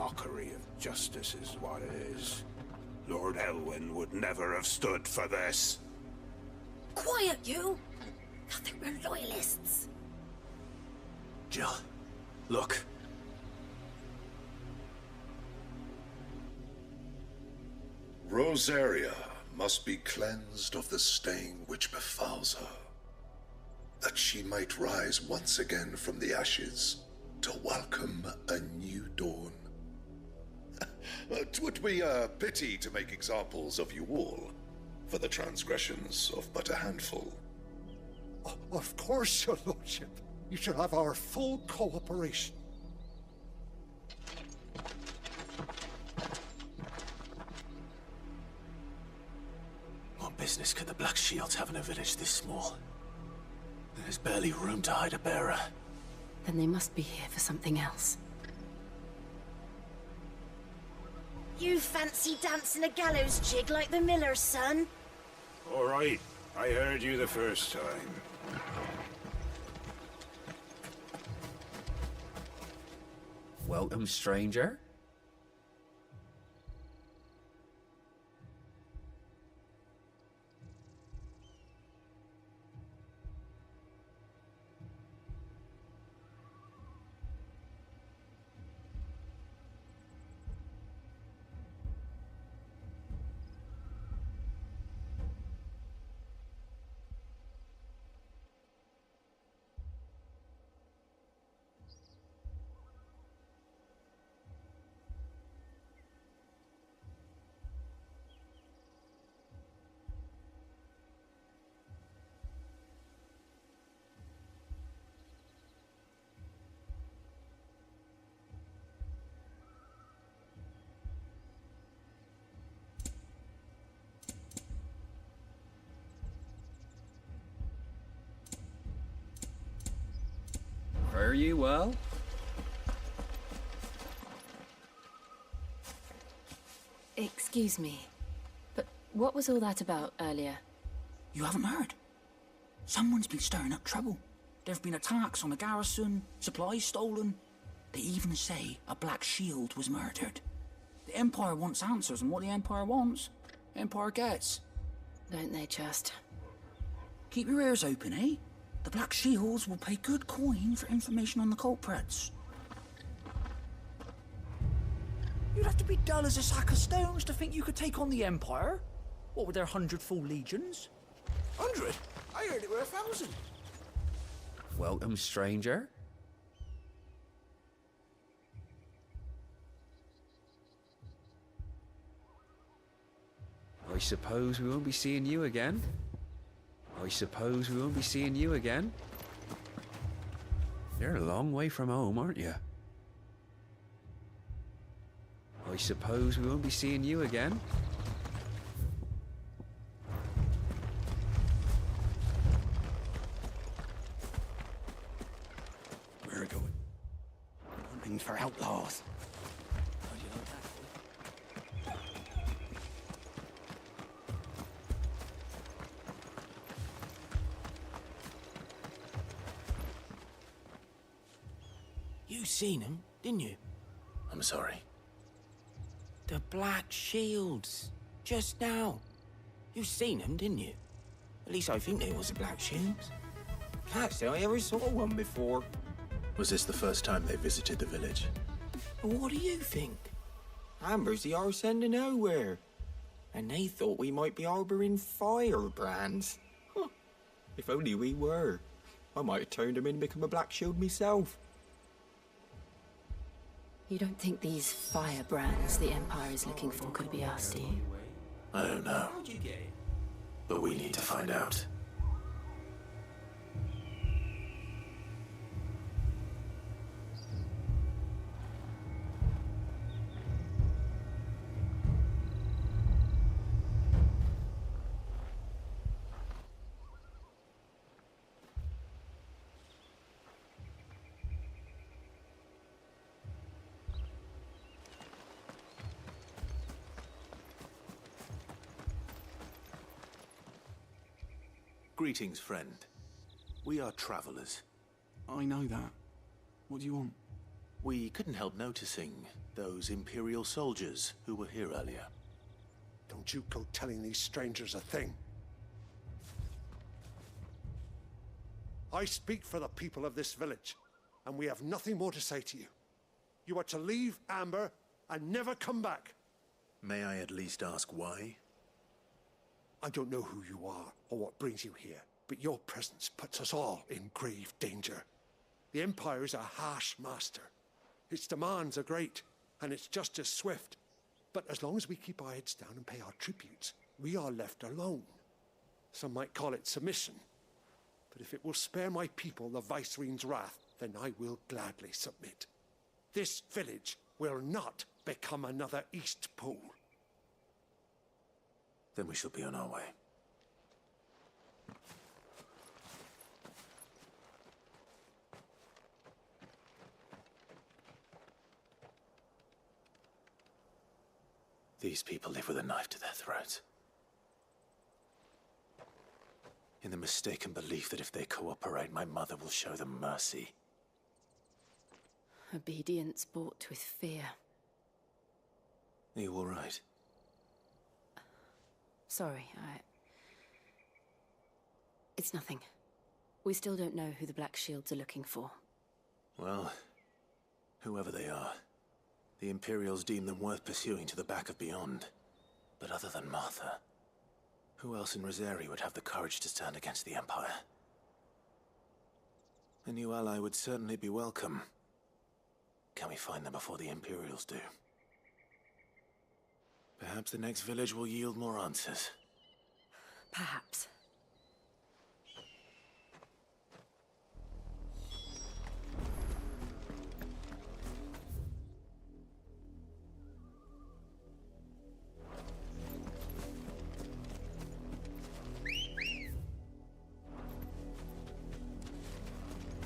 mockery of justice is what it is. Lord Elwyn would never have stood for this. Quiet, you! I think we're loyalists. Jill, look. Rosaria must be cleansed of the stain which befouls her, that she might rise once again from the ashes to welcome a new dawn. 'Twould be a pity to make examples of you all, for the transgressions of but a handful. Of course, your lordship. You should have our full cooperation. What business could the Black Shields have in a village this small? There's barely room to hide a bearer. Then they must be here for something else. You fancy dancing a gallows jig like the miller's son? All right, I heard you the first time. Welcome, stranger. Fare you well? Excuse me, but what was all that about earlier? You haven't heard? Someone's been stirring up trouble. There have been attacks on the garrison, supplies stolen. They even say a Black Shield was murdered. The Empire wants answers, and what the Empire wants, the Empire gets. Don't they just? Keep your ears open, eh? The Black Shields will pay good coin for information on the culprits. You'd have to be dull as a sack of stones to think you could take on the Empire. What with their 100 full legions? 100? I heard it were 1,000. Welcome, stranger. I suppose we won't be seeing you again. I suppose we won't be seeing you again. You're a long way from home, aren't you? I suppose we won't be seeing you again. Where are we going? Hunting for outlaws. How do you like that? You seen him, didn't you? I'm sorry. The Black Shields. Just now. You seen them, didn't you? At least I think they was the Black Shields. Can't say I ever saw one before. Was this the first time they visited the village? What do you think? Amber's the arse end of nowhere. And they thought we might be harbouring firebrands. Huh. If only we were. I might have turned them in and become a Black Shield myself. You don't think these firebrands the Empire is looking for could be us, do you? I don't know. But we need to find out. Greetings, friend. We are travelers. I know that. What do you want? We couldn't help noticing those Imperial soldiers who were here earlier. Don't you go telling these strangers a thing. I speak for the people of this village, and we have nothing more to say to you. You are to leave Amber and never come back. May I at least ask why? I don't know who you are or what brings you here, but your presence puts us all in grave danger. The Empire is a harsh master. Its demands are great, and its justice swift. But as long as we keep our heads down and pay our tributes, we are left alone. Some might call it submission. But if it will spare my people the Viceroy's wrath, then I will gladly submit. This village will not become another East Pole. Then we shall be on our way. These people live with a knife to their throats. In the mistaken belief that if they cooperate, my mother will show them mercy. Obedience bought with fear. Are you all right? Sorry, It's nothing. We still don't know who the Black Shields are looking for. Well, whoever they are, the Imperials deem them worth pursuing to the back of beyond. But other than Martha, who else in Rosari would have the courage to stand against the Empire? A new ally would certainly be welcome. Can we find them before the Imperials do? Perhaps the next village will yield more answers. Perhaps.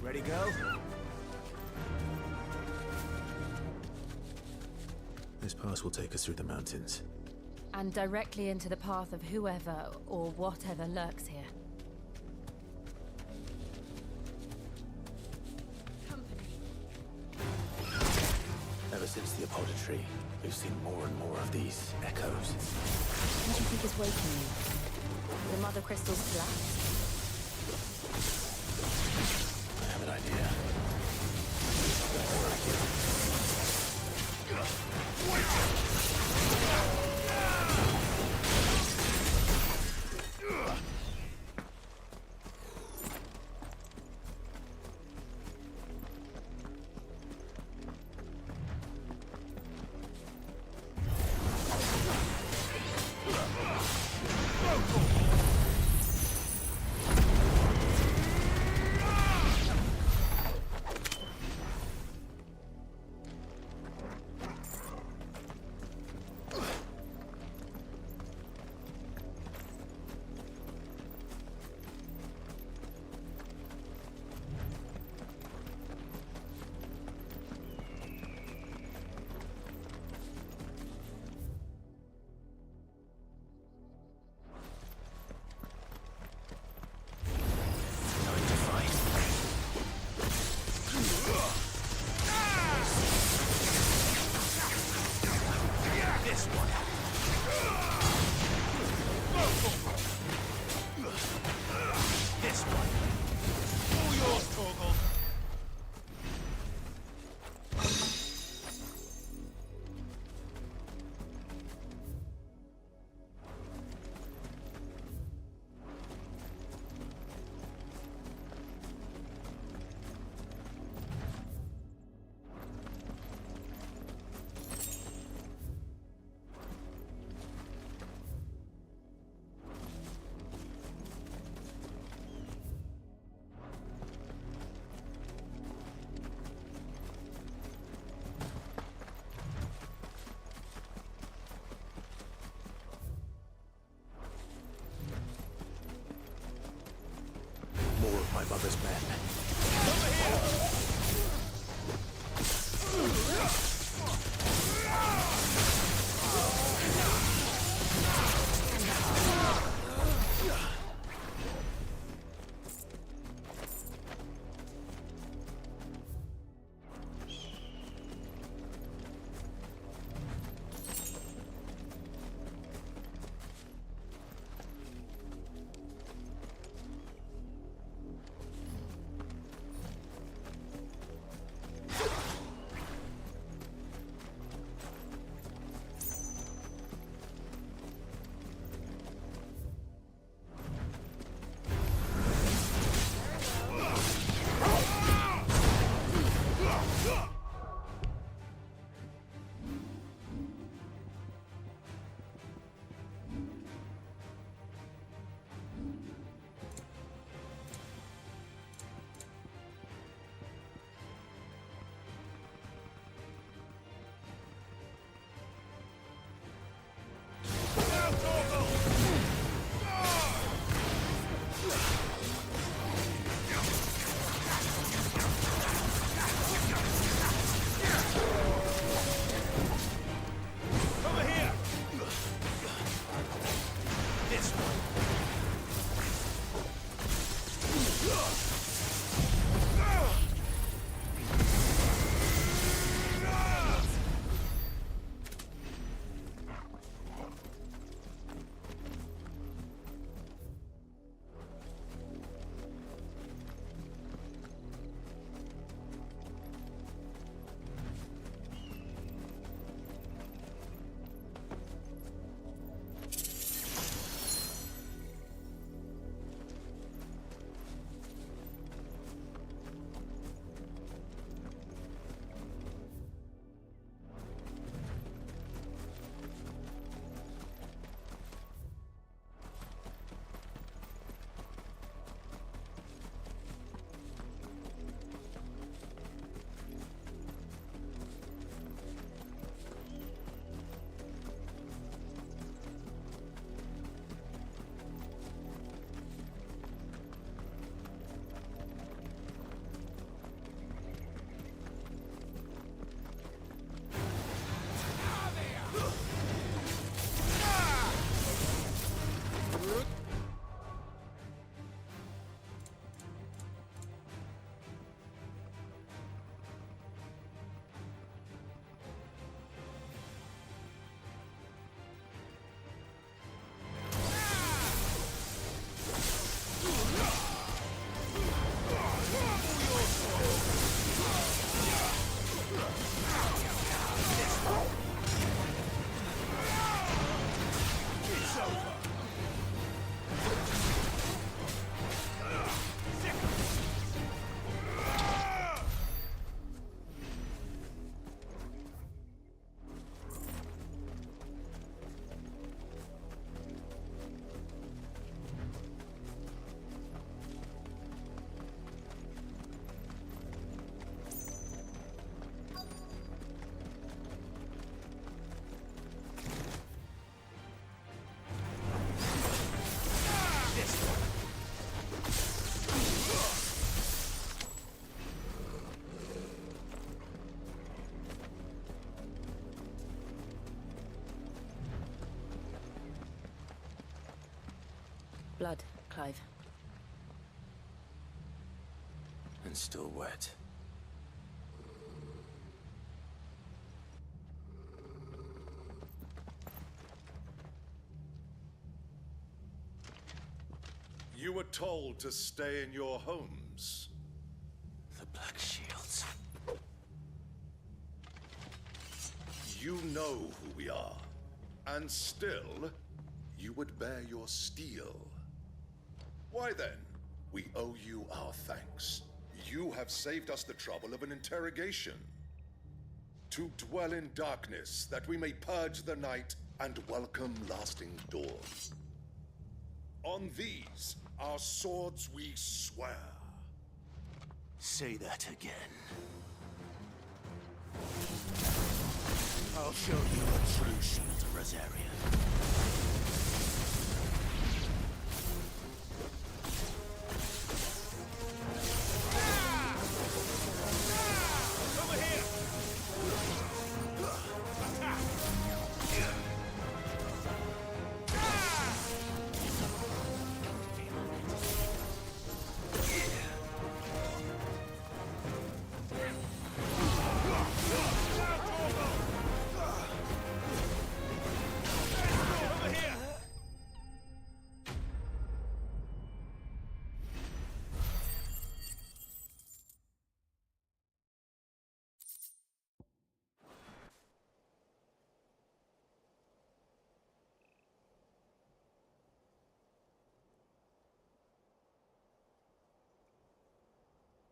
Ready, go? This pass will take us through the mountains. And directly into the path of whoever or whatever lurks here. Ever since the apodatory, we've seen more and more of these echoes. What do you think is waking you? The mother crystals collapsed? I have an idea. It's over. Blood, Clive. And still wet. You were told to stay in your homes. The Black Shields. You know who we are. And still, you would bear your steel. Why then, we owe you our thanks. You have saved us the trouble of an interrogation. To dwell in darkness, that we may purge the night and welcome lasting dawn. On these, our swords we swear. Say that again. I'll show you the true shield of Rosaria.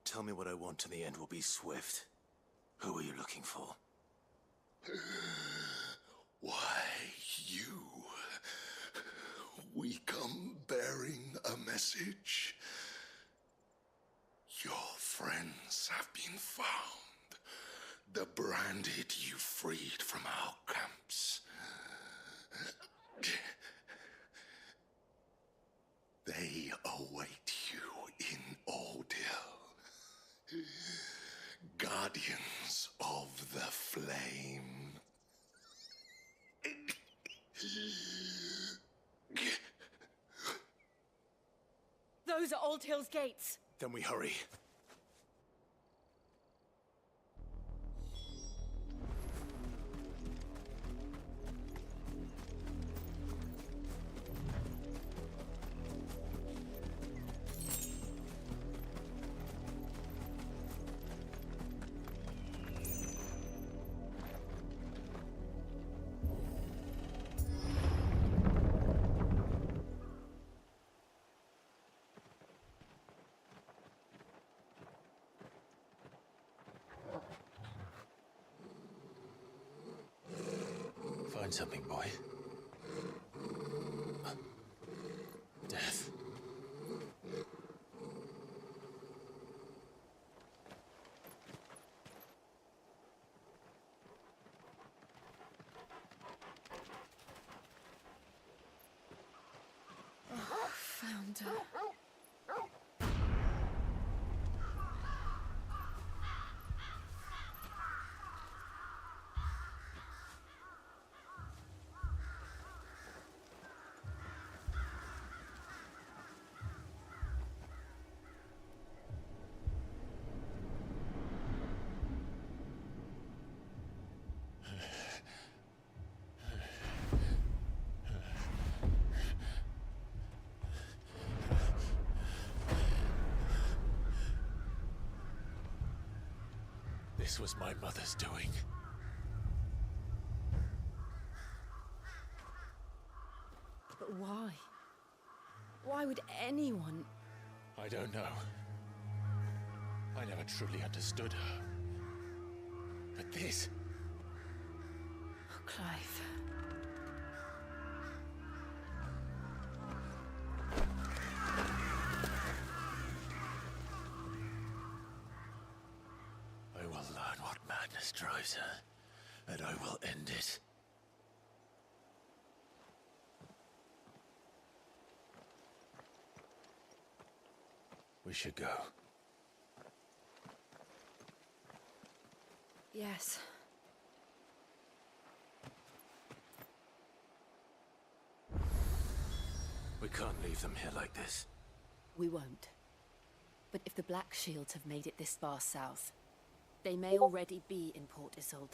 Tell me what I want and the end will be swift. Who are you looking for? Why, you. We come bearing a message. Your friends have been found. The branded you freed from our camps. They await you in Ordeal. Guardians of the Flame. Those are Old Hill's gates. Then we hurry. Find something, boy. Death. Found her. This was my mother's doing. Why? Why would anyone... I don't know. I never truly understood her. But this... Oh, Clive. I will learn what madness drives her, and I will end it. We should go. Yes. We can't leave them here like this. We won't. But if the Black Shields have made it this far south, they may already be in Port Isolde.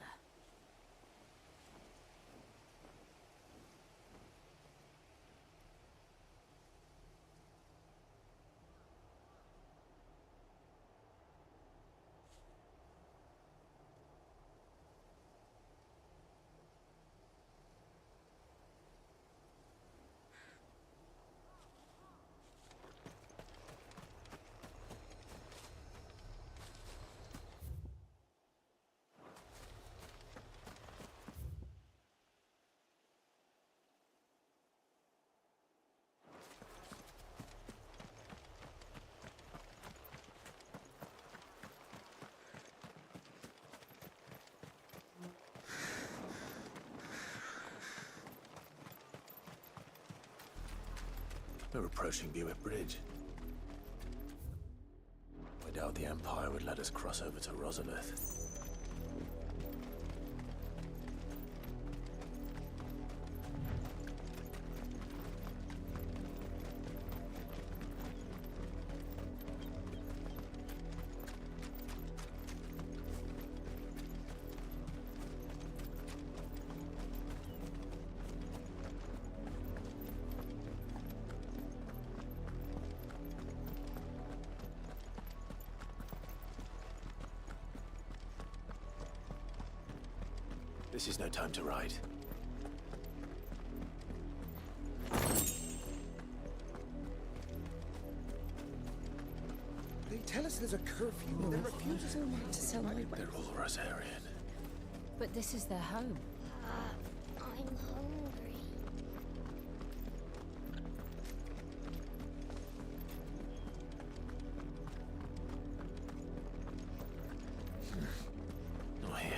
We're approaching Buick Bridge. I doubt the Empire would let us cross over to Rosalith. This is no time to ride. They tell us there's a curfew and then refuses to sell my... They're all Rosarian. But this is their home. I'm hungry. Not here.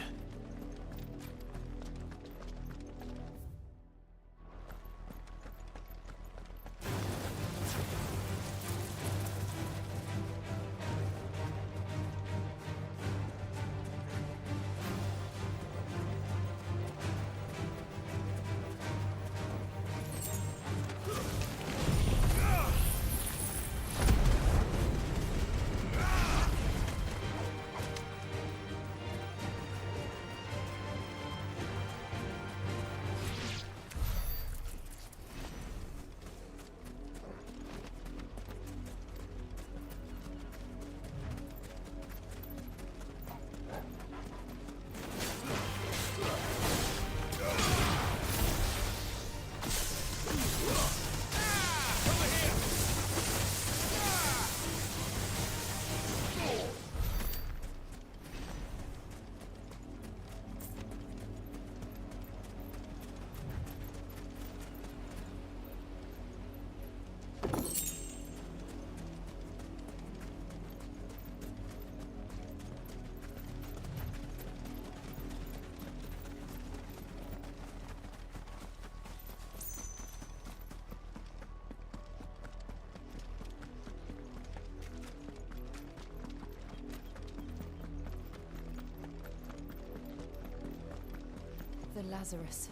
The Lazarus.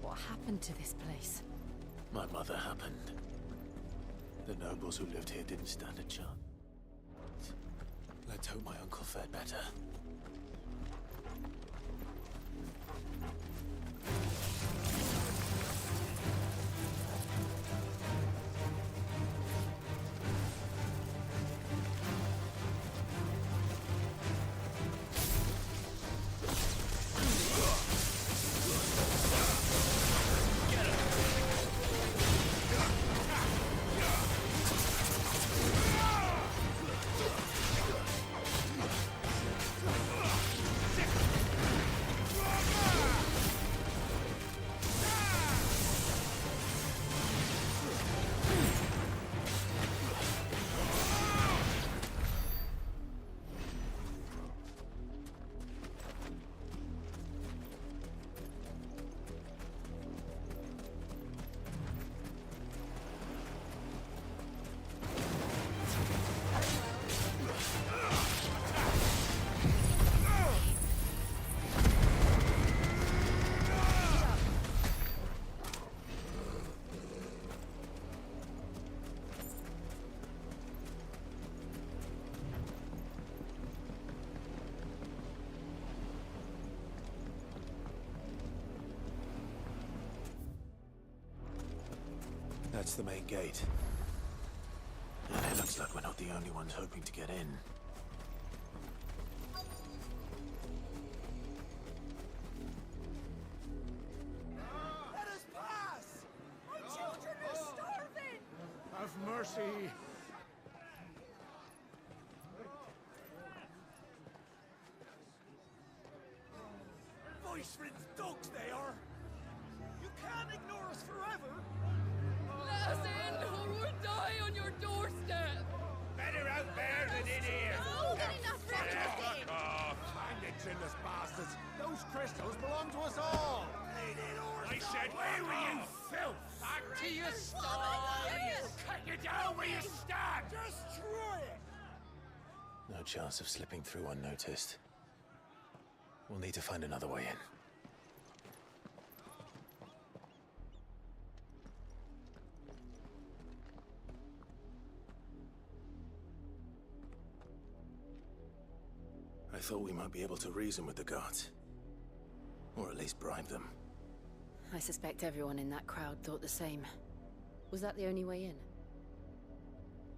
What happened to this place? My mother happened. The nobles who lived here didn't stand a chance. Let's hope my uncle fared better. That's the main gate. And it looks like we're not the only ones hoping to get in. Let us pass! My children are starving! Have mercy! Voice-ridden dogs they are! You can't ignore us forever! Let us in, or we'll die on your doorstep! Better out there than in here. More than enough room to Fuck off. Find the chinless bastards! Those crystals belong to us all! I said, where were you, filth? Back to your sties. Cut you down where you stand. Destroy it! No chance of slipping through unnoticed. We'll need to find another way in. I thought we might be able to reason with the guards. Or at least bribe them. I suspect everyone in that crowd thought the same. Was that the only way in?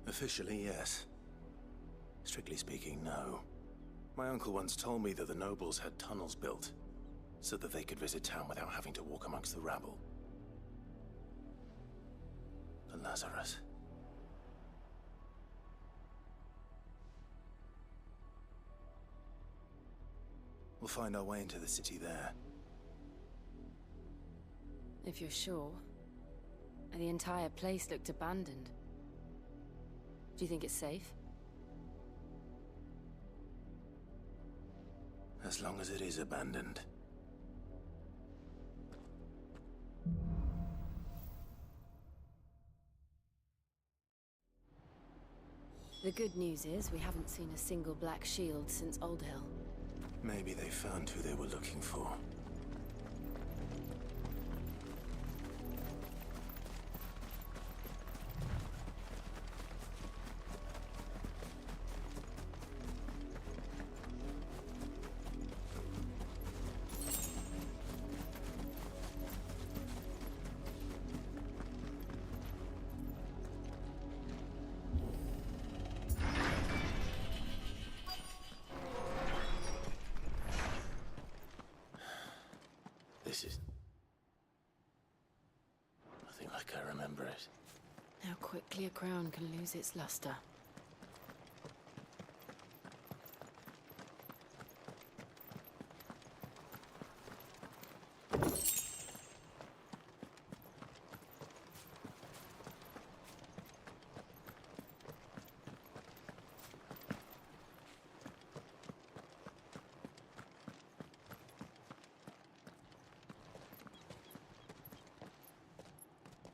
Officially, yes. Strictly speaking, no. My uncle once told me that the nobles had tunnels built, so that they could visit town without having to walk amongst the rabble. The Lazarus. We'll find our way into the city there. If you're sure. The entire place looked abandoned. Do you think it's safe? As long as it is abandoned. The good news is we haven't seen a single black shield since Old Hill. Maybe they found who they were looking for. This is nothing like I remember it. How quickly a crown can lose its luster.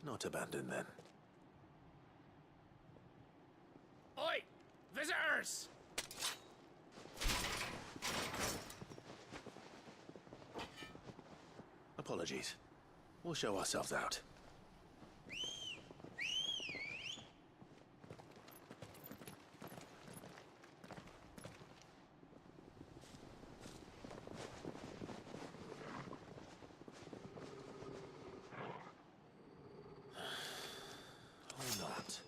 Not abandoned, then. Oi! Visitors! Apologies. We'll show ourselves out. Or not.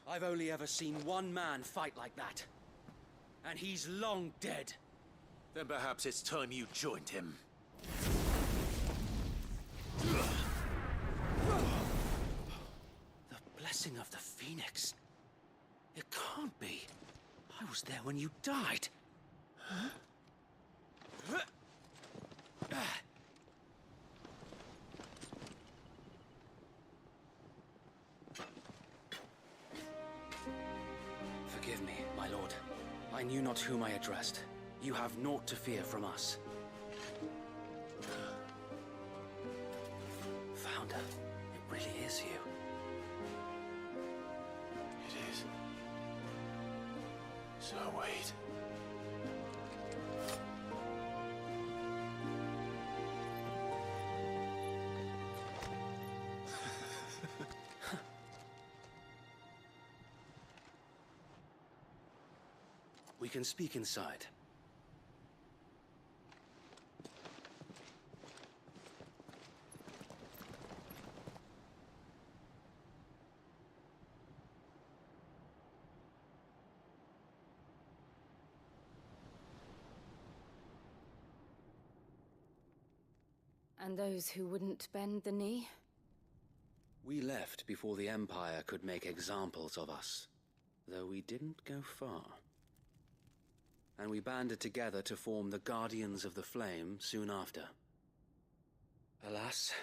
I've only ever seen one man fight like that. And he's long dead. Then perhaps it's time you joined him. The blessing of the Phoenix. It can't be. I was there when you died. I knew not whom I addressed. You have naught to fear from us. Founder, it really is you. It is. So wait. We can speak inside. And those who wouldn't bend the knee? We left before the Empire could make examples of us, though we didn't go far. And we banded together to form the Guardians of the Flame soon after. Alas,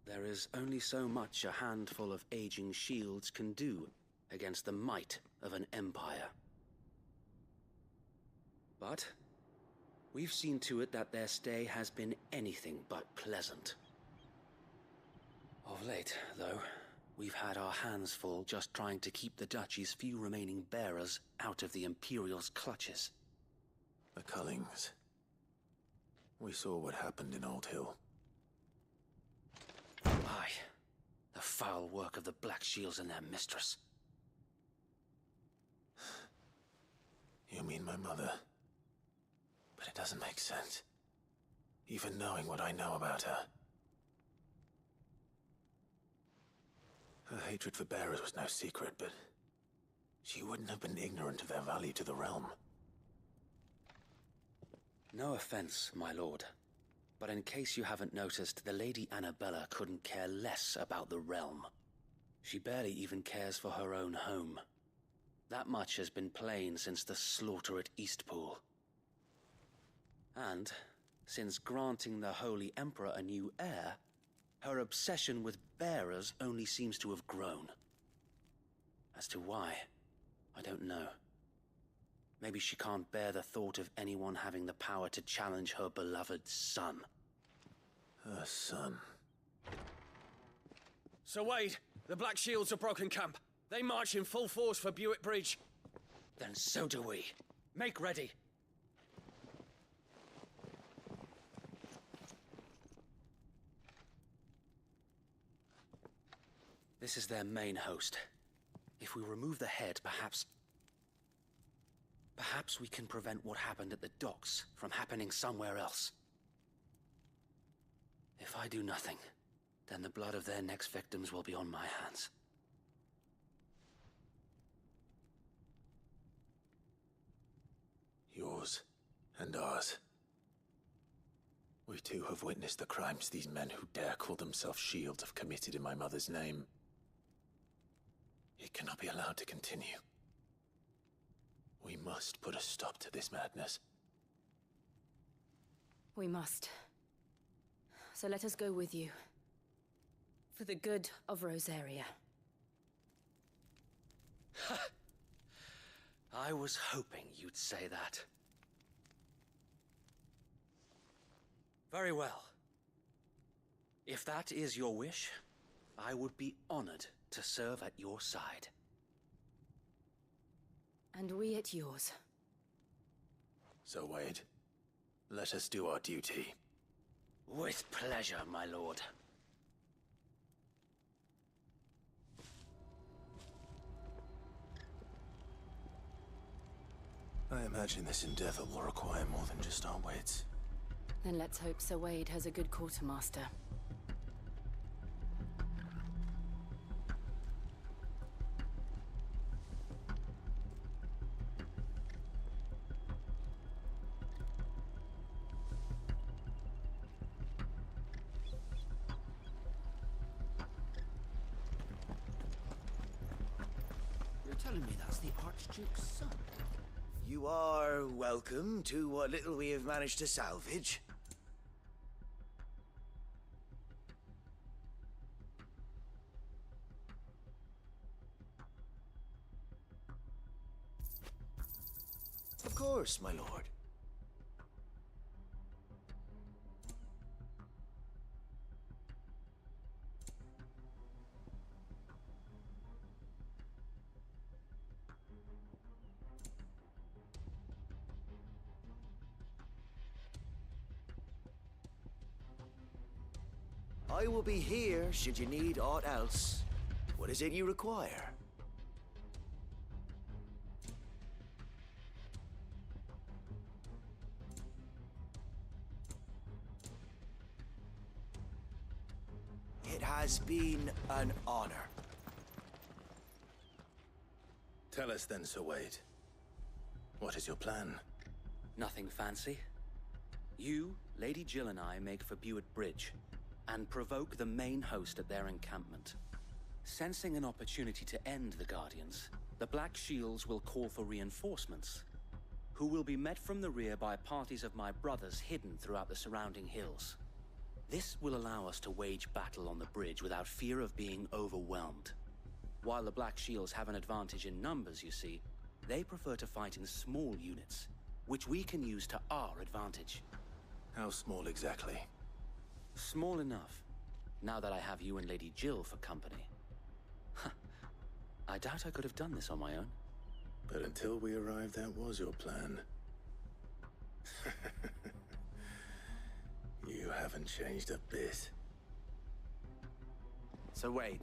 there is only so much a handful of aging shields can do against the might of an empire. But we've seen to it that their stay has been anything but pleasant. Of late, though, we've had our hands full just trying to keep the Duchy's few remaining bearers out of the Imperial's clutches. The Cullings. We saw what happened in Old Hill. Aye. The foul work of the Black Shields and their mistress. You mean my mother? But it doesn't make sense. Even knowing what I know about her. Her hatred for bearers was no secret, but she wouldn't have been ignorant of their value to the realm. No offense, my lord, but in case you haven't noticed, the Lady Annabella couldn't care less about the realm. She barely even cares for her own home. That much has been plain since the slaughter at Eastpool. And, since granting the Holy Emperor a new heir, her obsession with bearers only seems to have grown. As to why, I don't know. Maybe she can't bear the thought of anyone having the power to challenge her beloved son. Her son. Sir Wade, the Black Shields have broken camp. They march in full force for Buick Bridge. Then so do we. Make ready. This is their main host. If we remove the head, perhaps we can prevent what happened at the docks from happening somewhere else. If I do nothing, then the blood of their next victims will be on my hands. Yours and ours. We too have witnessed the crimes these men who dare call themselves shields have committed in my mother's name. It cannot be allowed to continue. We must put a stop to this madness. We must. So let us go with you. For the good of Rosaria. I was hoping you'd say that. Very well. If that is your wish, I would be honored to serve at your side. And we at yours. So, Wade, let us do our duty. With pleasure, my lord. I imagine this endeavor will require more than just our wits. Then let's hope Sir Wade has a good quartermaster. You're telling me that's the Archduke's son? You are welcome to what little we have managed to salvage. course, my lord. I will be here should you need aught else. What is it you require? It has been an honor. Tell us then, Sir Wade. What is your plan? Nothing fancy. You, Lady Jill and I make for Buett Bridge and provoke the main host at their encampment. Sensing an opportunity to end the Guardians, the Black Shields will call for reinforcements, who will be met from the rear by parties of my brothers hidden throughout the surrounding hills. This will allow us to wage battle on the bridge without fear of being overwhelmed. While the Black Shields have an advantage in numbers, you see, they prefer to fight in small units, which we can use to our advantage. How small exactly? Small enough, now that I have you and Lady Jill for company. I doubt I could have done this on my own. But until we arrived, that was your plan. You haven't changed a bit. So Wade,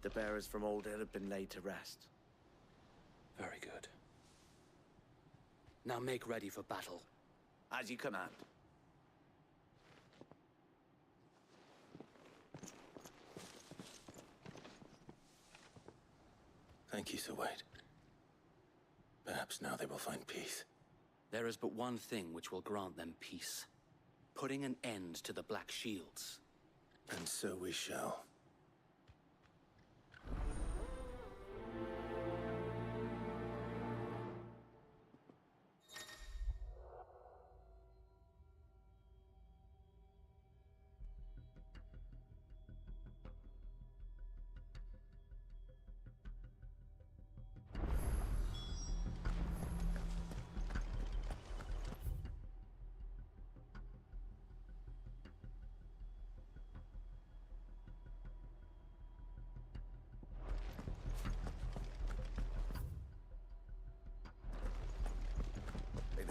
the bearers from Old Hill have been laid to rest. Very good. Now make ready for battle. As you command. Thank you, Sir Wade. Perhaps now they will find peace. There is but one thing which will grant them peace. Putting an end to the Black Shields. And so we shall.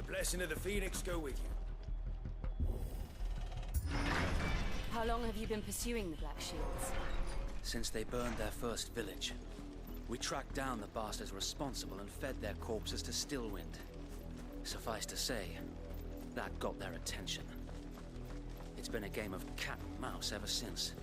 Blessing of the Phoenix go with you. How long have you been pursuing the Black Shields? Since they burned their first village. We tracked down the bastards responsible and fed their corpses to Stillwind. Suffice to say, that got their attention. It's been a game of cat and mouse ever since.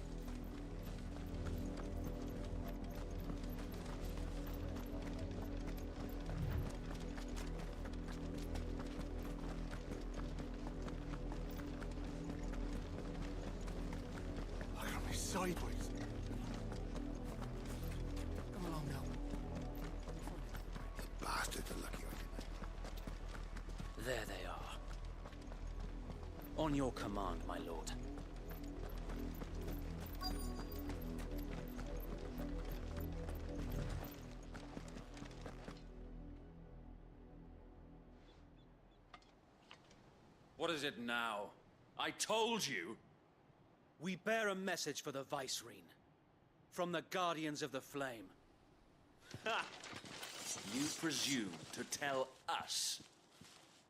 Sideways. Come along now. The bastards are lucky I didn't. There they are. On your command, my lord. What is it now? I told you! We bear a message for the Vicereine. From the Guardians of the Flame. Ha! You presume to tell us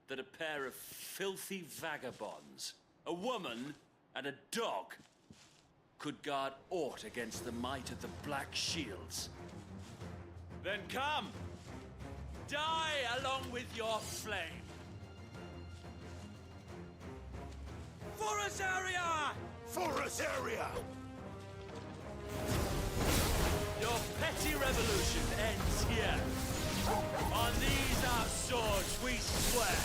that a pair of filthy vagabonds, a woman and a dog, could guard aught against the might of the Black Shields? Then come! Die along with your flame! For Azaria! For Azaria! Your petty revolution ends here. On these our swords we swear.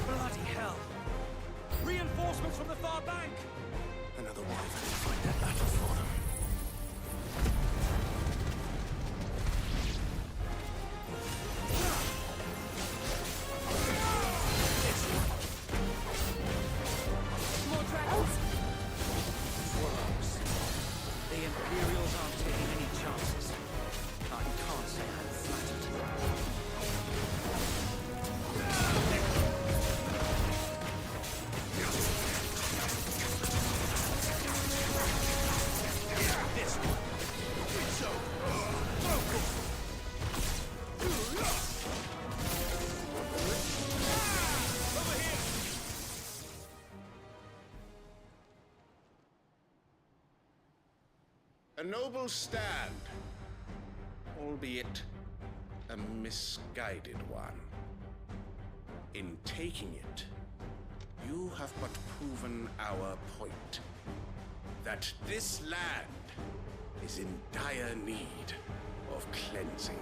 Bloody hell! Reinforcements from the far bank! Another wyvern to find that battle for them. More dragons! noble stand, albeit a misguided one. In taking it, you have but proven our point, that this land is in dire need of cleansing.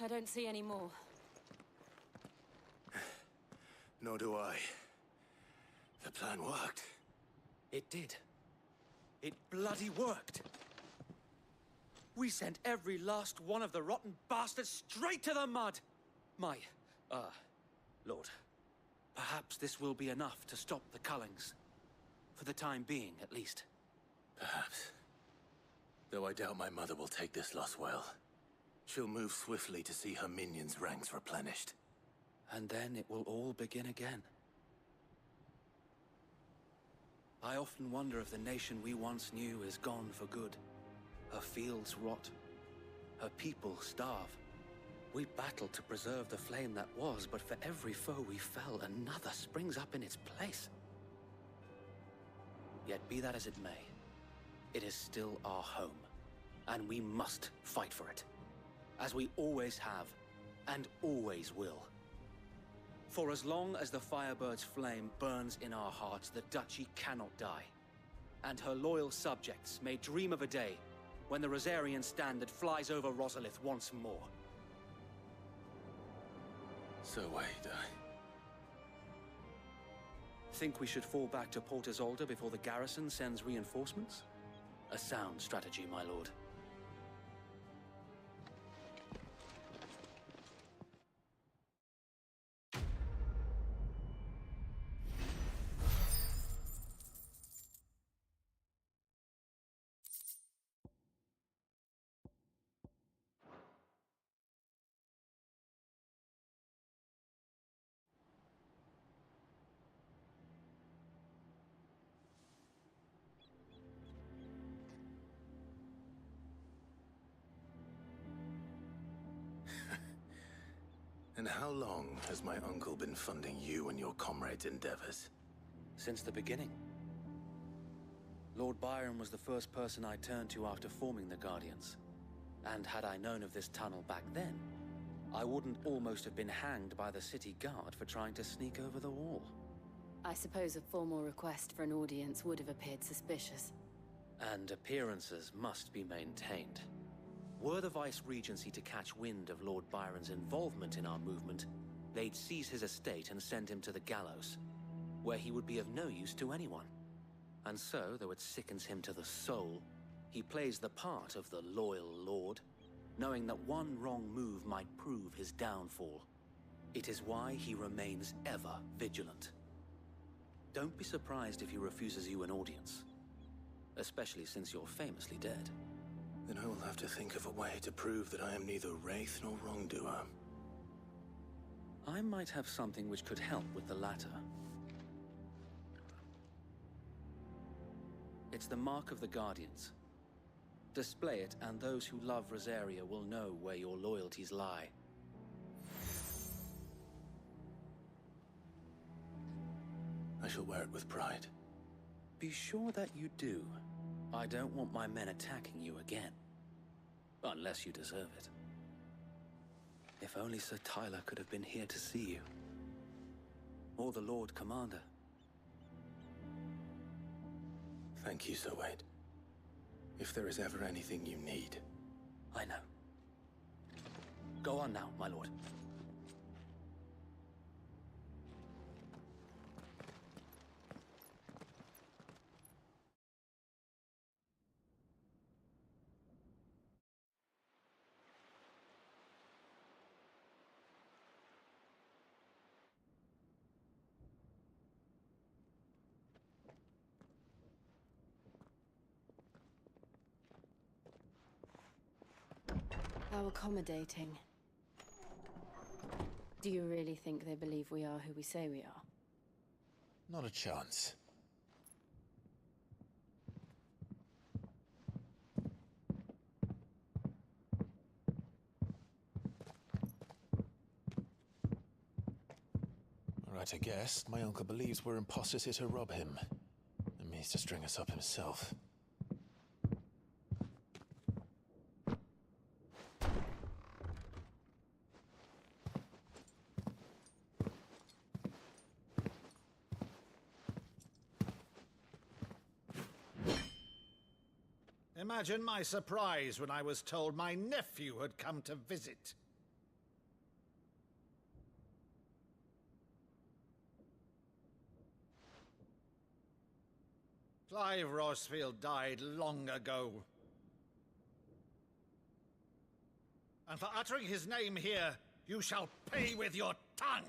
I don't see any more. Nor do I. The plan worked. It did. It bloody worked. We sent every last one of the rotten bastards straight to the mud! Lord, perhaps this will be enough to stop the Cullings. For the time being, at least. Perhaps. Though I doubt my mother will take this loss well. She'll move swiftly to see her minions' ranks replenished. And then it will all begin again. I often wonder if the nation we once knew is gone for good. Her fields rot. Her people starve. We battled to preserve the flame that was, but for every foe we fell, another springs up in its place. Yet be that as it may, it is still our home, and we must fight for it. As we always have, and always will. For as long as the Firebird's flame burns in our hearts, the Duchy cannot die. And her loyal subjects may dream of a day when the Rosarian standard flies over Rosalith once more. So wait, Think we should fall back to Port Isolde before the garrison sends reinforcements? A sound strategy, my lord. And how long has my uncle been funding you and your comrades' endeavors? Since the beginning. Lord Byron was the first person I turned to after forming the Guardians. And had I known of this tunnel back then, I wouldn't almost have been hanged by the city guard for trying to sneak over the wall. I suppose a formal request for an audience would have appeared suspicious. And appearances must be maintained. Were the Vice-Regency to catch wind of Lord Byron's involvement in our movement, they'd seize his estate and send him to the gallows, where he would be of no use to anyone. And so, though it sickens him to the soul, he plays the part of the loyal lord, knowing that one wrong move might prove his downfall. It is why he remains ever vigilant. Don't be surprised if he refuses you an audience, especially since you're famously dead. Then I will have to think of a way to prove that I am neither wraith nor wrongdoer. I might have something which could help with the latter. It's the mark of the Guardians. Display it, and those who love Rosaria will know where your loyalties lie. I shall wear it with pride. Be sure that you do. I don't want my men attacking you again. Unless you deserve it. If only Sir Tyler could have been here to see you. Or the Lord Commander. Thank you, Sir Wade. If there is ever anything you need. I know. Go on now, my lord. How accommodating. Do you really think they believe we are who we say we are? Not a chance. Right, I guess. My uncle believes we're imposters here to rob him. And means to string us up himself. Imagine my surprise when I was told my nephew had come to visit. Clive Rosfield died long ago. And for uttering his name here, you shall pay with your tongue!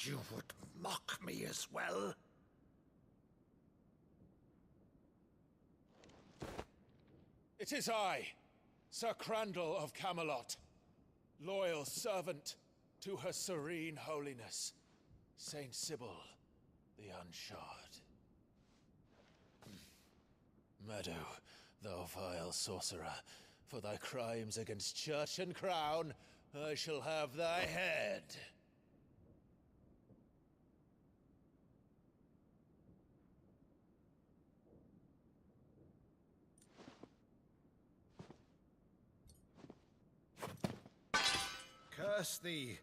You would mock me as well? It is I, Sir Crandall of Camelot, loyal servant to Her Serene Holiness, Saint Sybil the Unshod. Meadow, thou vile sorcerer, for thy crimes against church and crown, I shall have thy head. Curse thee,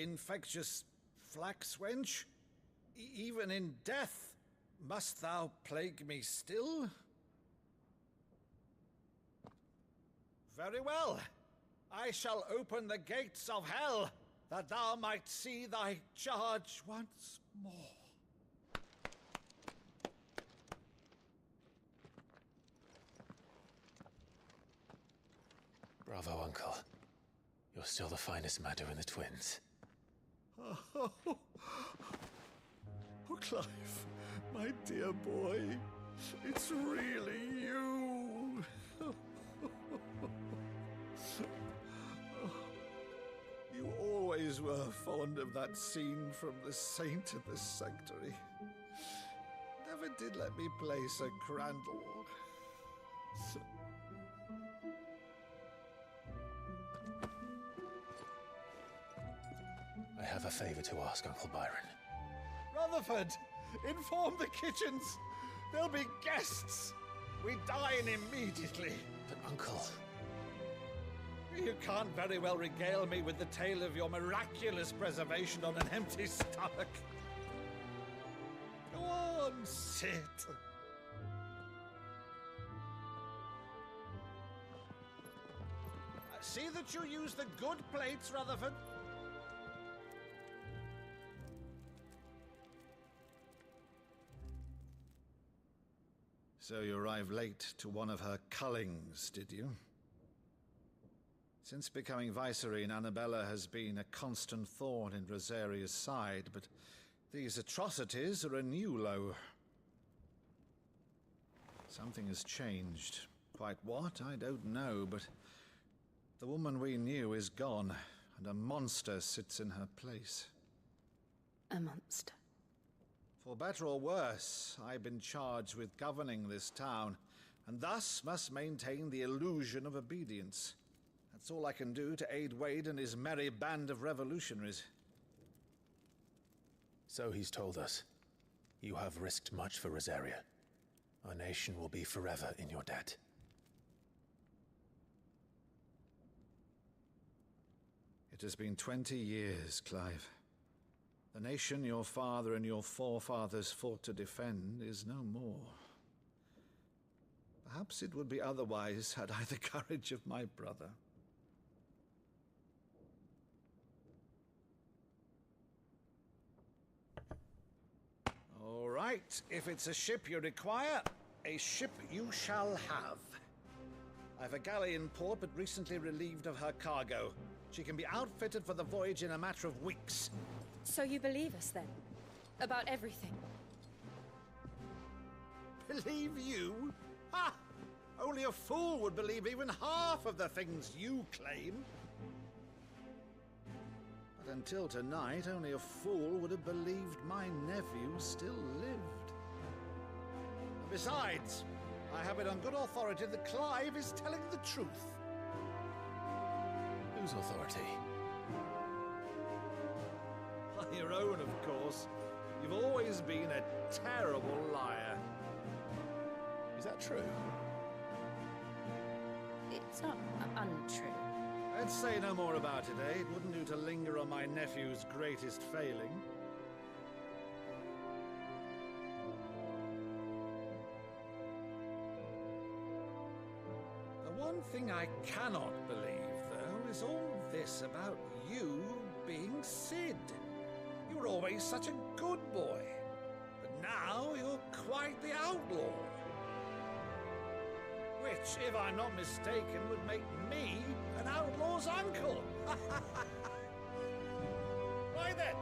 infectious flax wench. Even in death, must thou plague me still? Very well. I shall open the gates of hell, that thou might see thy charge once more. Bravo, Uncle. You're still the finest Meadow in the twins. Oh, Clive, my dear boy, it's really you. You always were fond of that scene from The Saint of the Sanctuary. Never did let me play Sir Crandall. I have a favor to ask, Uncle Byron. Rutherford, inform the kitchens. There'll be guests. We dine immediately. But, Uncle... You can't very well regale me with the tale of your miraculous preservation on an empty stomach. Go on, sit. See that you use the good plates, Rutherford. So you arrived late to one of her cullings, did you? Since becoming Vicereine, Annabella has been a constant thorn in Rosaria's side, but these atrocities are a new low. Something has changed. Quite what, I don't know, but the woman we knew is gone, and a monster sits in her place. A monster. For better or worse, I've been charged with governing this town, and thus must maintain the illusion of obedience. That's all I can do to aid Wade and his merry band of revolutionaries. So he's told us. You have risked much for Rosaria. Our nation will be forever in your debt. It has been 20 years, Clive. The nation your father and your forefathers fought to defend is no more. Perhaps it would be otherwise had I the courage of my brother. All right, if it's a ship you require, a ship you shall have. I've a galley in port, but recently relieved of her cargo. She can be outfitted for the voyage in a matter of weeks. So you believe us, then? About everything? Believe you? Ha! Only a fool would believe even half of the things you claim. But until tonight, only a fool would have believed my nephew still lived. Besides, I have it on good authority that Clive is telling the truth. Whose authority? Your own, of course. You've always been a terrible liar. Is that true? It's not untrue. Let's say no more about it, eh? It wouldn't do to linger on my nephew's greatest failing. The one thing I cannot believe, though, is all this about you being Sid. You were always such a good boy, but now you're quite the outlaw. Which, if I'm not mistaken, would make me an outlaw's uncle. Right then,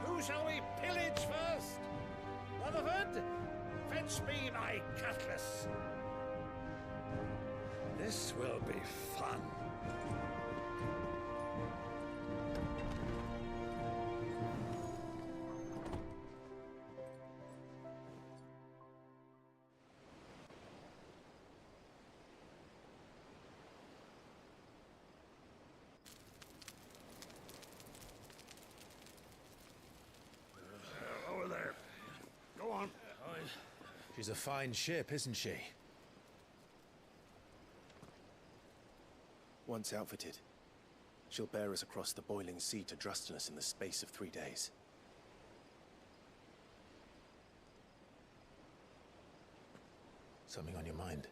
who shall we pillage first? Rutherford, fetch me my cutlass. This will be fun. Over there. Go on. She's a fine ship, isn't she? Once outfitted, she'll bear us across the boiling sea to Drustinus in the space of 3 days. Something on your mind?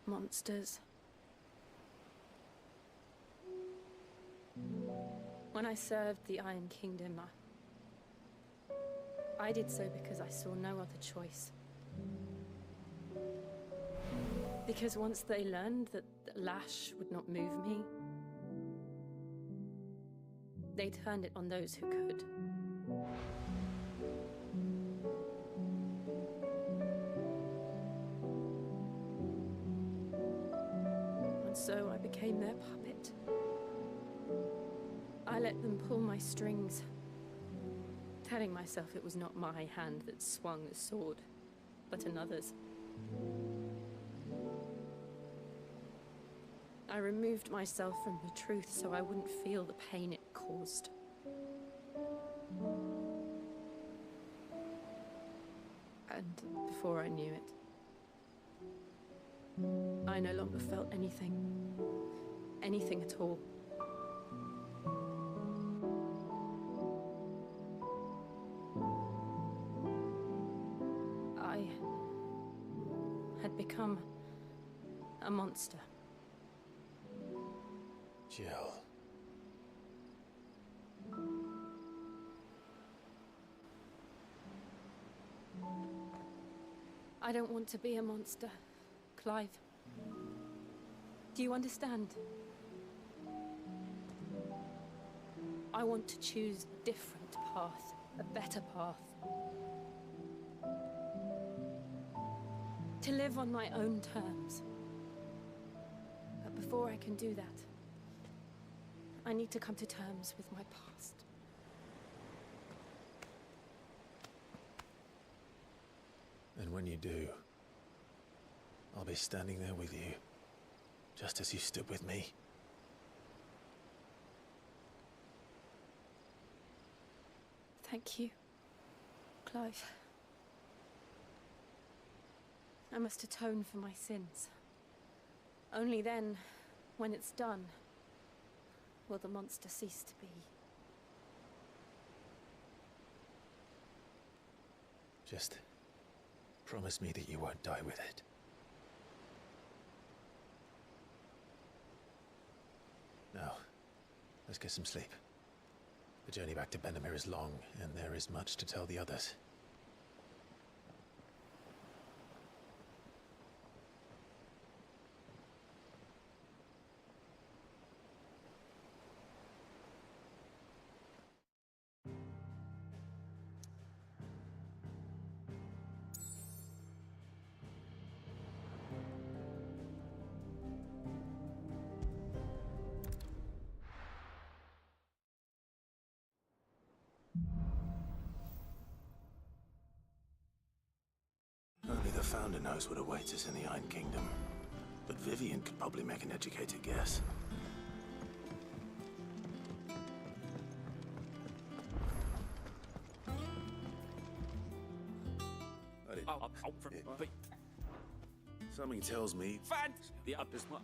Monsters. When I served the Iron Kingdom, I did so because I saw no other choice. Because once they learned that the lash would not move me, they turned it on those who could. And so I became their puppet. I let them pull my strings, telling myself it was not my hand that swung the sword, but another's. I removed myself from the truth so I wouldn't feel the pain it caused. And before I knew it, I no longer felt anything. Anything at all. I had become a monster. Jill. I don't want to be a monster, Clive. Do you understand? I want to choose a different path. path, a better path. To live on my own terms. But before I can do that, I need to come to terms with my past. And when you do, I'll be standing there with you, just as you stood with me. Thank you, Clive. I must atone for my sins. Only then, when it's done, will the monster cease to be. Just promise me that you won't die with it. Now, let's get some sleep. The journey back to Benamir is long, and there is much to tell the others. Only the Founder knows what awaits us in the Iron Kingdom. But Vivian could probably make an educated guess. Something tells me... The up is not...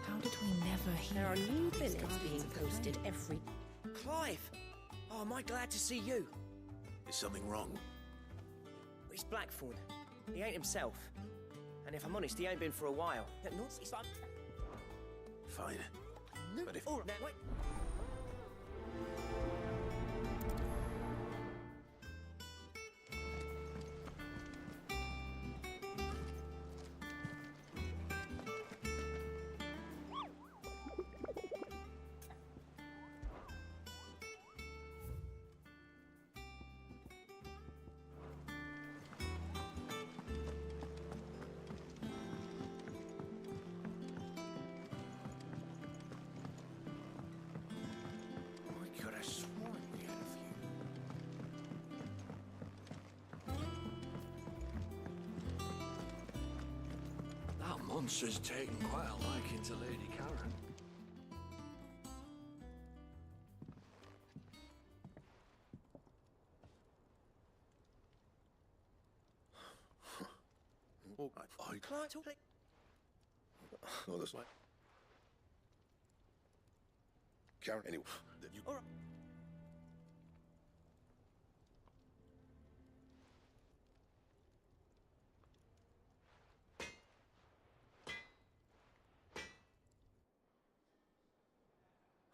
How did we never hear? There are new billets being posted every... Clive! Oh, am I glad to see you? Is something wrong? It's Blackthorn. He ain't himself. And if I'm honest, he ain't been for a while. Fine. But if... Oh, now, wait. I could have sworn we had a few. That monster's taken quite a liking to Lady Karen. Clive, Oh, that's right. Karen, anyway, you... all right.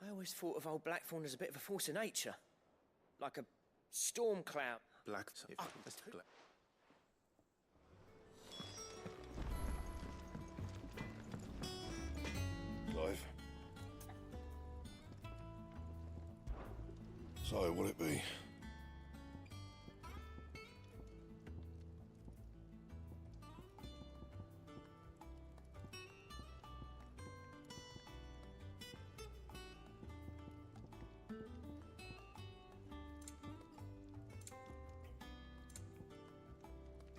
I always thought of old Blackthorn as a bit of a force of nature. Like a storm cloud. Black... Clive. So, will it be?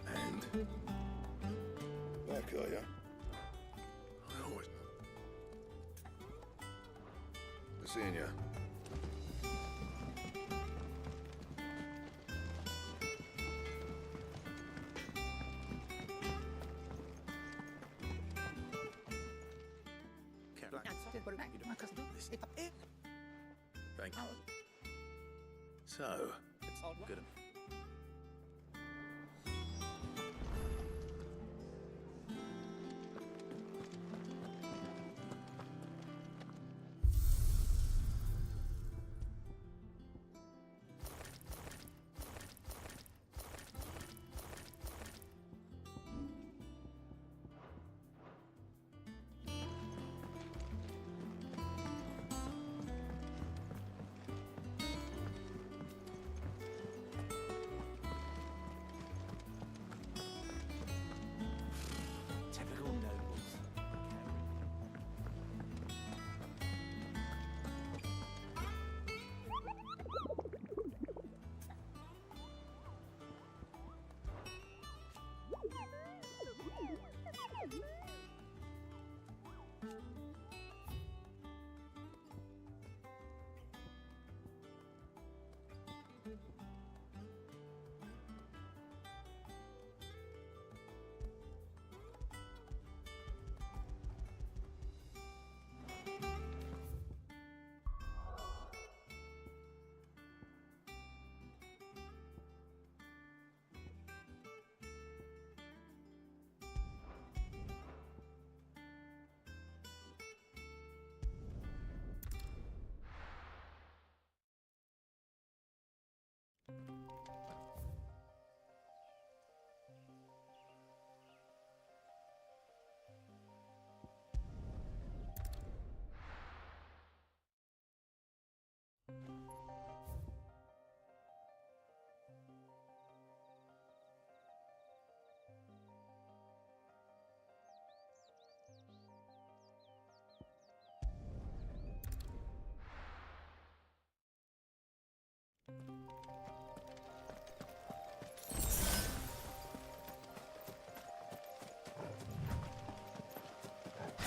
And? Back, are ya? I always... Good seeing ya. Thank you. So, good.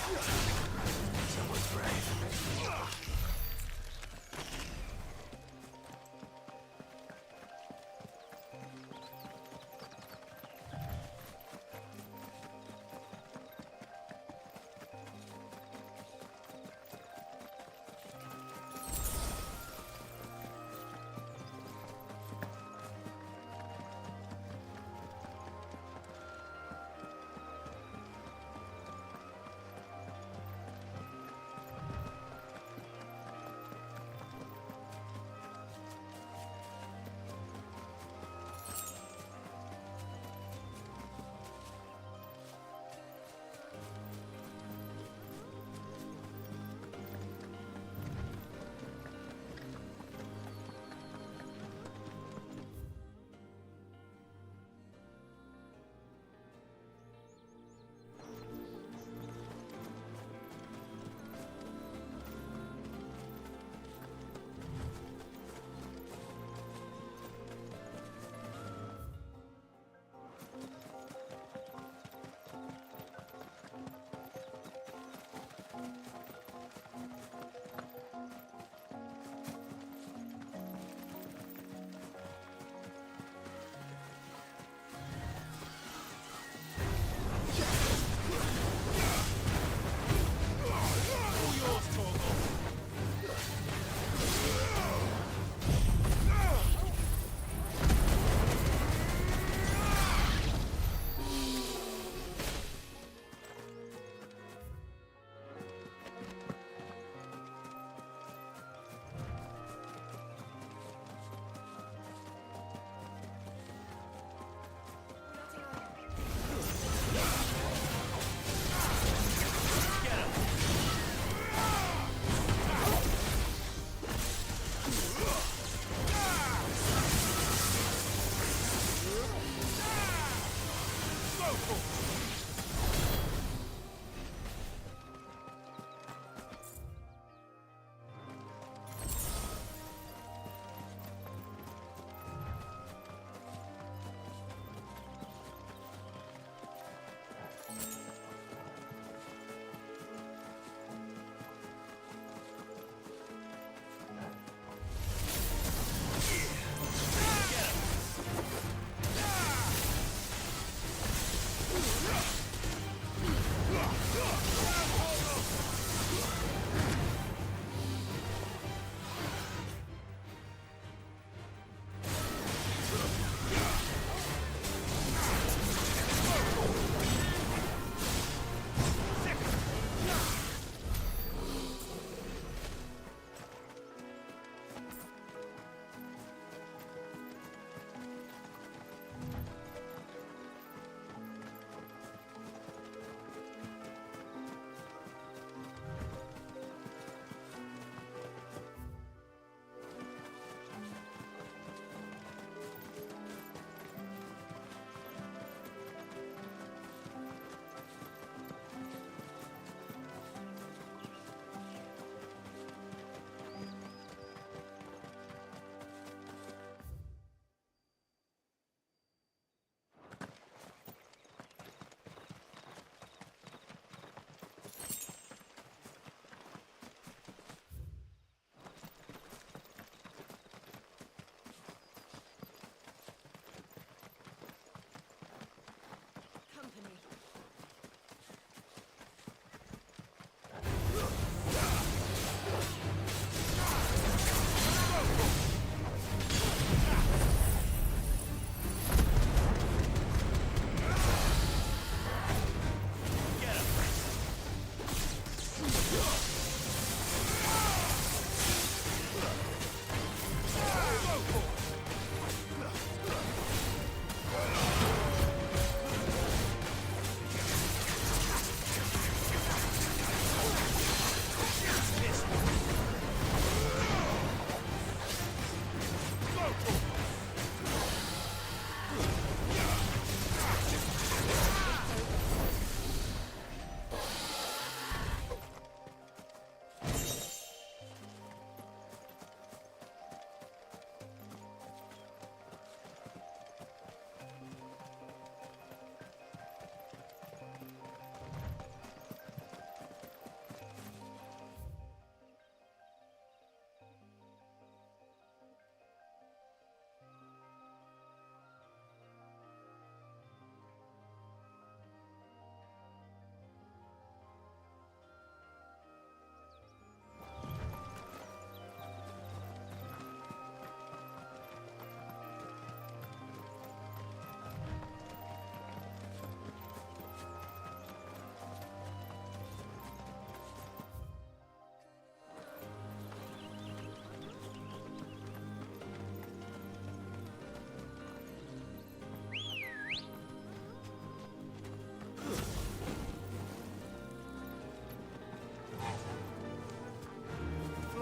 Someone's brave.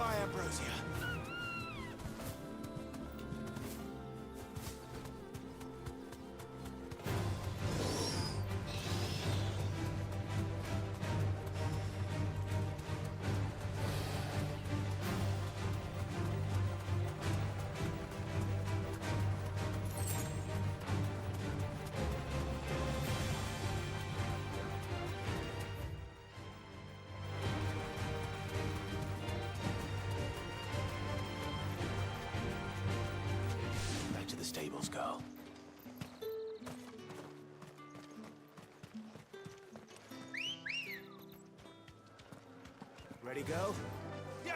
fly, Ambrosia. Back to the stables, girl. Ready, go? Yeah!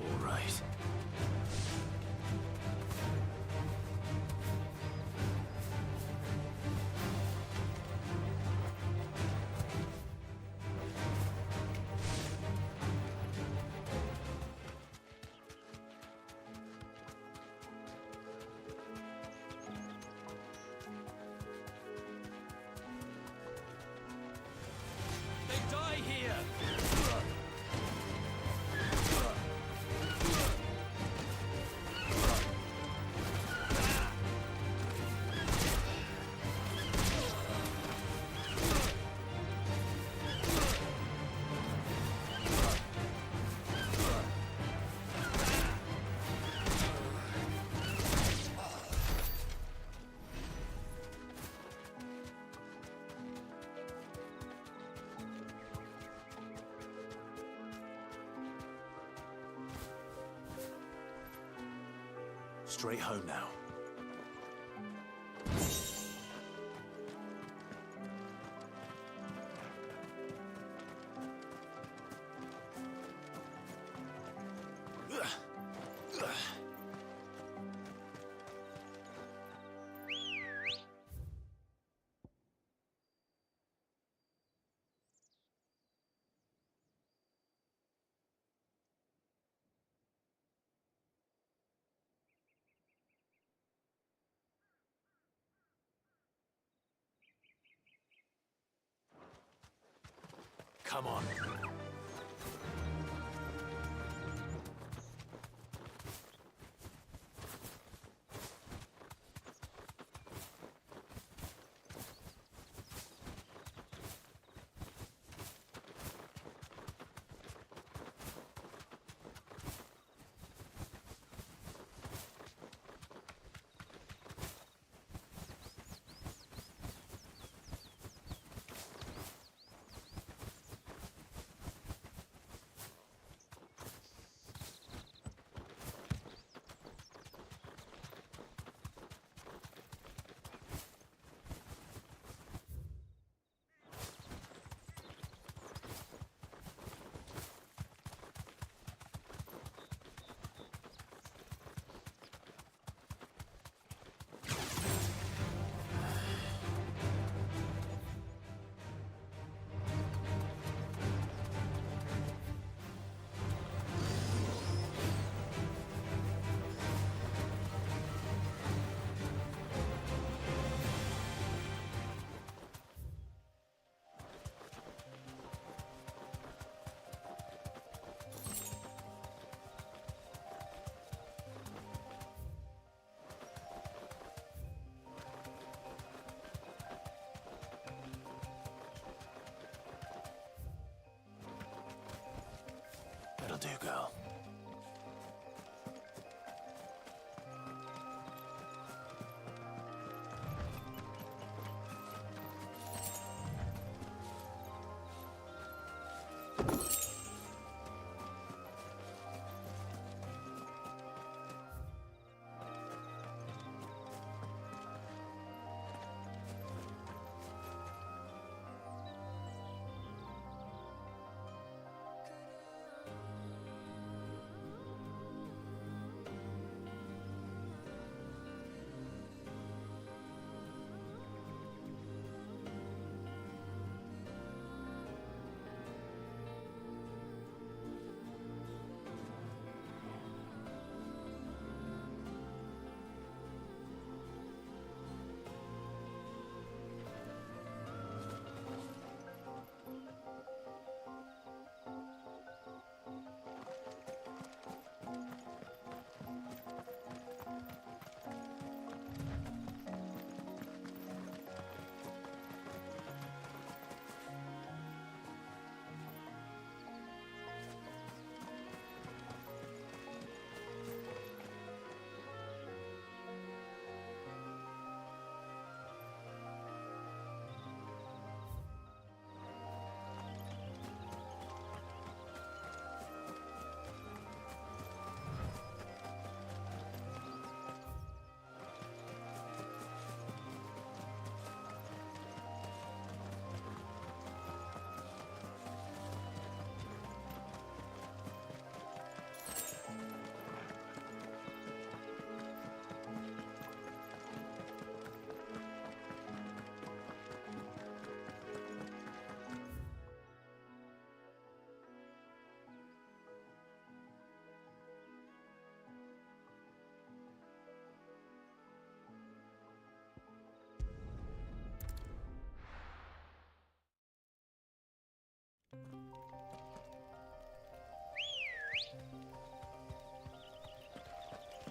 All right. They die here! Straight home now. Come on. That'll do, girl.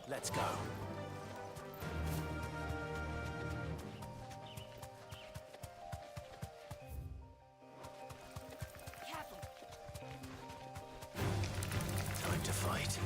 Let's go. Careful. Time to fight.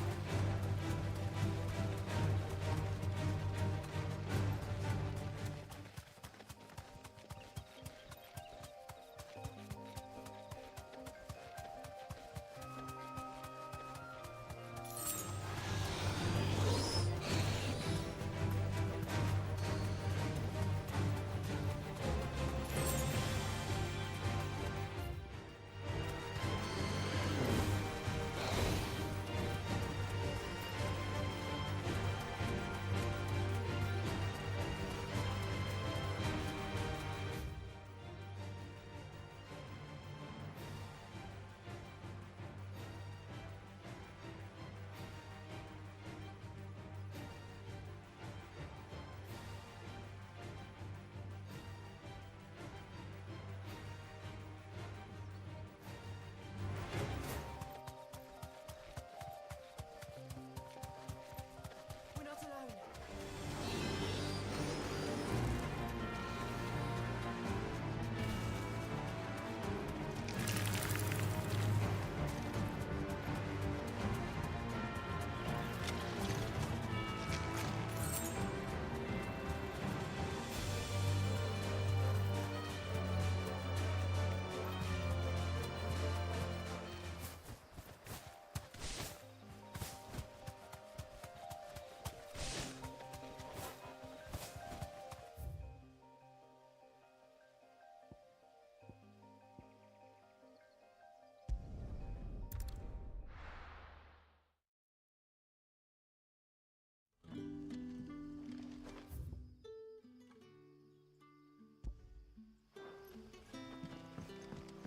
We're not alone.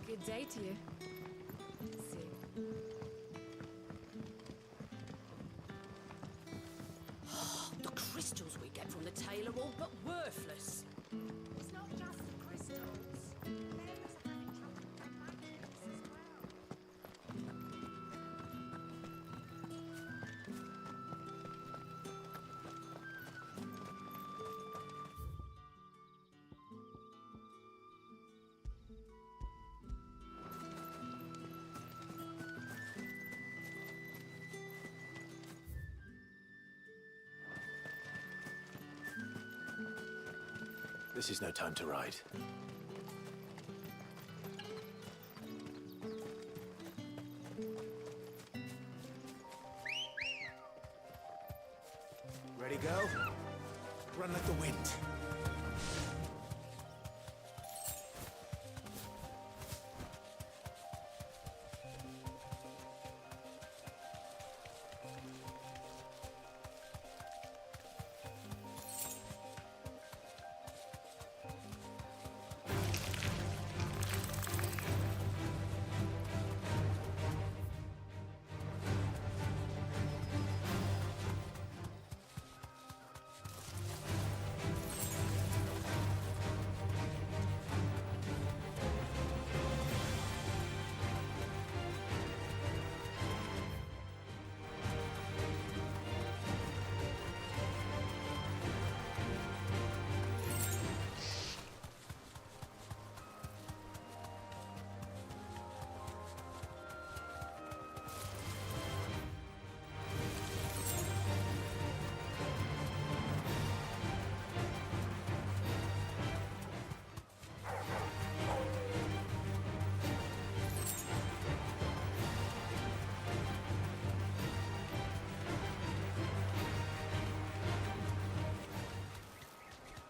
Good day to you. See. The crystals we get from the tail are all but worthless. It's not just the crystals. Fairies are having trouble with their magnets as well. This is no time to ride. Ready, girl? Run like the wind.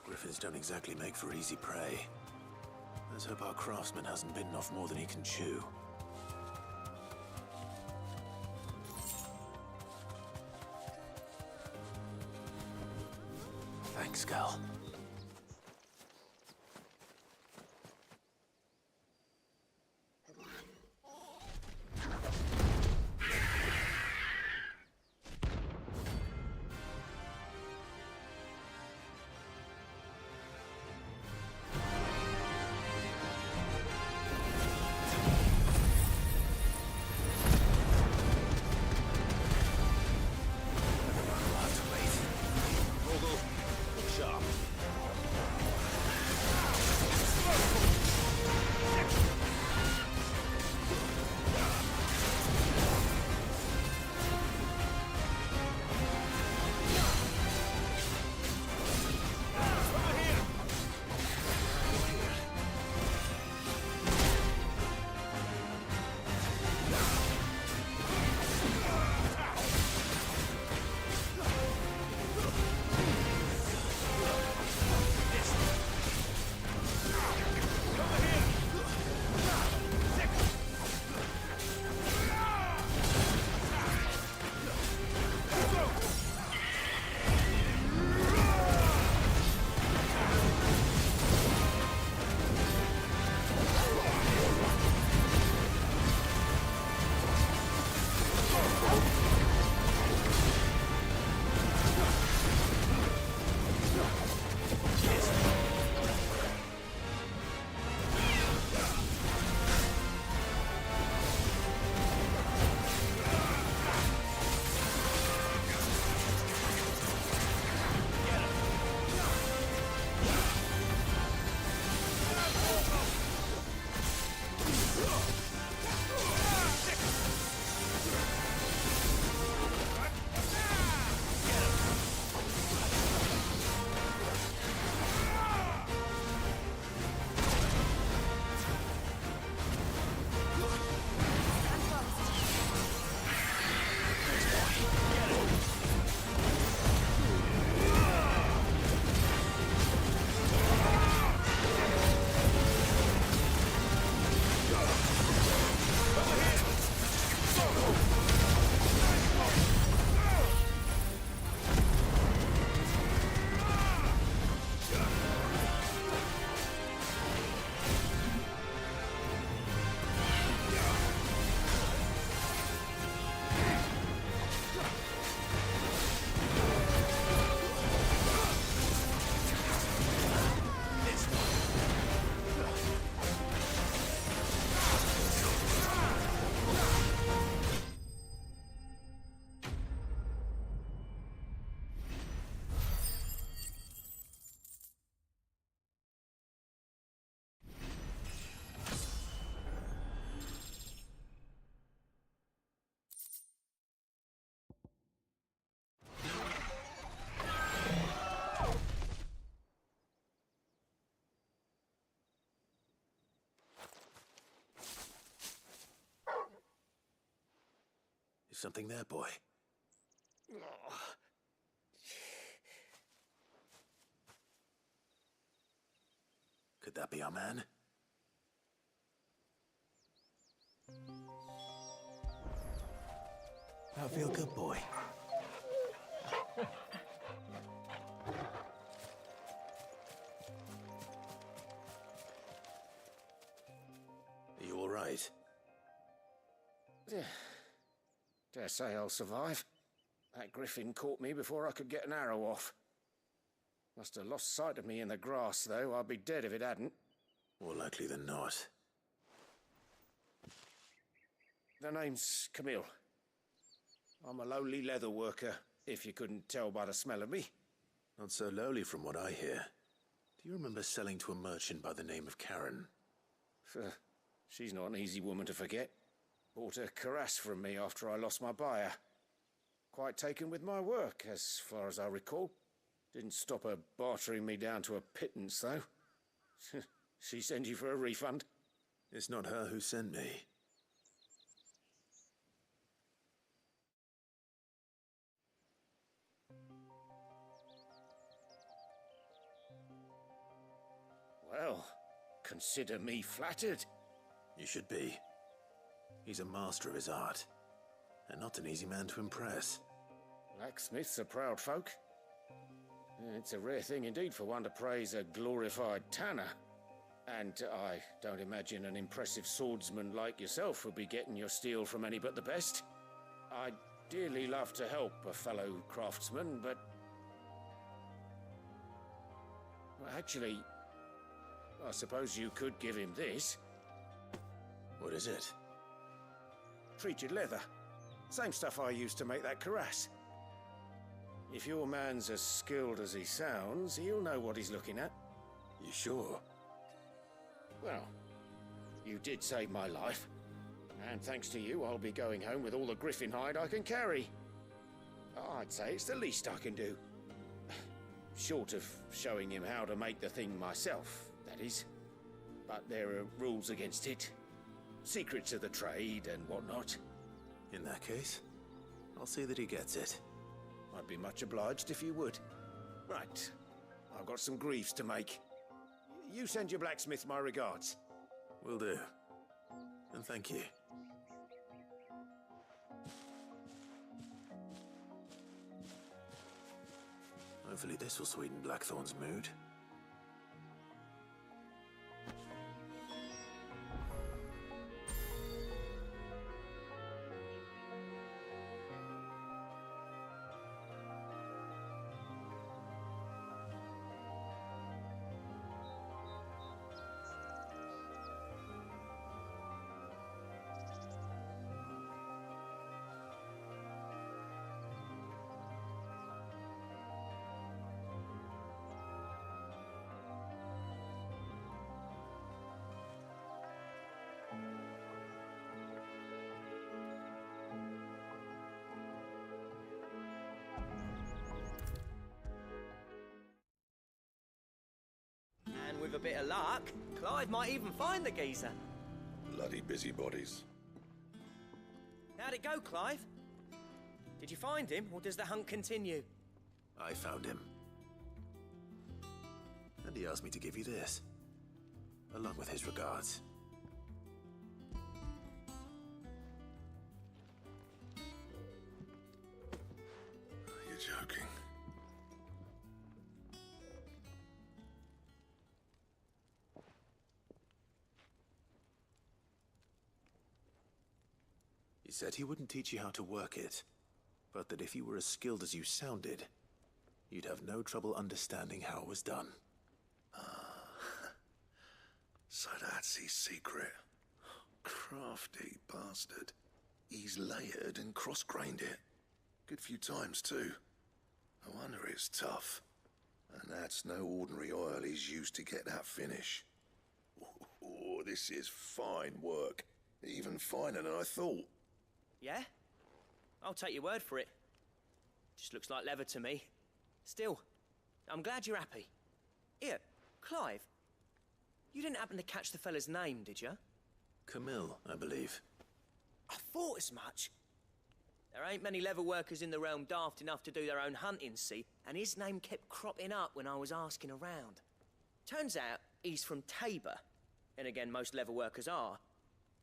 Griffins don't exactly make for easy prey. Let's hope our craftsman hasn't bitten off more than he can chew. Thanks, Gal. Is something there, boy? Could that be our man? I feel good, boy. Are you all right? Dare say I'll survive. That griffin caught me before I could get an arrow off. Must have lost sight of me in the grass, though. I'd be dead if it hadn't. More likely than not. The name's Camille. I'm a lowly leather worker, if you couldn't tell by the smell of me. Not so lowly from what I hear. Do you remember selling to a merchant by the name of Karen? She's not an easy woman to forget. Bought a cuirass from me after I lost my buyer. Quite taken with my work, as far as I recall. Didn't stop her bartering me down to a pittance, though. She send you for a refund? It's not her who sent me. Well, consider me flattered. You should be. He's a master of his art, and not an easy man to impress. Blacksmiths are proud folk. It's a rare thing indeed for one to praise a glorified tanner. And I don't imagine an impressive swordsman like yourself would be getting your steel from any but the best. I'd dearly love to help a fellow craftsman, but... Well, actually, I suppose you could give him this. What is it? Treated leather. Same stuff I used to make that cuirass. If your man's as skilled as he sounds, he'll know what he's looking at. You sure? Well, you did save my life. And thanks to you, I'll be going home with all the griffin hide I can carry. I'd say it's the least I can do. Short of showing him how to make the thing myself, that is. But there are rules against it. Secrets of the trade and whatnot. In that case, I'll see that he gets it. I'd be much obliged if you would. Right. I've got some greaves to make. You send your blacksmith my regards. Will do. And thank you. Hopefully this will sweeten Blackthorn's mood. With a bit of luck, Clive might even find the geezer. Bloody busybodies. How'd it go, Clive? Did you find him, or does the hunt continue? I found him. And he asked me to give you this, along with his regards. You're joking. He said he wouldn't teach you how to work it, but that if you were as skilled as you sounded, you'd have no trouble understanding how it was done. So that's his secret. Crafty bastard. He's layered and cross-grained it. Good few times, too. No wonder it's tough. And that's no ordinary oil he's used to get that finish. Oh, this is fine work. Even finer than I thought. Yeah? I'll take your word for it. Just looks like leather to me. Still, I'm glad you're happy. Here, Clive, you didn't happen to catch the fella's name, did you? Camille, I believe. I thought as much. There ain't many leather workers in the realm daft enough to do their own hunting, see? And his name kept cropping up when I was asking around. Turns out, he's from Tabor. And again, most leather workers are.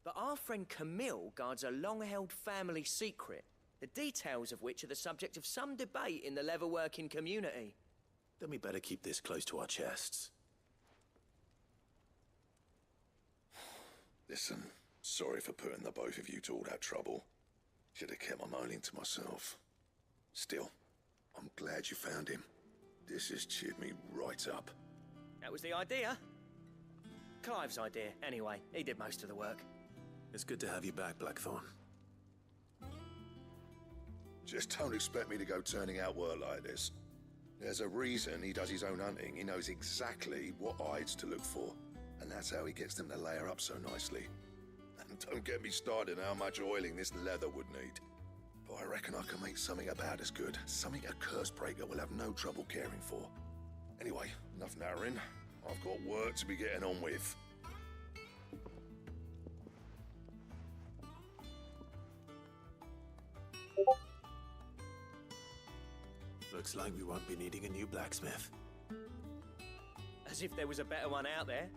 But our friend Camille guards a long-held family secret, the details of which are the subject of some debate in the leather-working community. Then we better keep this close to our chests. Listen, sorry for putting the both of you to all that trouble. Should have kept my moaning to myself. Still, I'm glad you found him. This has cheered me right up. That was the idea. Clive's idea, anyway. He did most of the work. It's good to have you back, Blackthorn. Just don't expect me to go turning out work like this. There's a reason he does his own hunting. He knows exactly what hides to look for. And that's how he gets them to layer up so nicely. And don't get me started on how much oiling this leather would need. But I reckon I can make something about as good. Something a Cursebreaker will have no trouble caring for. Anyway, enough nattering. I've got work to be getting on with. Looks like we won't be needing a new blacksmith. As if there was a better one out there.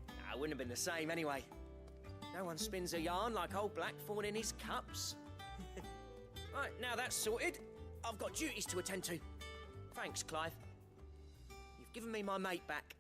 Nah, it wouldn't have been the same anyway. No one spins a yarn like old Blackthorn in his cups. Right, now that's sorted, I've got duties to attend to. Thanks, Clive. You've given me my mate back.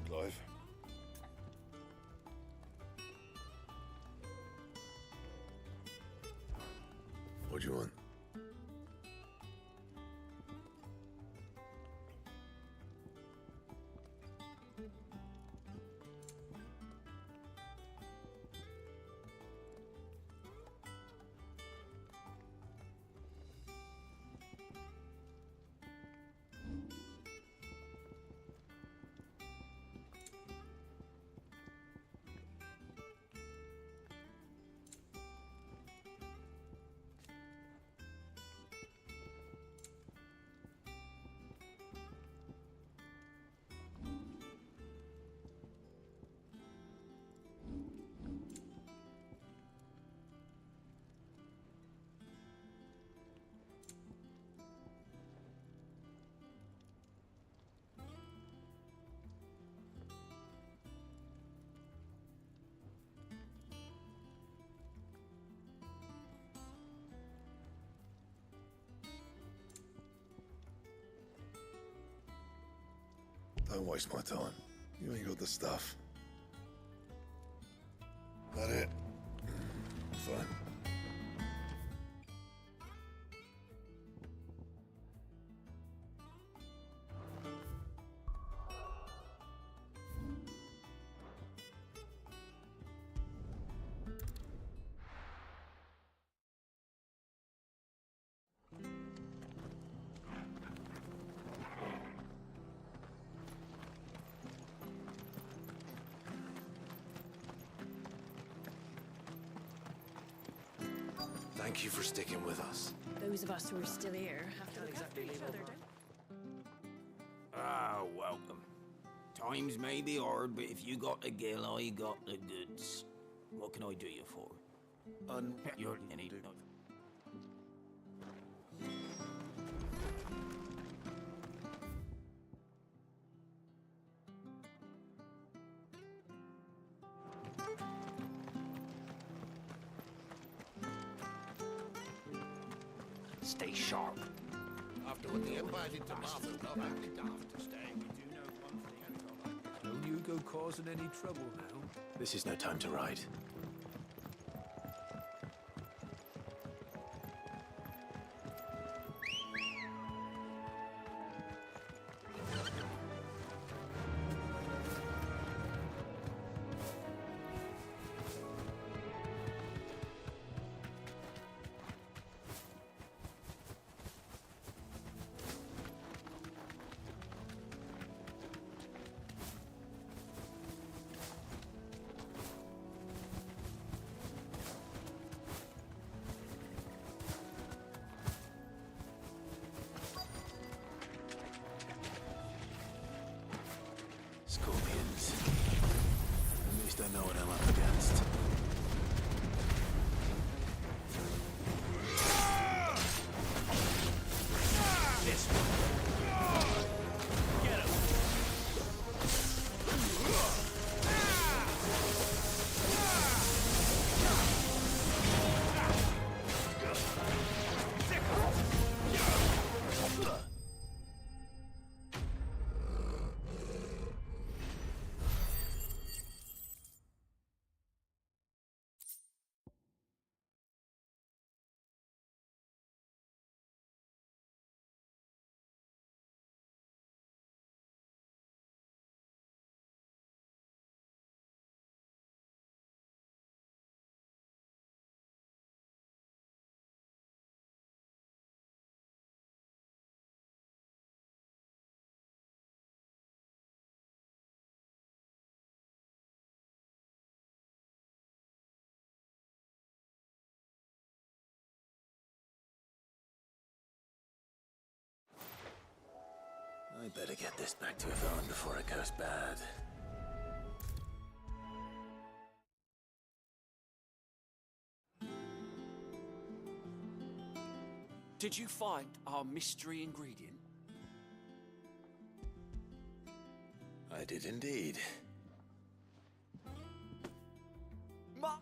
Clive? What do you want? Don't waste my time. You ain't got the stuff. That it? Fine. Thank you for sticking with us. Those of us who are still here have to look after each other, don't Ah, welcome. Times may be hard, but if you got the gill, I got the goods. What can I do you for? You're any... Stay sharp. After what the Empire did to Martha, not only daft to stay, we do know one thing. Own go causing any trouble now? This is no time to ride. Scorpions. At least I know what I'm up against. This one. Get him. I better get this back to Yvonne before it goes bad. Did you find our mystery ingredient? I did indeed.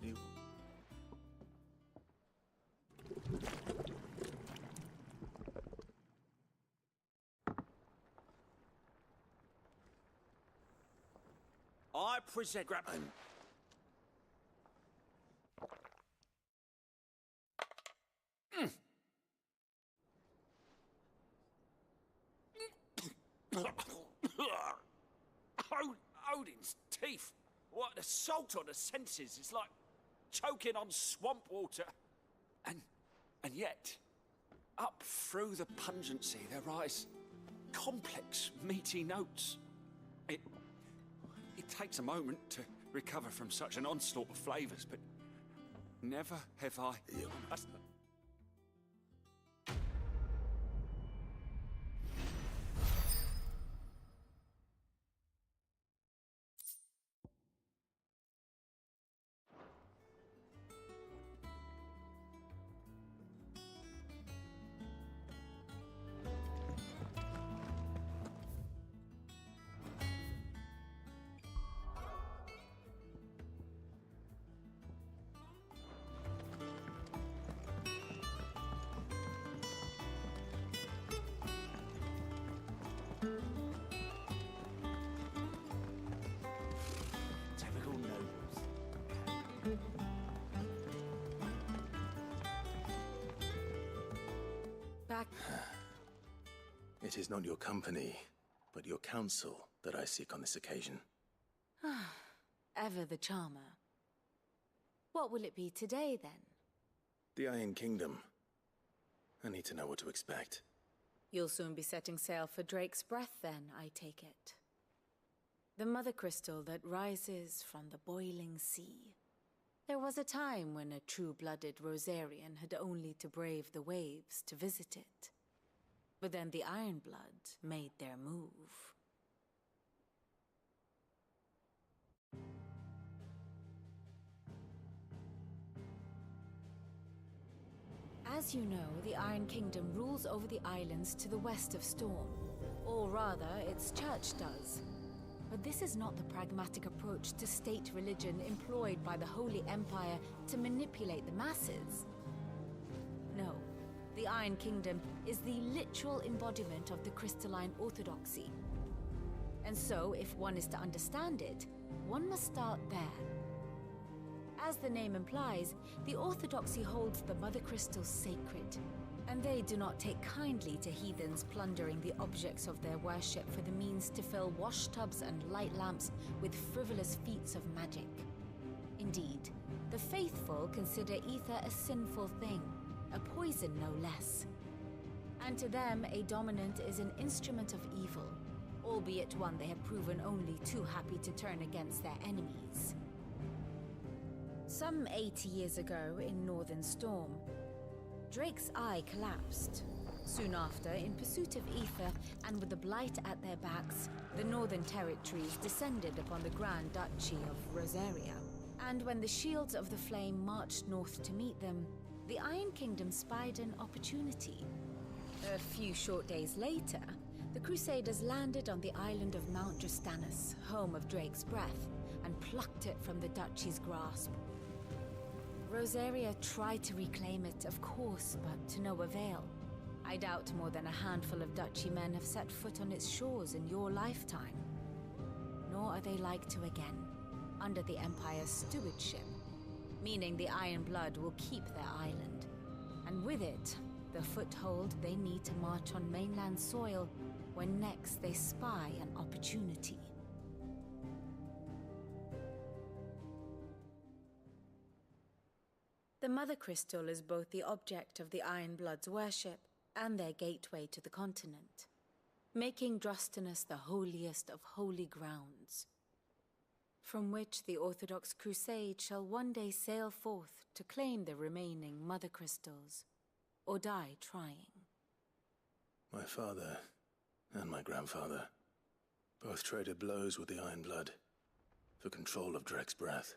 You... I present... Odin's teeth. What an assault on the senses. It's like choking on swamp water. And yet, up through the pungency, there rise complex, meaty notes. It takes a moment to recover from such an onslaught of flavours, but never have I... Typical nobles. Back. It is not your company, but your counsel that I seek on this occasion. Ever the charmer. What will it be today, then? The Iron Kingdom. I need to know what to expect. You'll soon be setting sail for Drake's Breath, then, I take it. The mother crystal that rises from the boiling sea. There was a time when a true-blooded Rosarian had only to brave the waves to visit it. But then the Ironblood made their move. As you know, the Iron Kingdom rules over the islands to the west of Storm. Or rather, its church does. But this is not the pragmatic approach to state religion employed by the Holy Empire to manipulate the masses. No, the Iron Kingdom is the literal embodiment of the crystalline orthodoxy. And so, if one is to understand it, one must start there. As the name implies, the Orthodoxy holds the Mother Crystal sacred, and they do not take kindly to heathens plundering the objects of their worship for the means to fill washtubs and light lamps with frivolous feats of magic. Indeed, the faithful consider ether a sinful thing, a poison no less. And to them, a dominant is an instrument of evil, albeit one they have proven only too happy to turn against their enemies. Some 80 years ago, in Northern Storm, Drake's eye collapsed. Soon after, in pursuit of ether and with the Blight at their backs, the Northern Territories descended upon the Grand Duchy of Rosaria. And when the Shields of the Flame marched north to meet them, the Iron Kingdom spied an opportunity. A few short days later, the Crusaders landed on the island of Mount Justanus, home of Drake's breath, and plucked it from the Duchy's grasp. Rosaria tried to reclaim it, of course, but to no avail. I doubt more than a handful of Duchy men have set foot on its shores in your lifetime. Nor are they like to again, under the Empire's stewardship, meaning the Iron Blood will keep their island. And with it, the foothold they need to march on mainland soil when next they spy an opportunity. The Mother Crystal is both the object of the Iron Blood's worship and their gateway to the continent, making Drostanus the holiest of holy grounds, from which the Orthodox Crusade shall one day sail forth to claim the remaining Mother Crystals, or die trying. My father and my grandfather both traded blows with the Iron Blood for control of Drake's breath.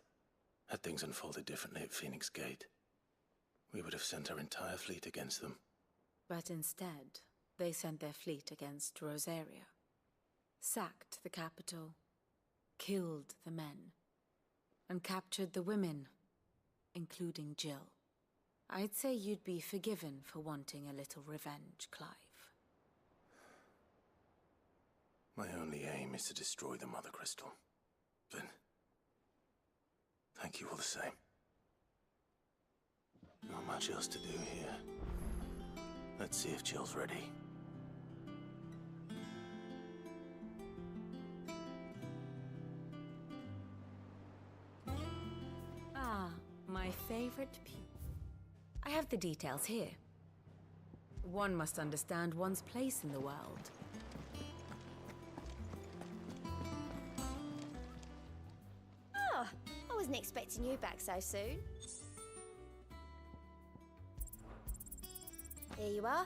Had things unfolded differently at Phoenix Gate, we would have sent our entire fleet against them. But instead, they sent their fleet against Rosaria, sacked the capital, killed the men, and captured the women, including Jill. I'd say you'd be forgiven for wanting a little revenge, Clive. My only aim is to destroy the Mother Crystal. Then, thank you all the same. Not much else to do here. Let's see if Jill's ready. Ah, my favorite pew. I have the details here. One must understand one's place in the world. Oh, I wasn't expecting you back so soon. Here you are.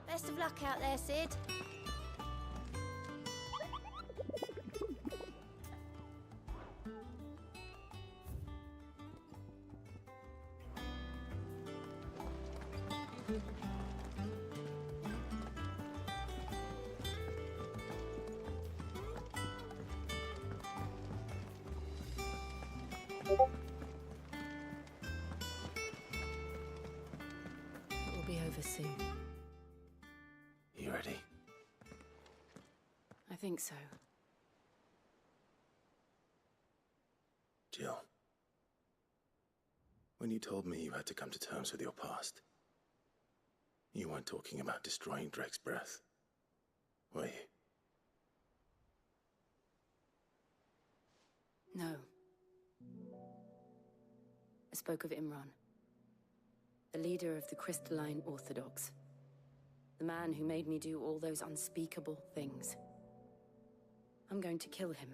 Best of luck out there, Sid. It will be over soon. You ready? I think so. Jill. When you told me you had to come to terms with your past, you weren't talking about destroying Drake's breath, were you? No. I spoke of Imran, the leader of the Crystalline Orthodox. The man who made me do all those unspeakable things. I'm going to kill him.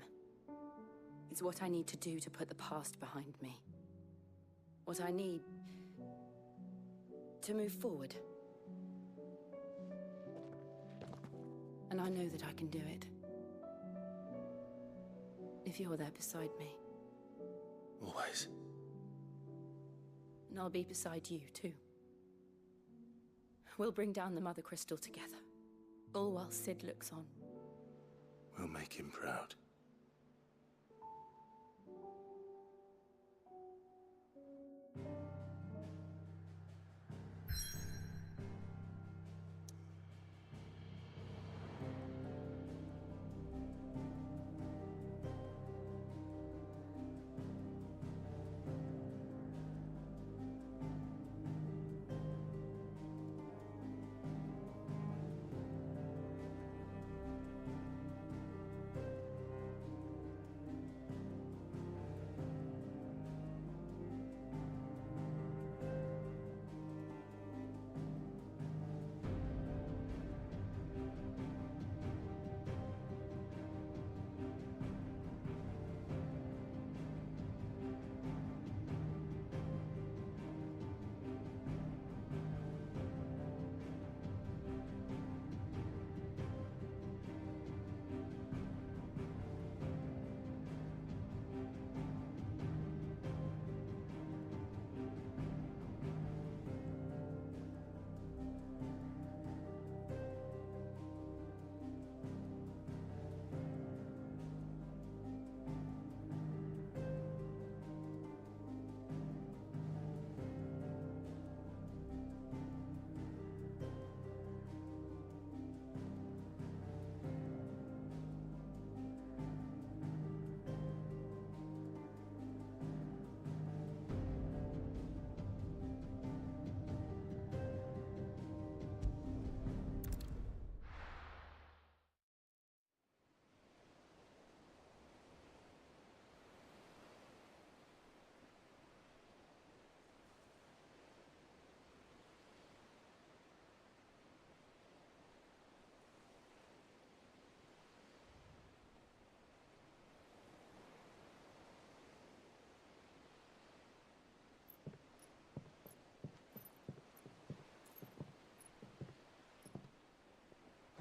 It's what I need to do to put the past behind me. What I need to move forward. And I know that I can do it. If you're there beside me. Always. And I'll be beside you, too. We'll bring down the Mother Crystal together. All while Sid looks on. We'll make him proud.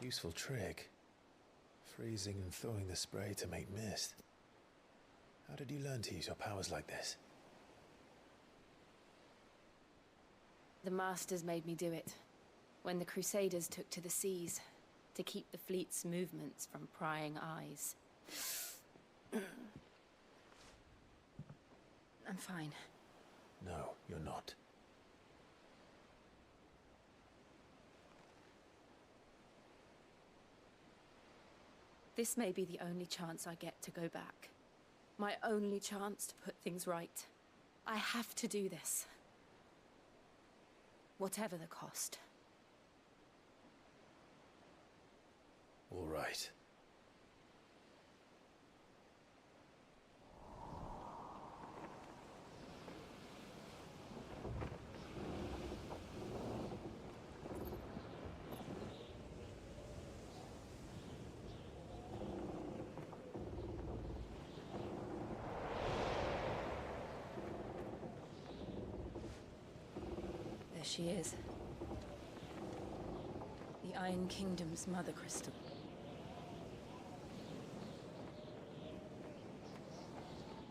Useful trick. Freezing and throwing the spray to make mist. How did you learn to use your powers like this? The Masters made me do it. When the Crusaders took to the seas, to keep the fleet's movements from prying eyes. I'm fine. No, you're not. This may be the only chance I get to go back. My only chance to put things right. I have to do this. Whatever the cost. All right. There she is. The Iron Kingdom's Mother Crystal.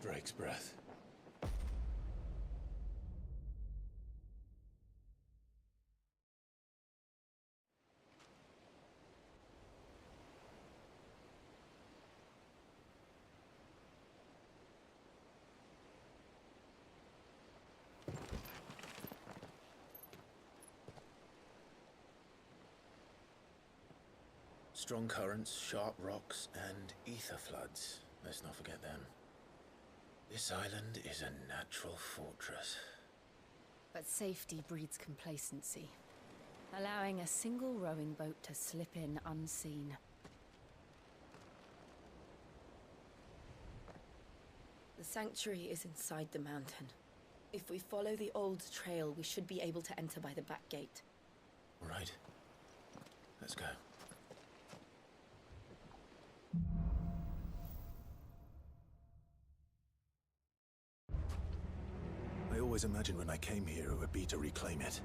Drake's breath. Strong currents, sharp rocks, and ether floods. Let's not forget them. This island is a natural fortress. But safety breeds complacency, allowing a single rowing boat to slip in unseen. The sanctuary is inside the mountain. If we follow the old trail, we should be able to enter by the back gate. All right. Let's go. I always imagined when I came here it would be to reclaim it.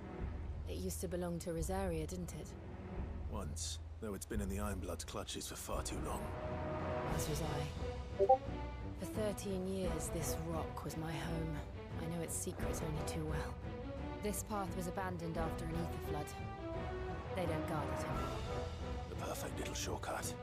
It used to belong to Rosaria, didn't it? Once, though it's been in the Ironblood's clutches for far too long. As was I. For 13 years, this rock was my home. I know its secrets only too well. This path was abandoned after an ether flood. They don't guard it anymore. The perfect little shortcut.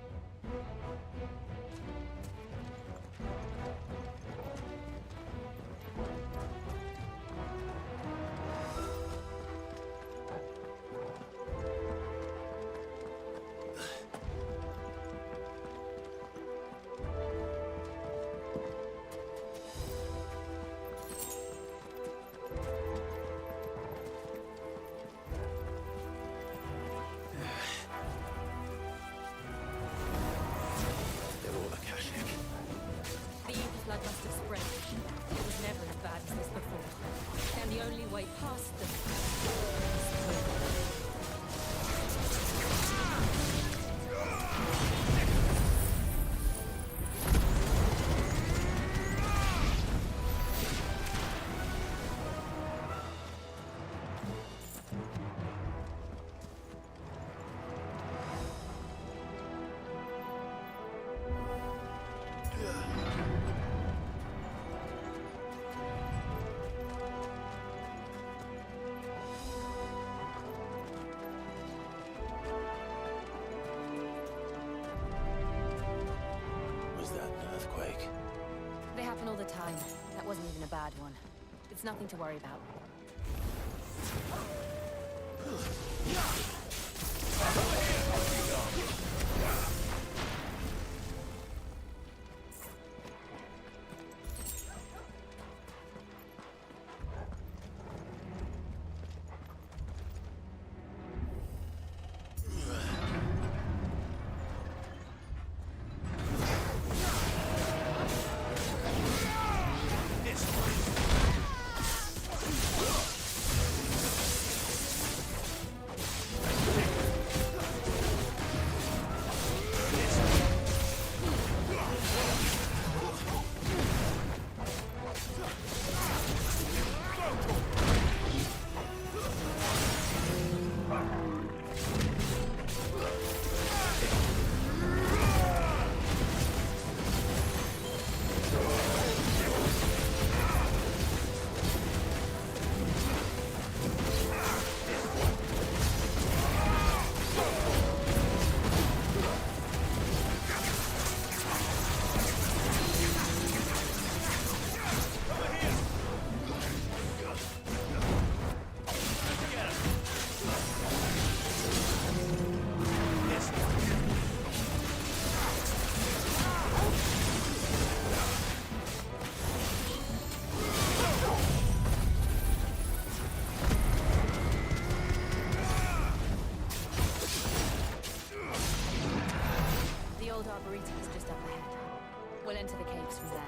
All the time. That wasn't even a bad one. It's nothing to worry about. We'll enter the caves from there.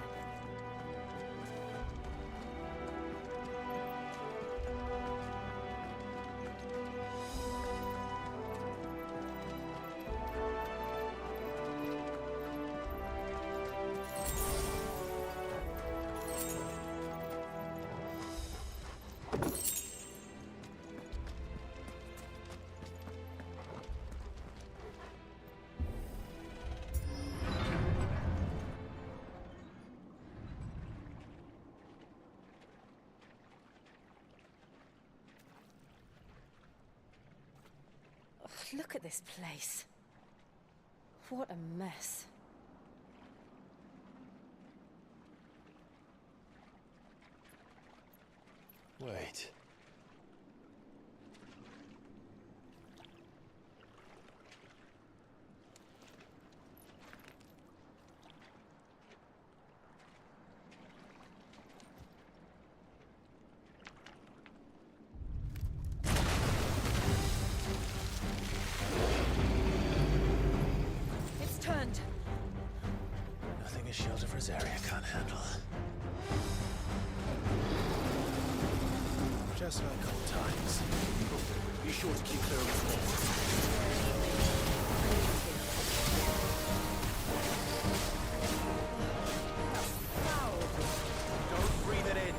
Look at this place. What a mess. Wait. It's turned. Nothing a shield of Rosaria can't handle. Just like old times. Be sure to keep clear of the floor. Don't breathe it in.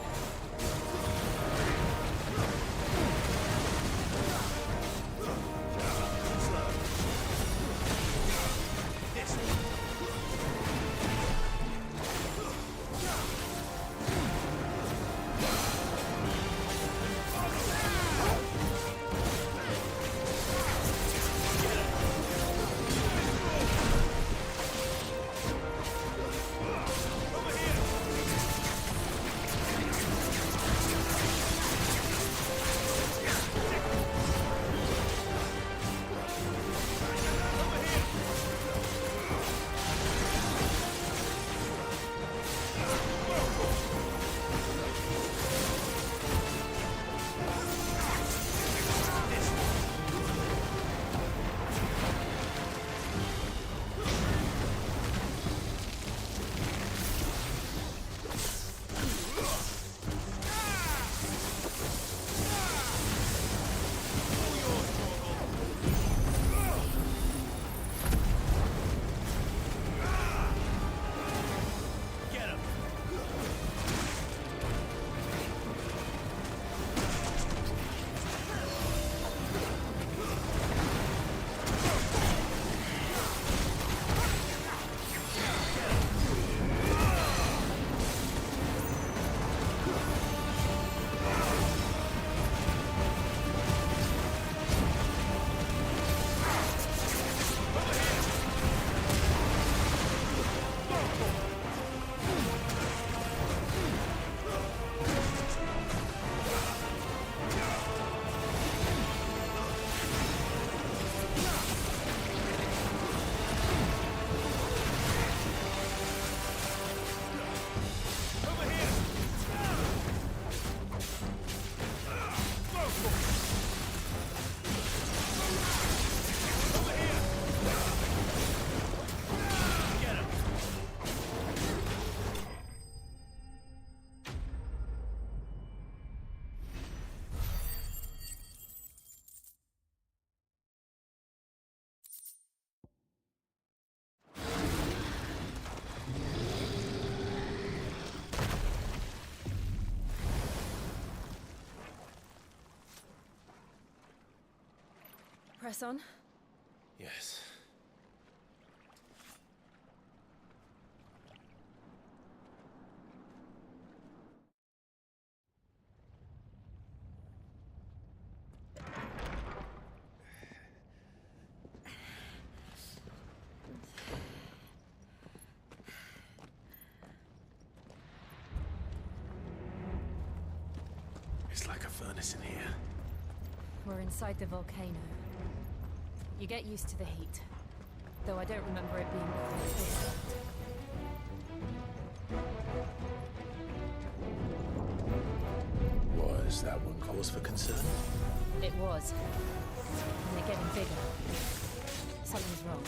Press on. Yes. It's like a furnace in here. We're inside the volcano. You get used to the heat, though I don't remember it being quite this hot. Was that one cause for concern? It was. And they're getting bigger. Something's wrong.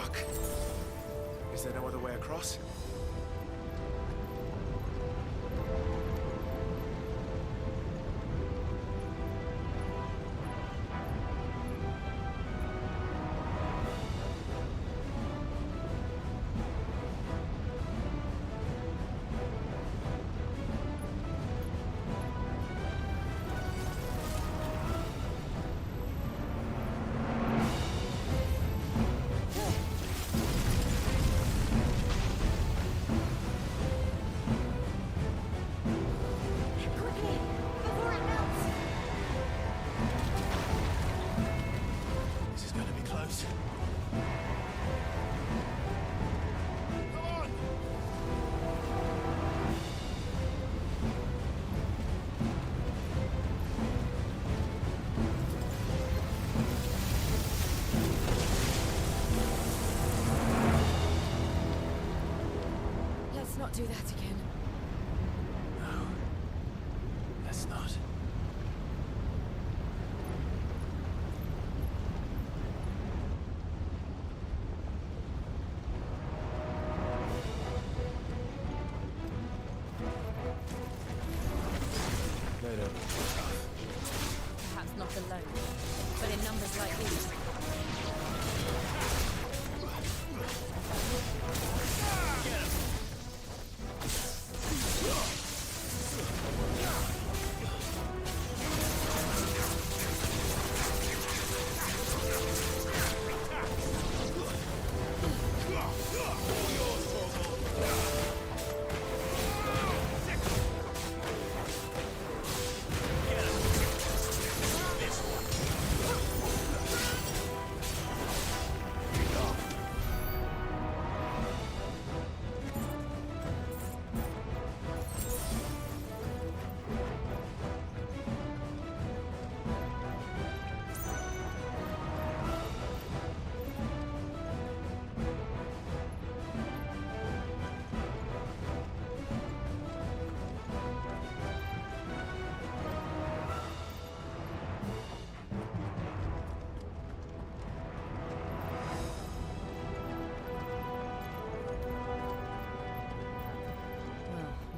Fuck. Is there no other way across? Let's not do that again. No. Let's not. Perhaps not alone, but in numbers like these.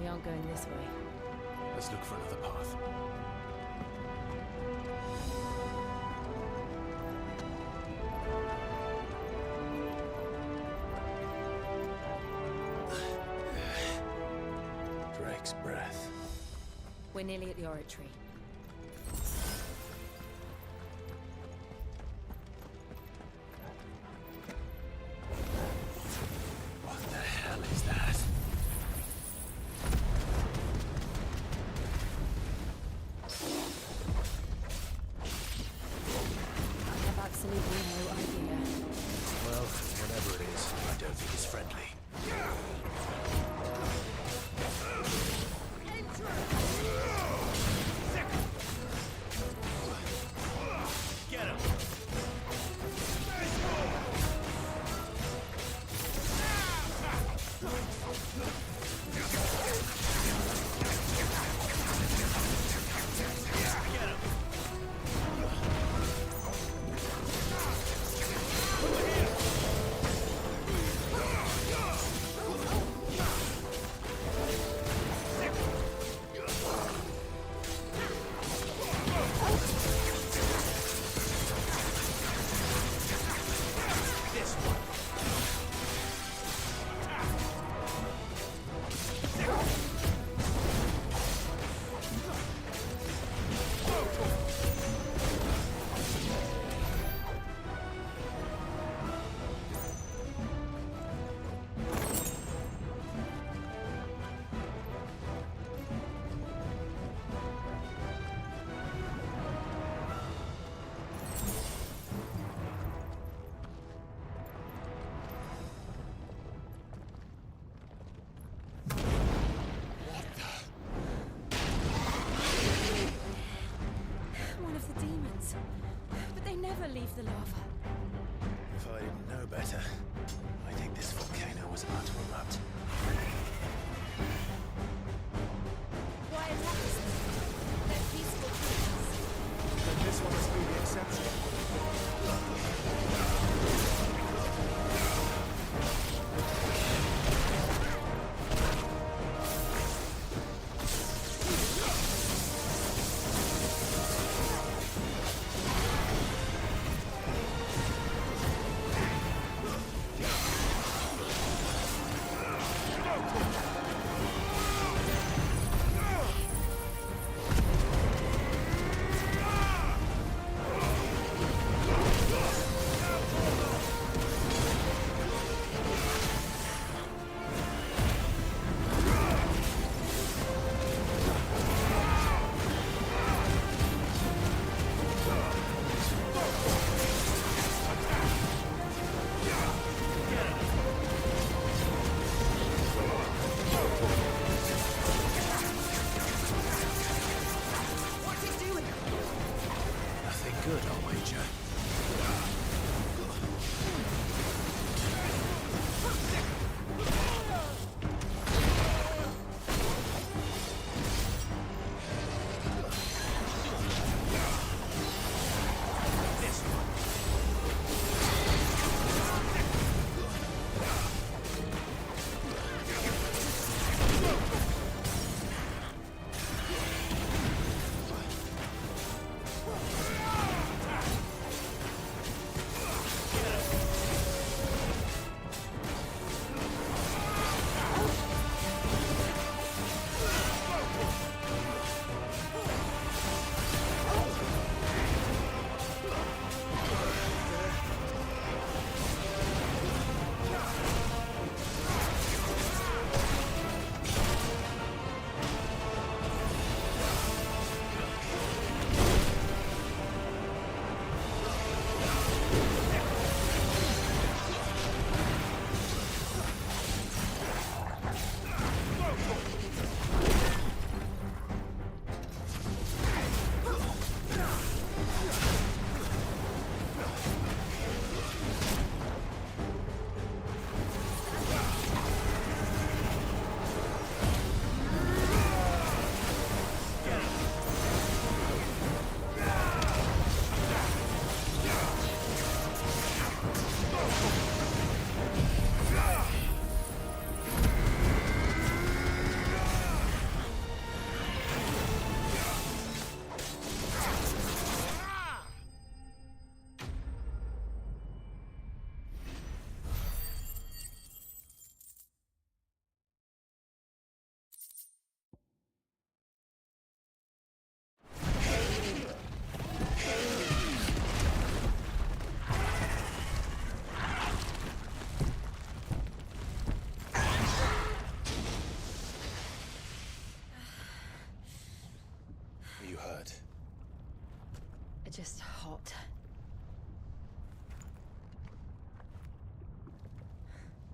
We aren't going this way. Let's look for another path. Drake's breath. We're nearly at the oratory. What the hell is that? I have absolutely no idea. Well, whatever it is, I don't think it's friendly. Get him! One of the demons. But they never leave the lava. If I didn't know better, I think this volcano was about to erupt. Why attack us? They're peaceful creatures. Then this one must be the exception.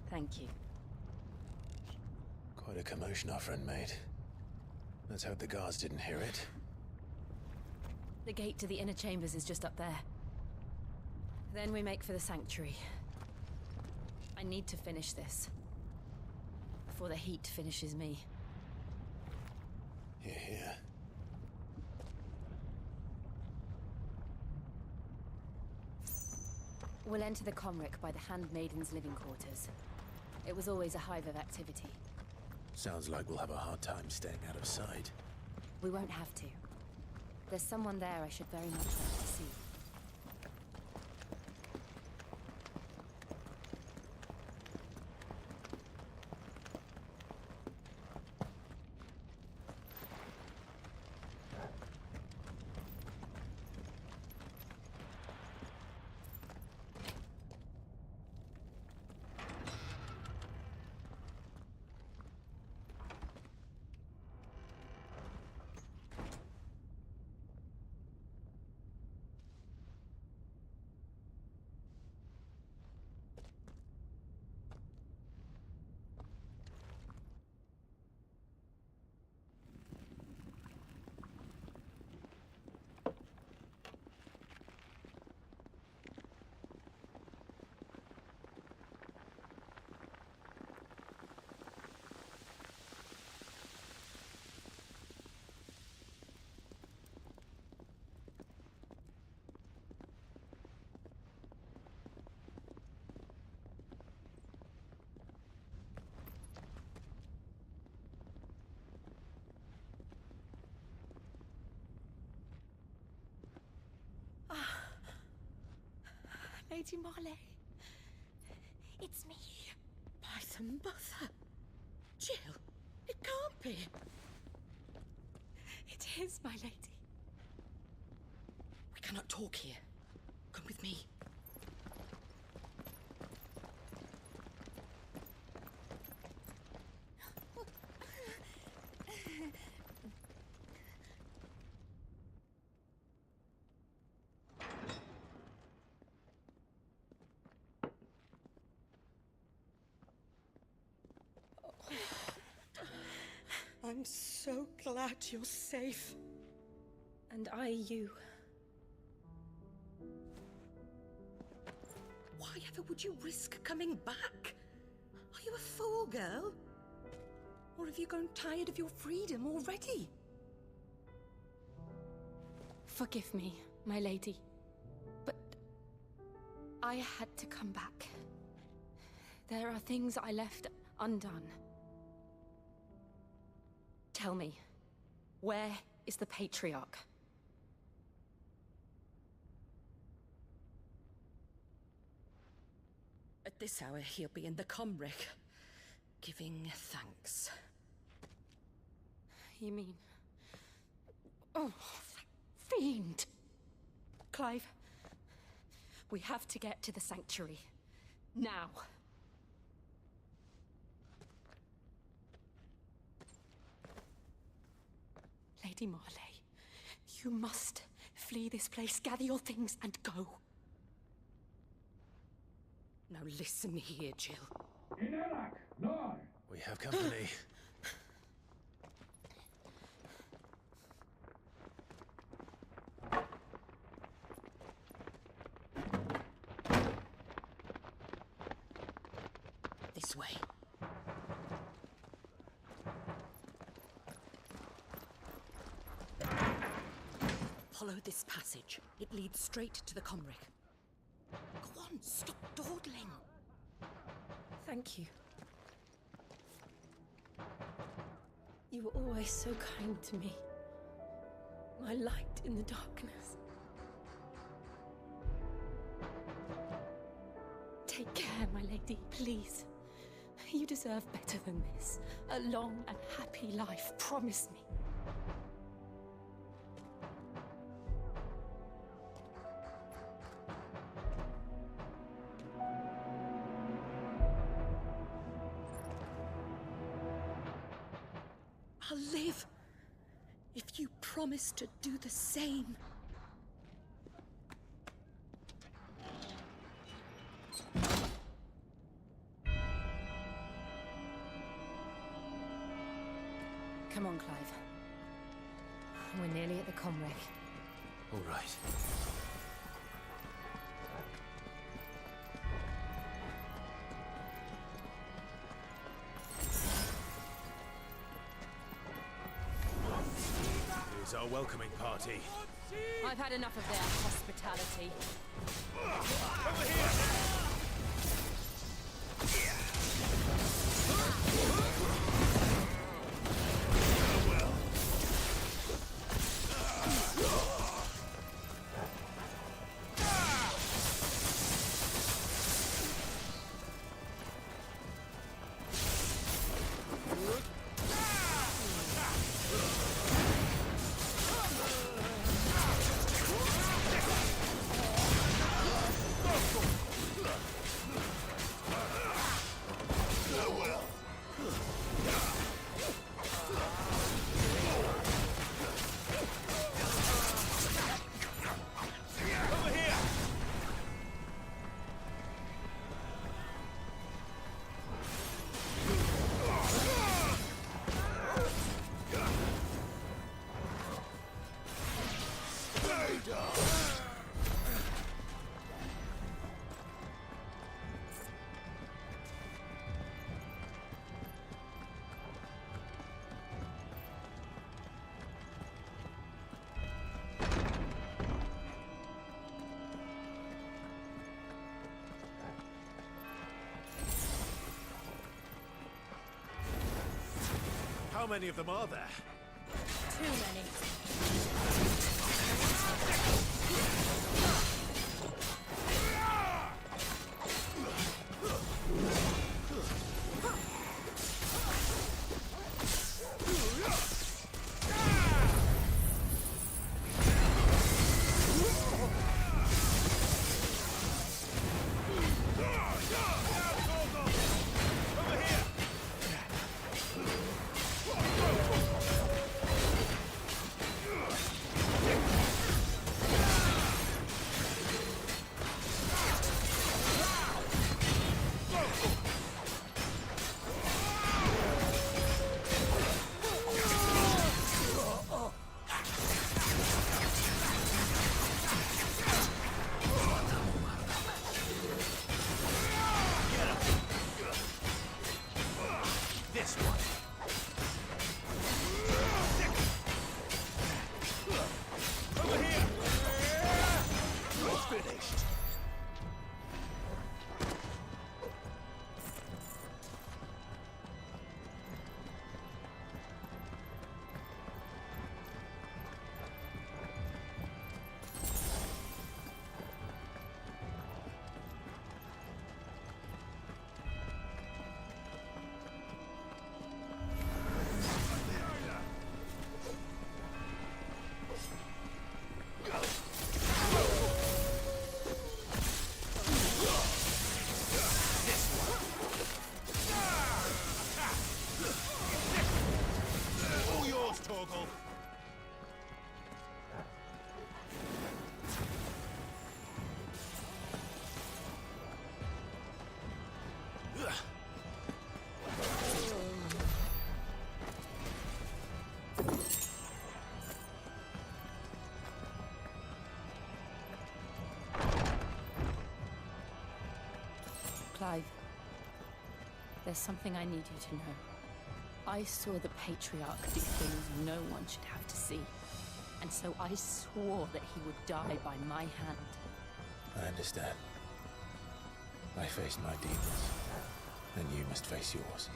Thank you. Quite a commotion our friend made. Let's hope the guards didn't hear it. The gate to the inner chambers is just up there. Then we make for the sanctuary. I need to finish this. Before the heat finishes me. Hear, hear. We'll enter the Comric by the Handmaiden's living quarters. It was always a hive of activity. Sounds like we'll have a hard time staying out of sight. We won't have to. There's someone there I should very much like to see. Lady Marley. It's me. By the mother. Jill, it can't be. It is, my lady. We cannot talk here. Come with me. I'm so glad you're safe. And I you. Why ever would you risk coming back? Are you a fool, girl? Or have you grown tired of your freedom already? Forgive me, my lady. But I had to come back. There are things I left undone. Tell me, where is the Patriarch? At this hour, he'll be in the Comric, giving thanks. You mean... Oh, fiend! Clive, we have to get to the sanctuary. Now. Lady Marley, you must flee this place, gather your things, and go. Now listen here, Jill. We have company. This way. Follow this passage. It leads straight to the Comric. Go on, stop dawdling. Thank you. You were always so kind to me. My light in the darkness. Take care, my lady, please. You deserve better than this. A long and happy life, promise me. I'll live if you promise to do the same. Come on, Clive. We're nearly at the comwreck. All right. Here's our welcoming party. I've had enough of their hospitality. Over here! How many of them are there? Too many. Clive, there's something I need you to know. I saw the Patriarch do things no one should have to see. And so I swore that he would die by my hand. I understand. I faced my demons, and you must face yours.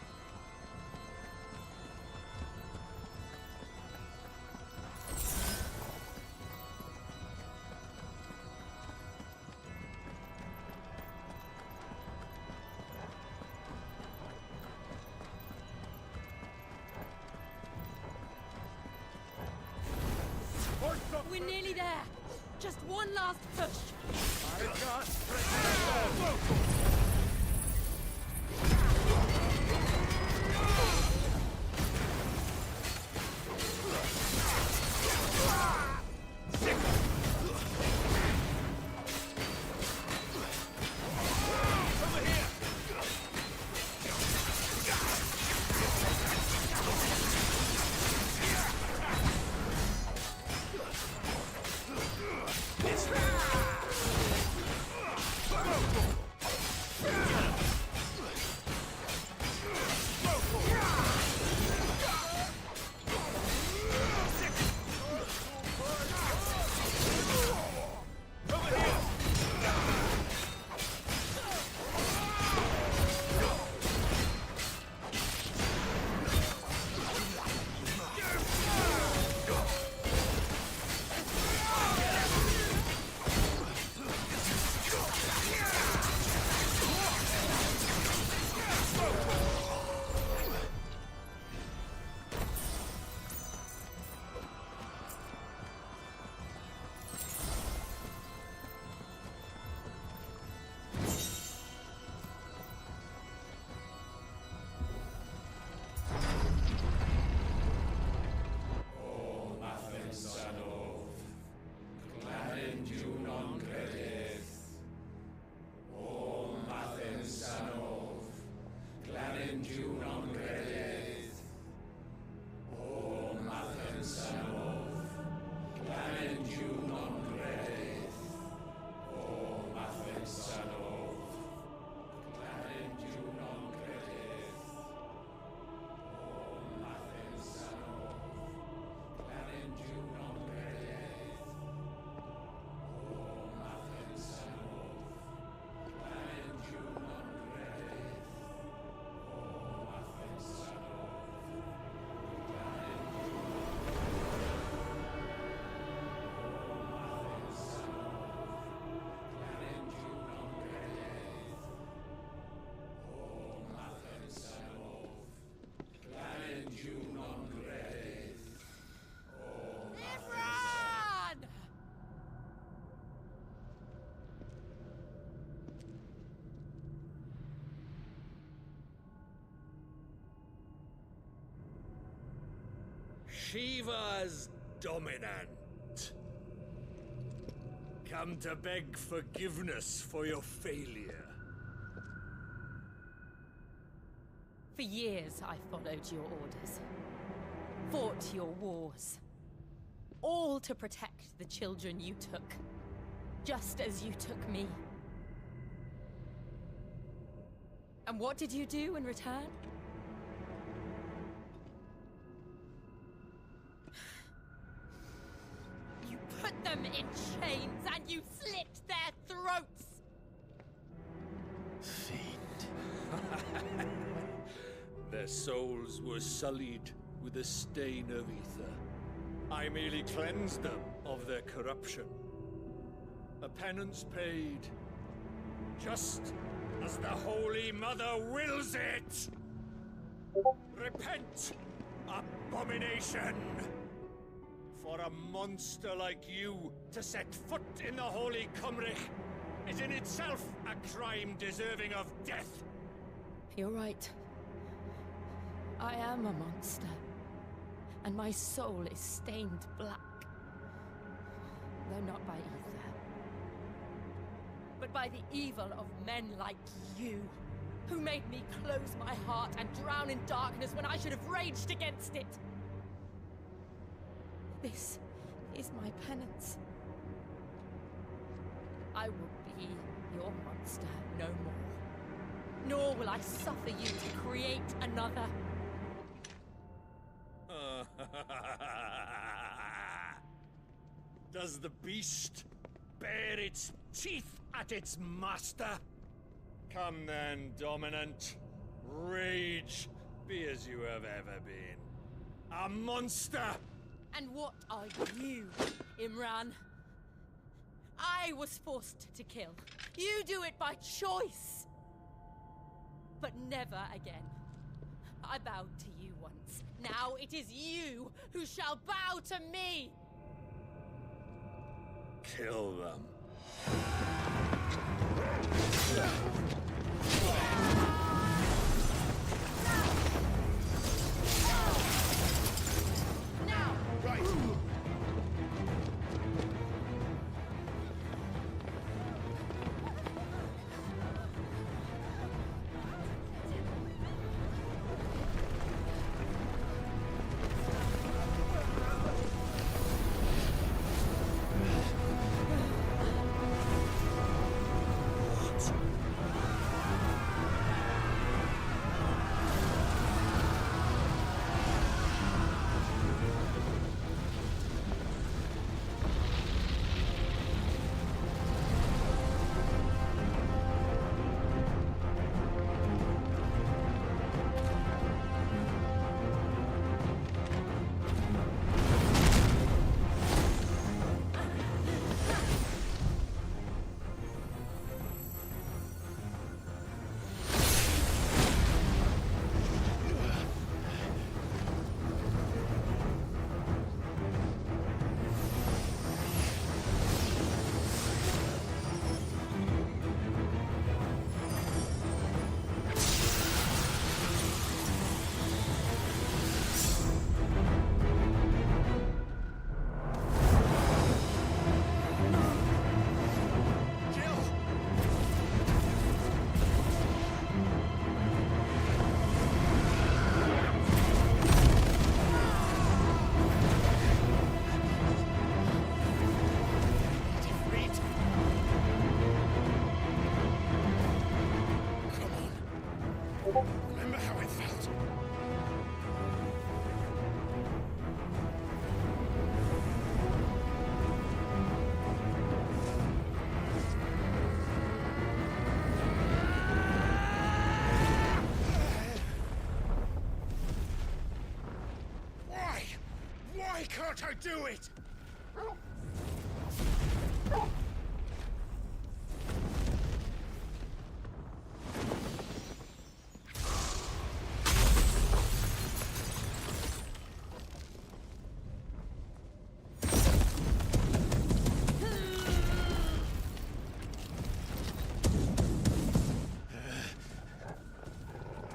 We're nearly there. Just one last push. Shiva's dominant. Come to beg forgiveness for your failure. For years, I followed your orders. Fought your wars. All to protect the children you took. Just as you took me. And what did you do in return? You put them in chains and you slit their throats! Their souls were sullied with a stain of ether. I merely cleansed them of their corruption. A penance paid, just as the Holy Mother wills it! Repent, abomination! For a monster like you to set foot in the Holy Cymric is in itself a crime deserving of death! You're right. I am a monster. And my soul is stained black. Though not by ether. But by the evil of men like you, who made me close my heart and drown in darkness when I should have raged against it. This is my penance. I will be your monster no more. Nor will I suffer you to create another. Does the beast bare its teeth at its master? Come then, dominant. Rage, be as you have ever been. A monster! And what are you, Imran? I was forced to kill. You do it by choice. But never again. I bowed to you once. Now it is you who shall bow to me! Kill them. Now! Right! Remember how it felt? Why can't I do it?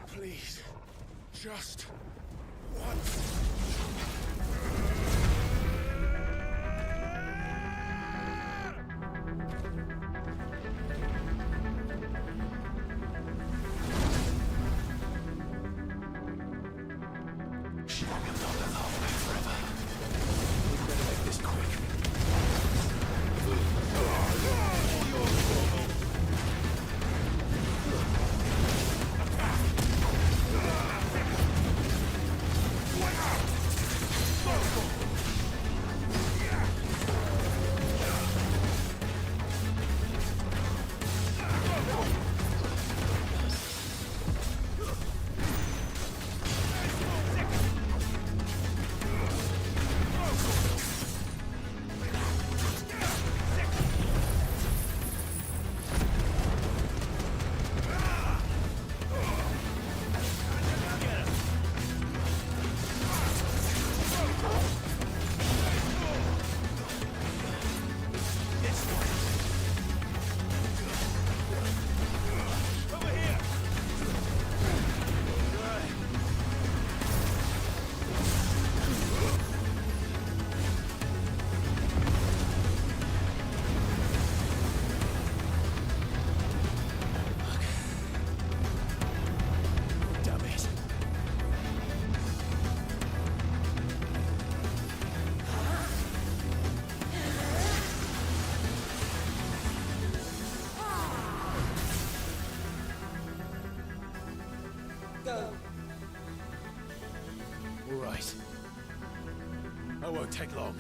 Please, just once. All right. I won't take long.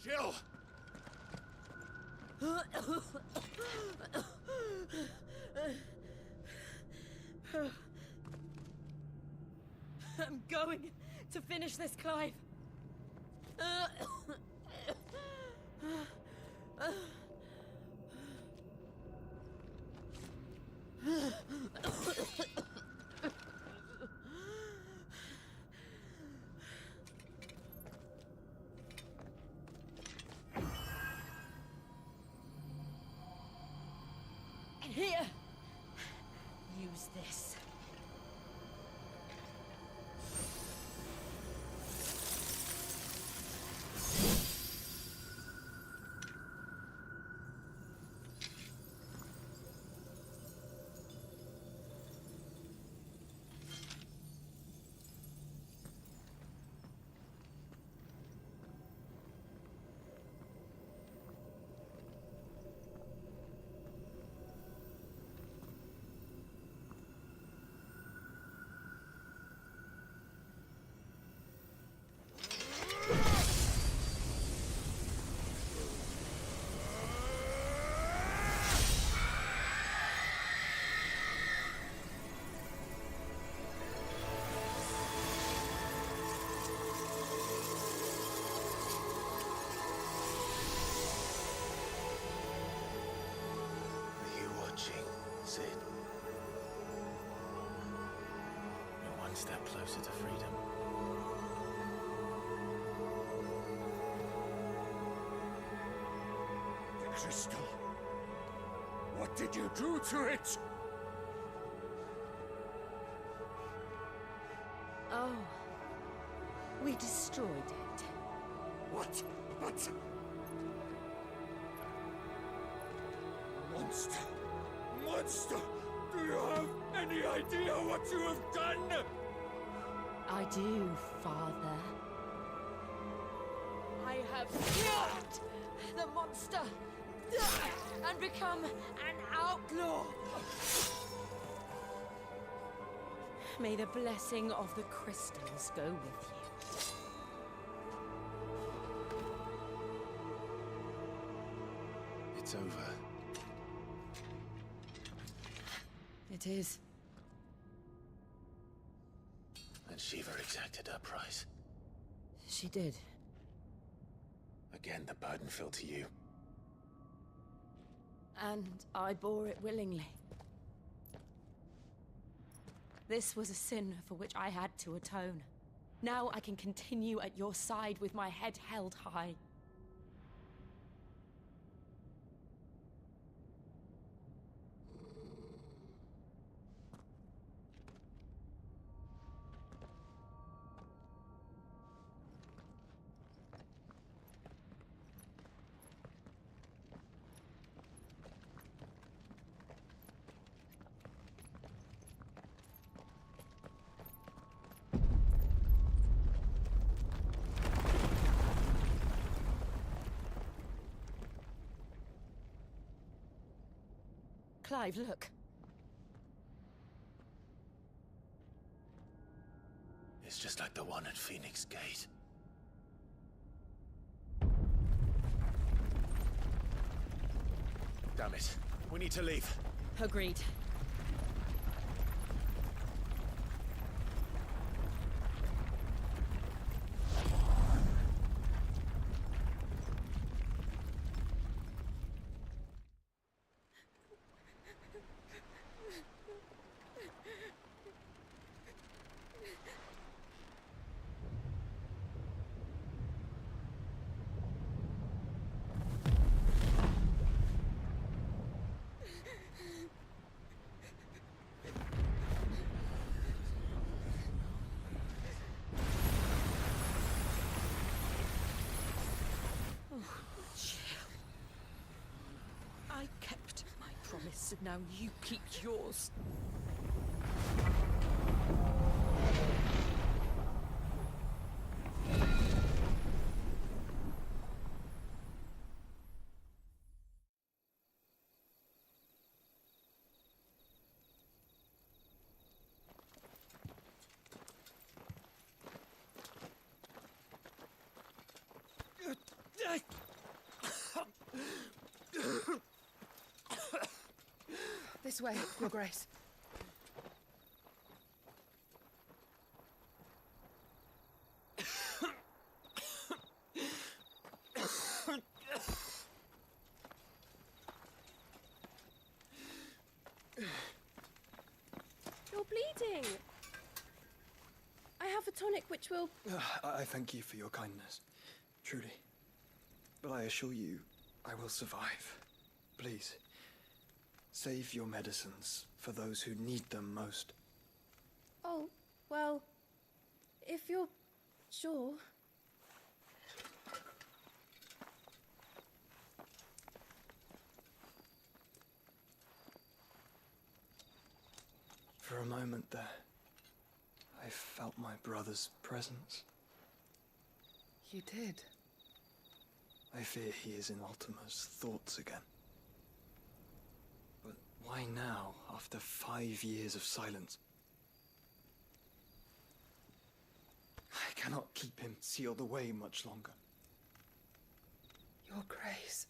Jill! I'm going to finish this, Clive. Here, use this. Sid. You're one step closer to freedom. The crystal. What did you do to it? Oh. We destroyed it. What? But... Monster! Monster! Do you have any idea what you have done? I do, Father. I have killed the monster and become an outlaw. May the blessing of the crystals go with you. It's over. It is. And Shiva exacted her price. She did. Again, the burden fell to you. And I bore it willingly. This was a sin for which I had to atone. Now I can continue at your side with my head held high. Clive, look. It's just like the one at Phoenix Gate. Damn it. We need to leave. Agreed. I kept my promise, and now you keep yours. This way, Your Grace. You're bleeding. I have a tonic which will... I thank you for your kindness, truly. But I assure you, I will survive. Please, save your medicines for those who need them most. Oh, well, if you're sure. For a moment there, I felt my brother's presence. You did? I fear he is in Ultima's thoughts again. But why now, after 5 years of silence? I cannot keep him sealed away much longer. Your Grace.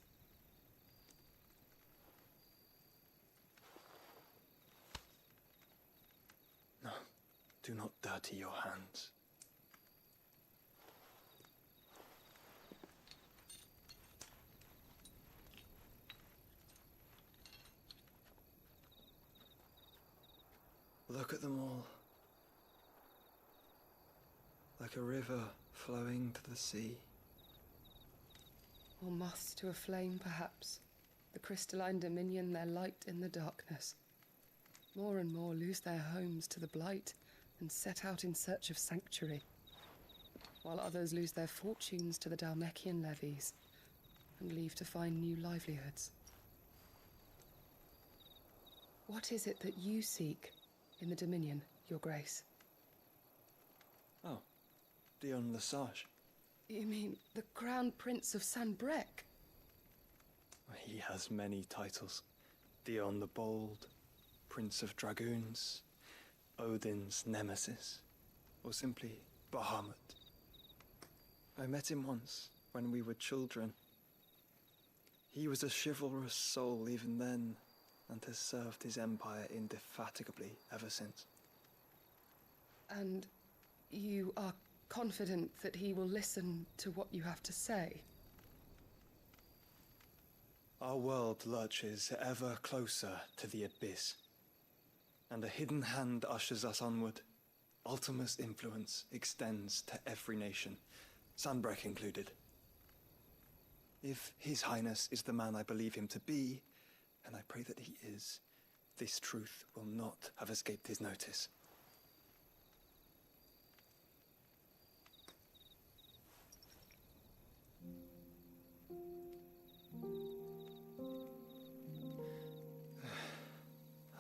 No, do not dirty your hands. Look at them all. Like a river flowing to the sea. Or moths to a flame, perhaps. The crystalline dominion their light in the darkness. More and more lose their homes to the blight and set out in search of sanctuary, while others lose their fortunes to the Dalmekian levies and leave to find new livelihoods. What is it that you seek in the Dominion, Your Grace? Oh, Dion Lesage. You mean the Crown Prince of Sanbrec? He has many titles. Dion the Bold, Prince of Dragoons, Odin's Nemesis, or simply Bahamut. I met him once, when we were children. He was a chivalrous soul even then, and has served his empire indefatigably ever since. And you are confident that he will listen to what you have to say? Our world lurches ever closer to the abyss, and a hidden hand ushers us onward. Ultima's influence extends to every nation, Sanbrec included. If His Highness is the man I believe him to be, and I pray that he is, this truth will not have escaped his notice.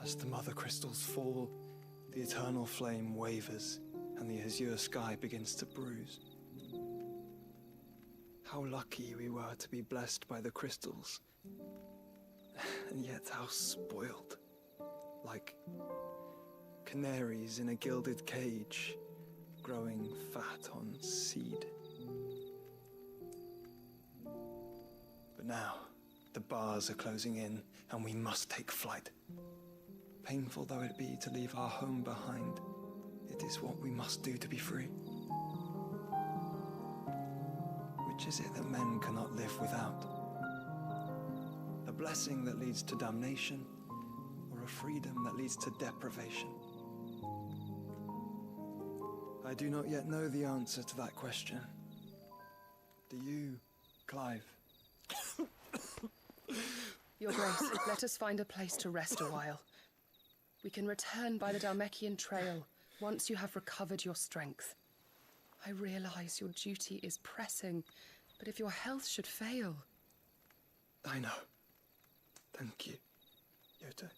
As the mother crystals fall, the eternal flame wavers, and the azure sky begins to bruise. How lucky we were to be blessed by the crystals, and yet how spoiled. Like canaries in a gilded cage, growing fat on seed. But now, the bars are closing in, and we must take flight. Painful though it be to leave our home behind, it is what we must do to be free. Which is it that men cannot live without? A blessing that leads to damnation, or a freedom that leads to deprivation? I do not yet know the answer to that question. Do you, Clive? Your Grace, let us find a place to rest a while. We can return by the Dalmekian trail once you have recovered your strength. I realize your duty is pressing, but if your health should fail... I know. Thank you, Yoto.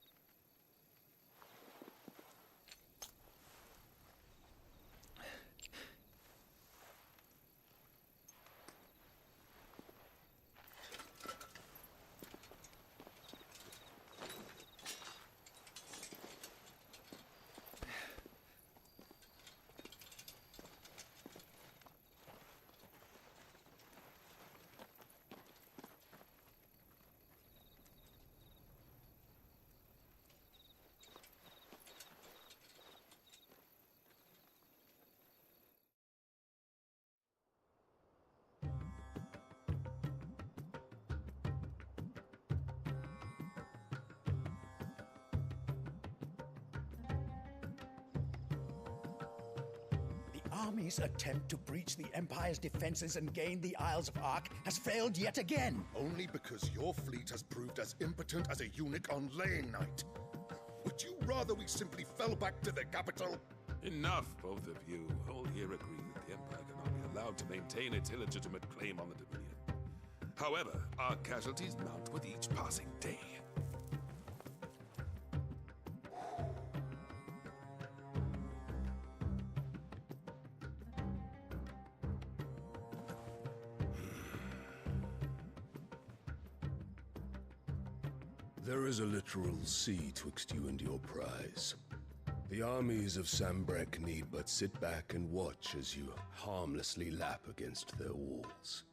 army's attempt to breach the Empire's defenses and gain the Isles of Ark has failed yet again. Only because your fleet has proved as impotent as a eunuch on laying night. Would you rather we simply fell back to the capital? Enough, both of you. All here agree that the Empire cannot be allowed to maintain its illegitimate claim on the Dominion. However, our casualties mount with each passing day. There is a literal sea twixt you and your prize. The armies of Sambrek need but sit back and watch as you harmlessly lap against their walls.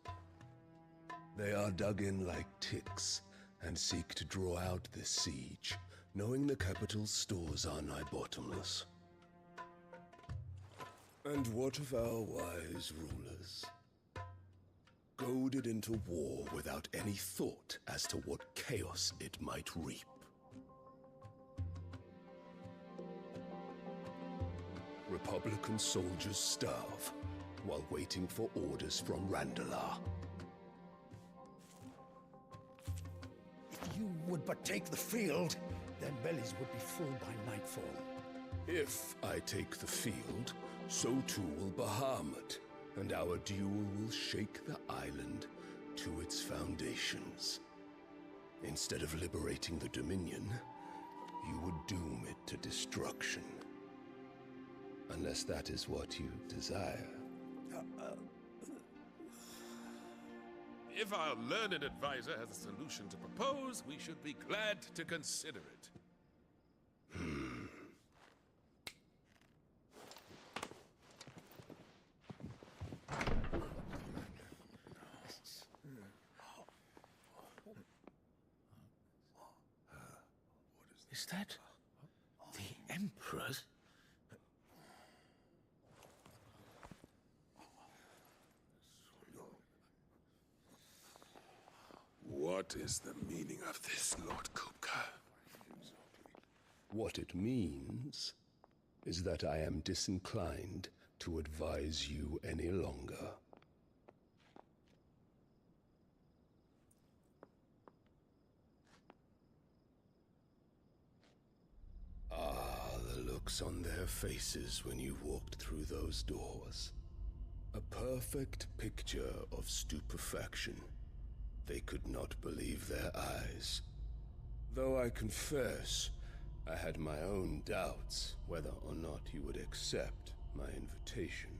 They are dug in like ticks and seek to draw out this siege, knowing the capital's stores are nigh bottomless. And what of our wise rulers? Goaded into war without any thought as to what chaos it might reap. Republican soldiers starve while waiting for orders from Randalar. If you would but take the field, their bellies would be full by nightfall. If I take the field, so too will Bahamut, and our duel will shake the island to its foundations. Instead of liberating the Dominion, you would doom it to destruction. Unless that is what you desire. If our learned advisor has a solution to propose, we should be glad to consider it. Is that the Emperor's? What is the meaning of this, Lord Kupka? What it means is that I am disinclined to advise you any longer. The looks on their faces when you walked through those doors. A perfect picture of stupefaction. They could not believe their eyes. Though I confess, I had my own doubts whether or not you would accept my invitation.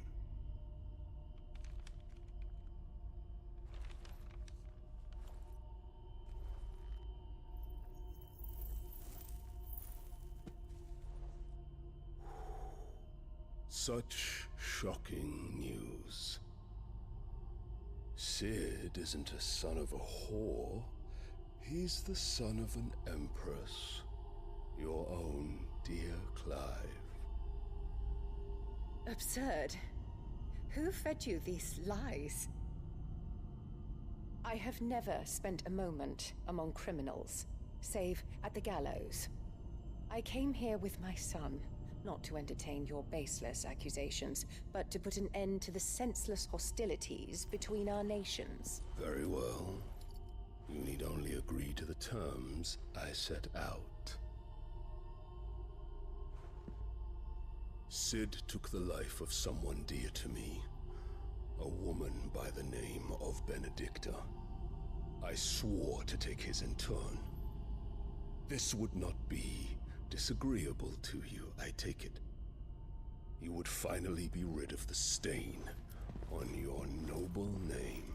Such shocking news. Sid isn't a son of a whore. He's the son of an empress. Your own dear Clive. Absurd. Who fed you these lies? I have never spent a moment among criminals, save at the gallows. I came here with my son, not to entertain your baseless accusations, but to put an end to the senseless hostilities between our nations. Very well. You need only agree to the terms I set out. Sid took the life of someone dear to me, a woman by the name of Benedicta. I swore to take his in turn. This would not be disagreeable to you, I take it. You would finally be rid of the stain on your noble name.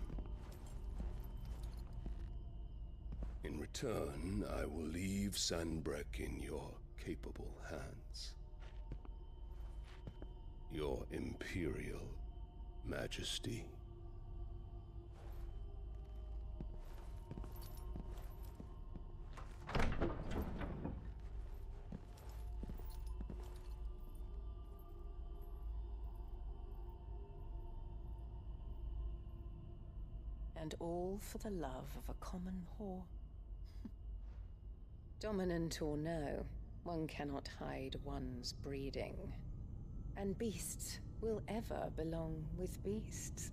In return, I will leave Sanbrek in your capable hands. Your Imperial Majesty. And all for the love of a common whore. Dominant or no, one cannot hide one's breeding. And beasts will ever belong with beasts.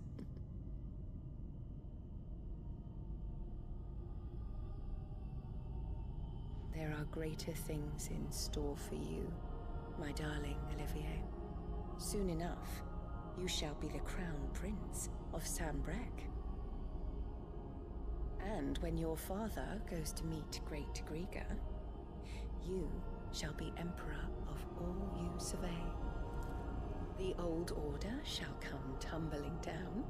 There are greater things in store for you, my darling Olivier. Soon enough, you shall be the crown prince of Sambrec. And when your father goes to meet Great Grieger, you shall be emperor of all you survey. The old order shall come tumbling down,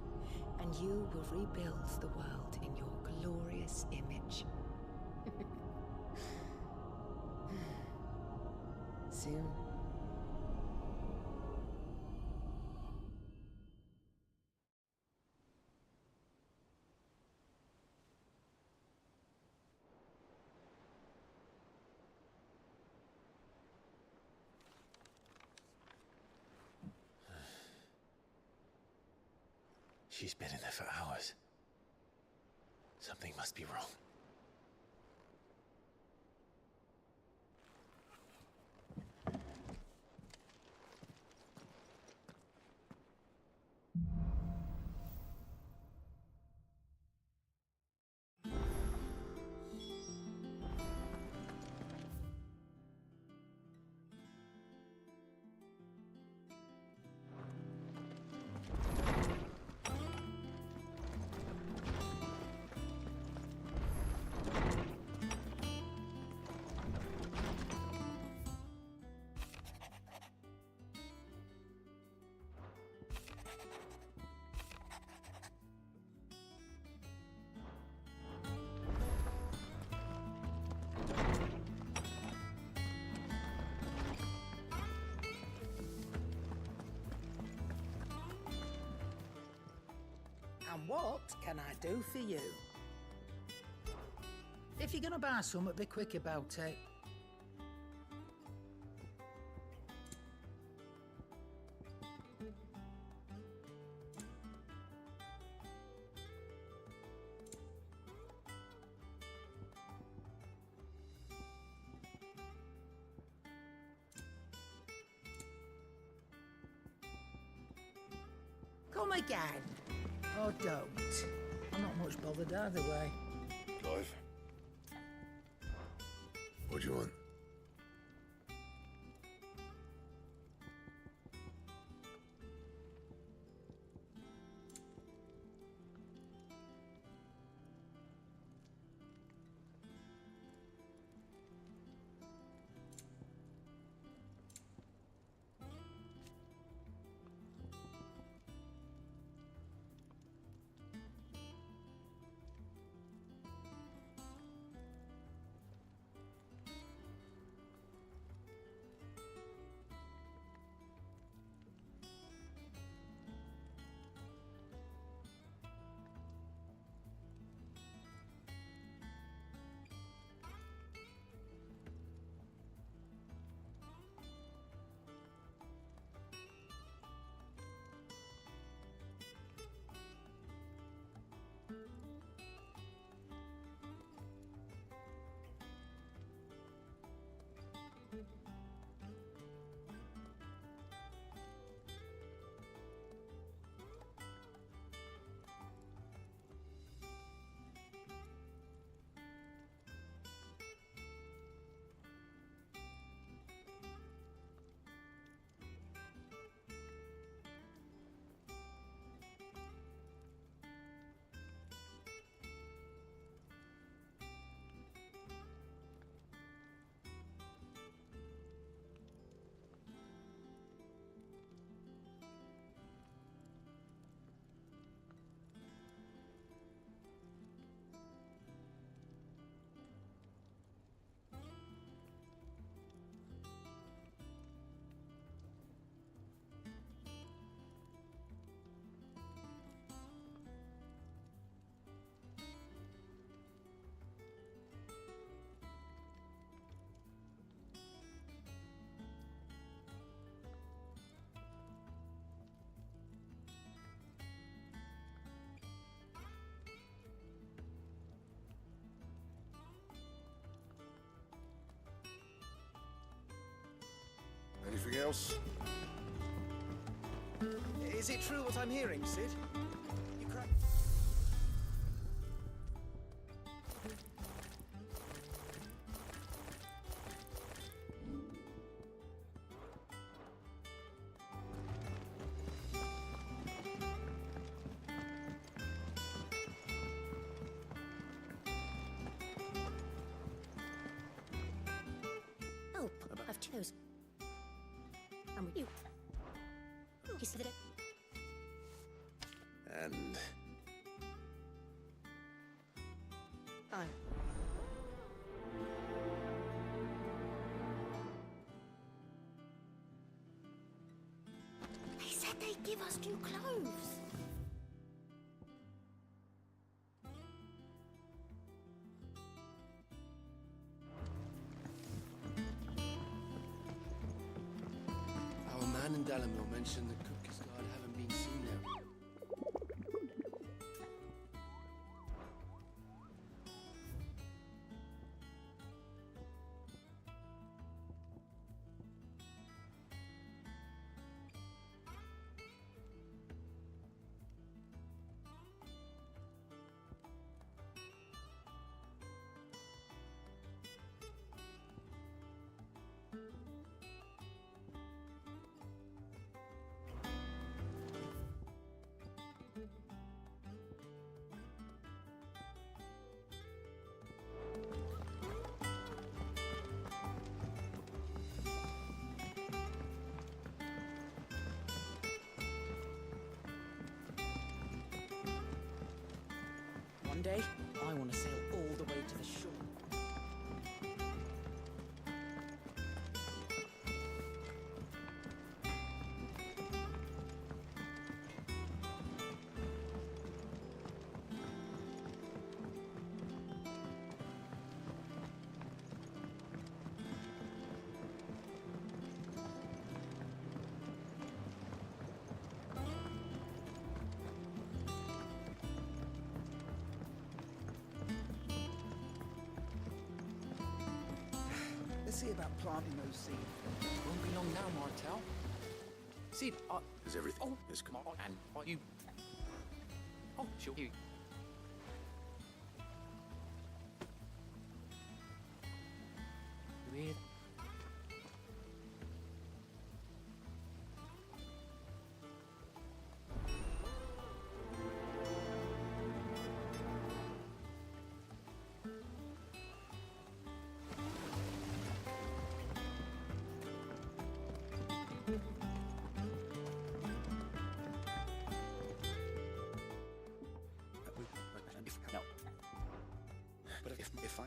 and you will rebuild the world in your glorious image. Soon. She's been in there for hours. Something must be wrong. And what can I do for you? If you're gonna buy something, be quick about it. Come again. Or don't. I'm not much bothered either way. Clive? What do you want? Anything else? Is it true what I'm hearing, Sid? You crack... Oh, I've chose. I'm with you. You said it. And... They said they'd give us new clothes. Our man in Dalamil mentioned the Cook's Guard haven't been seen there. One day, I want to sail all the way to the shore. Let's see about planting those seeds. Won't be long now, Martel. Sid, Is everything... Oh, is... come on, and you... Oh, sure, you... You hear? No. But if I...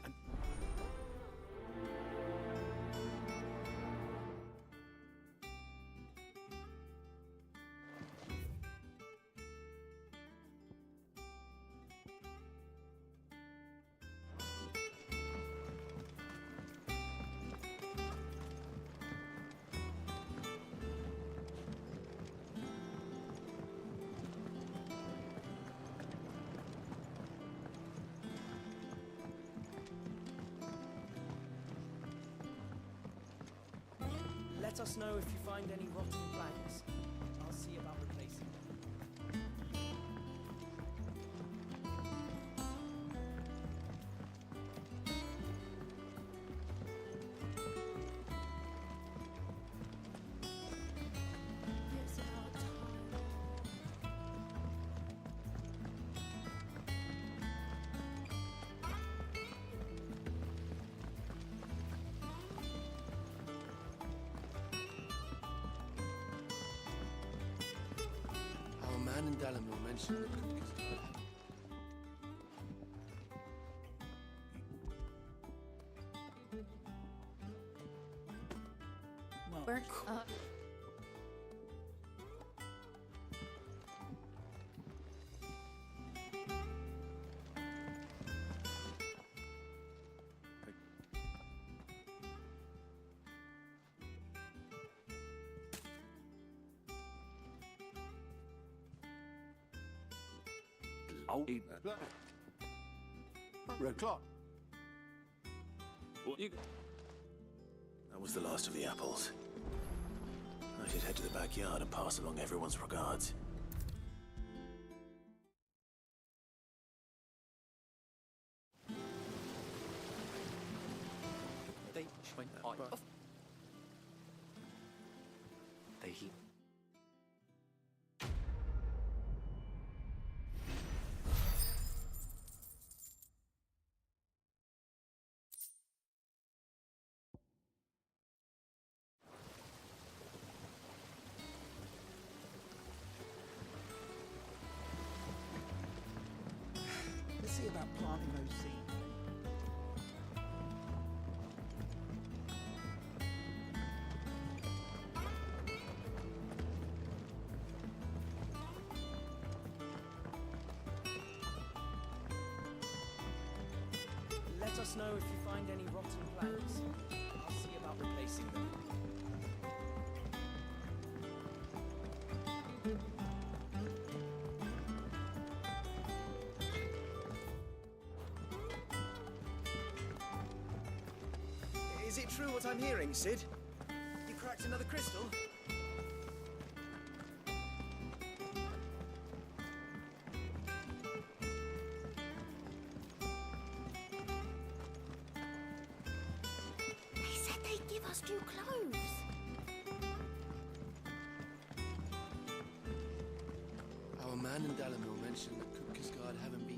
Let us know if you find any rotten planks. I'll see about replacing them. It's about time. Our man in Dalamil mentioned the Cook's Guard. We're Oh, Red clock. That was the last of the apples. I should head to the backyard and pass along everyone's regards. Let's see about planting those seeds. Let us know if you find any rotten planks. I'll see about replacing them. Is it true what I'm hearing, Sid? You cracked another crystal? They said they'd give us new clothes. Our man in Dalamil mentioned that Kupka's guard haven't been...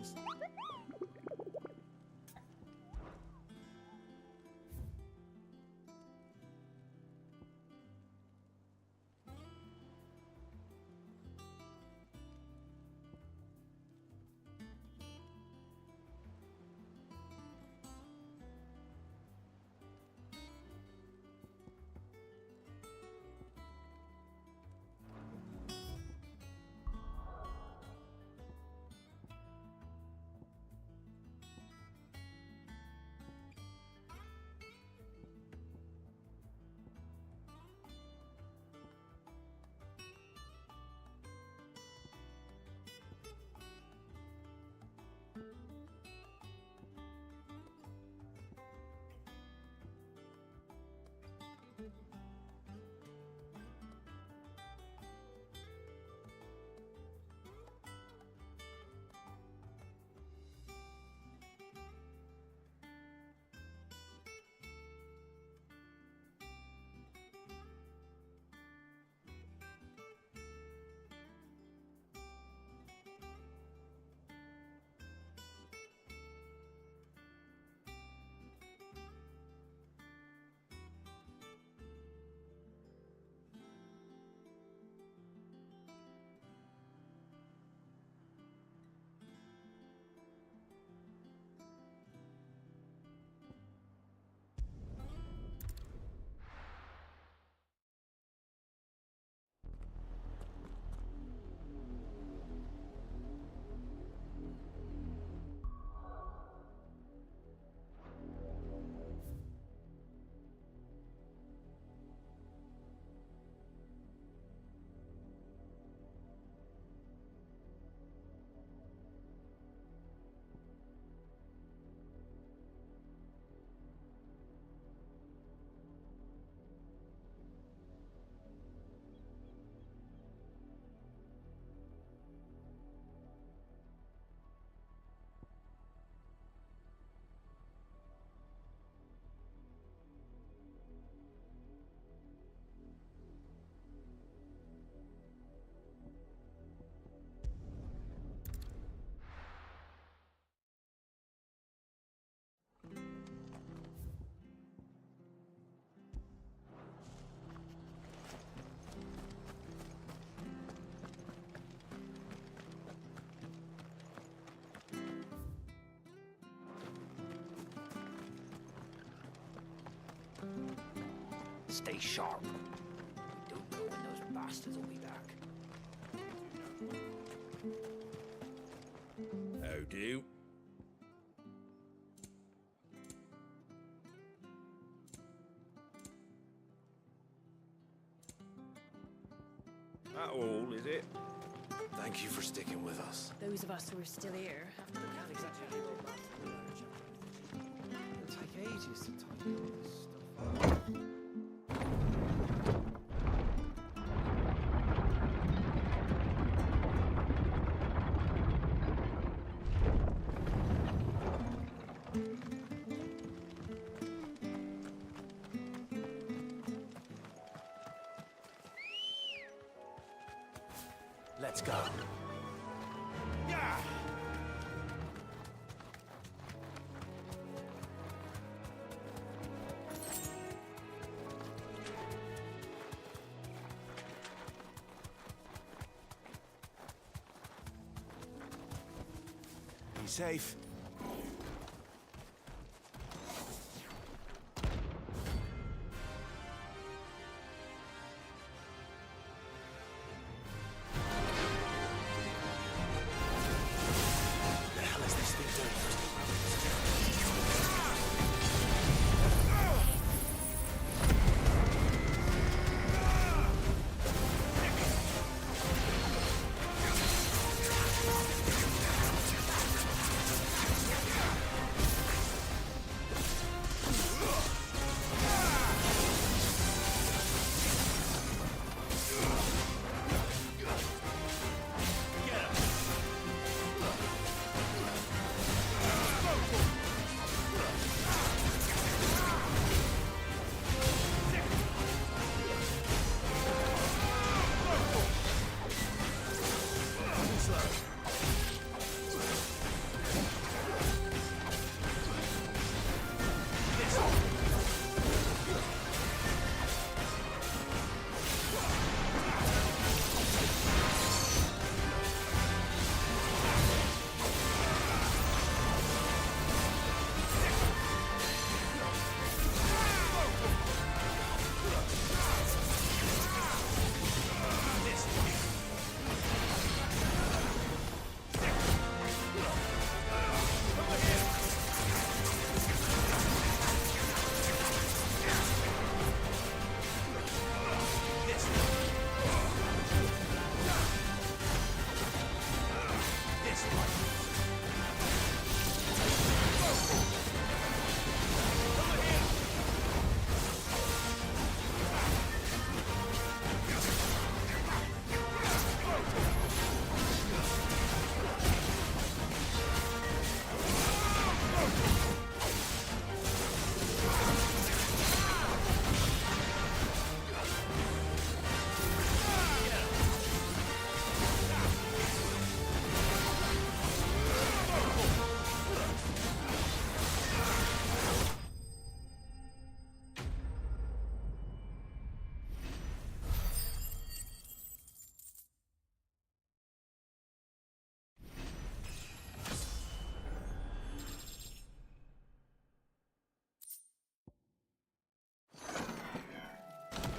Stay sharp. We don't know when those bastards will be back. How do? That all, is it? Thank you for sticking with us. Those of us who are still here have to look after each other. It'll take ages to tidy all this stuff up. Let's go. Be safe.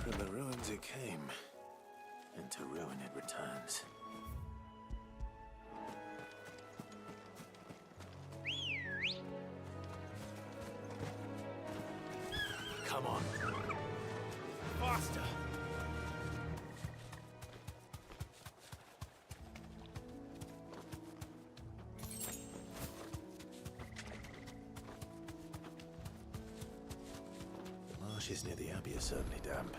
From the ruins it came, and to ruin it returns. Come on. Faster! The marshes near the Abbey are certainly damp.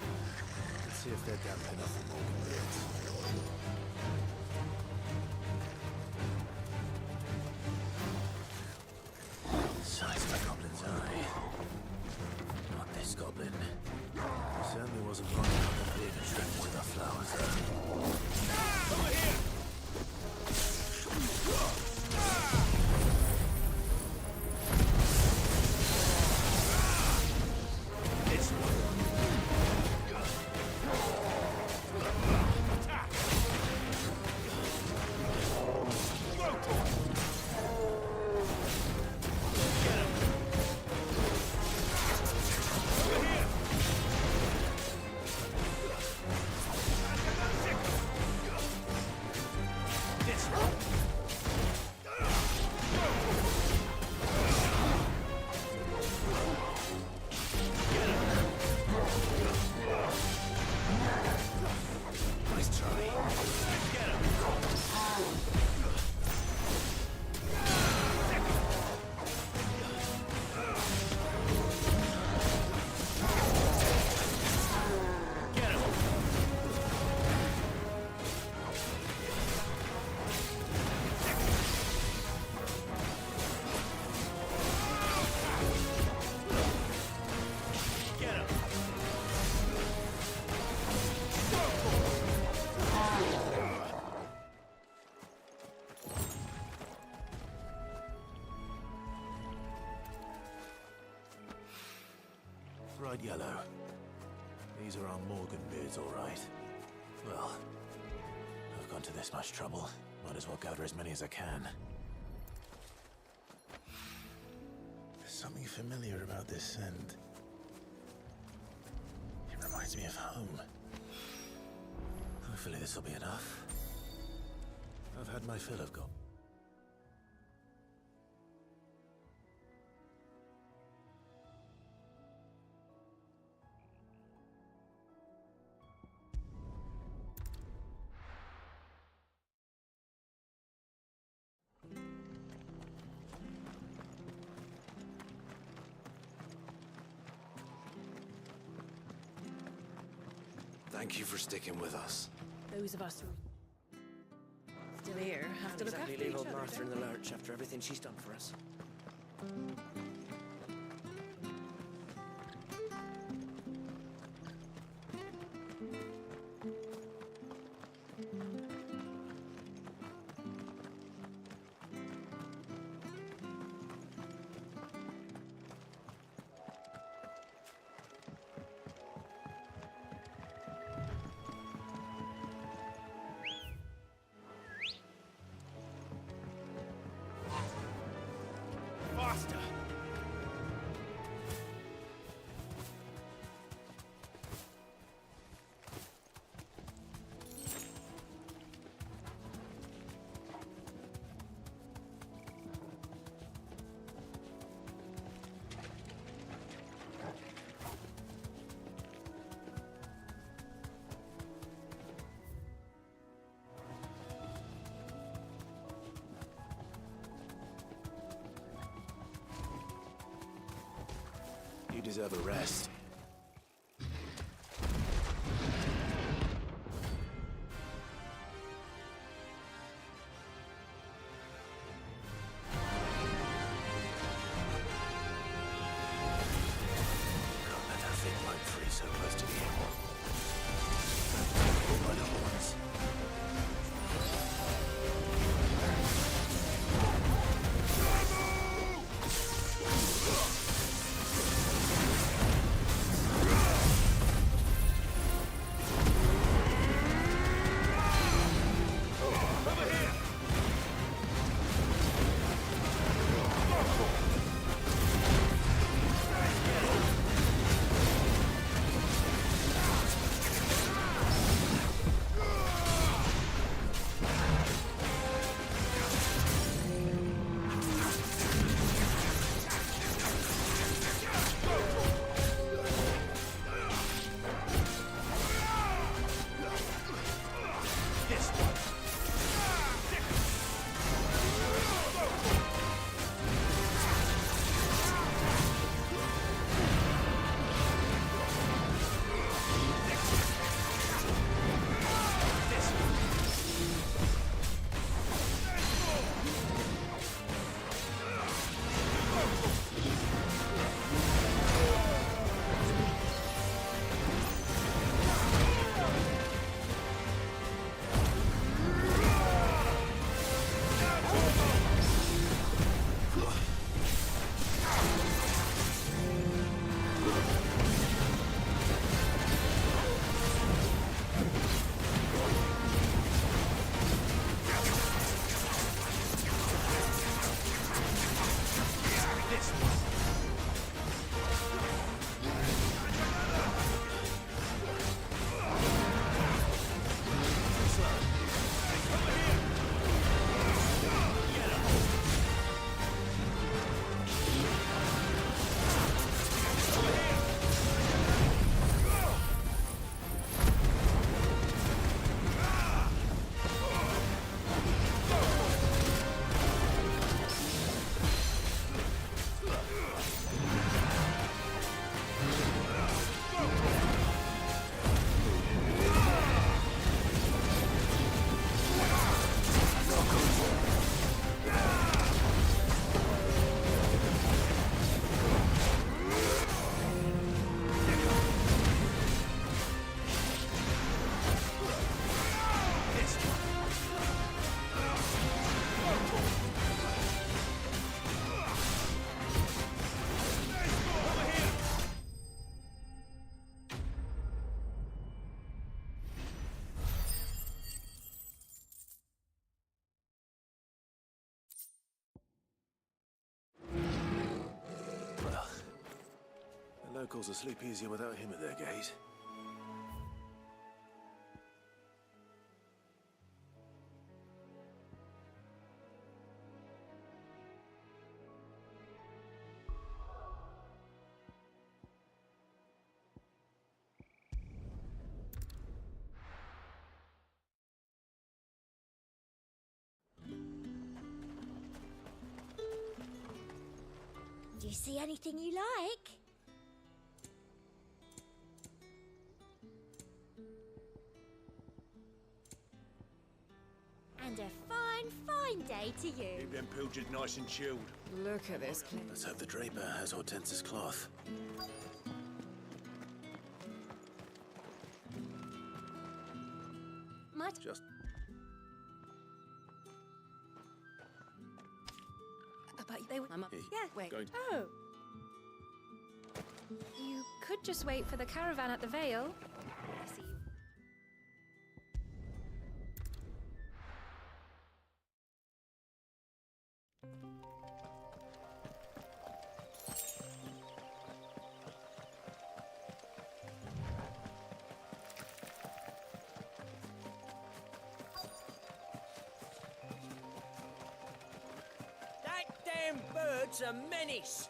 Let's see if they're damp enough for Morgan beards. Size of a goblin's eye. Not this goblin. Certainly wasn't long enough to leave attracted to the flowers, though. Over here! Bright yellow. These are our Morgan beards, all right. Well, I've gone to this much trouble. Might as well gather as many as I can. There's something familiar about this scent. It reminds me of home. Hopefully this will be enough. I've had my fill of gold. Thank you for sticking with us. Those of us who still here have to look Exactly after leave each old other. Martha in don't the lurch after everything she's done for us. Faster! You deserve a rest. Can't let that thing roam free so close to the hill. Pull by the horns. Locals will sleep easier without him at their gate. Do you see anything you like? And a fine, fine day to you. Keep them pilgers nice and chilled. Look at this. Let's hope the draper has Hortense's cloth. Much. Just About they were. Yeah. Wait. going. Oh. You could just wait for the caravan at the Vale. I see. That damn bird's a menace.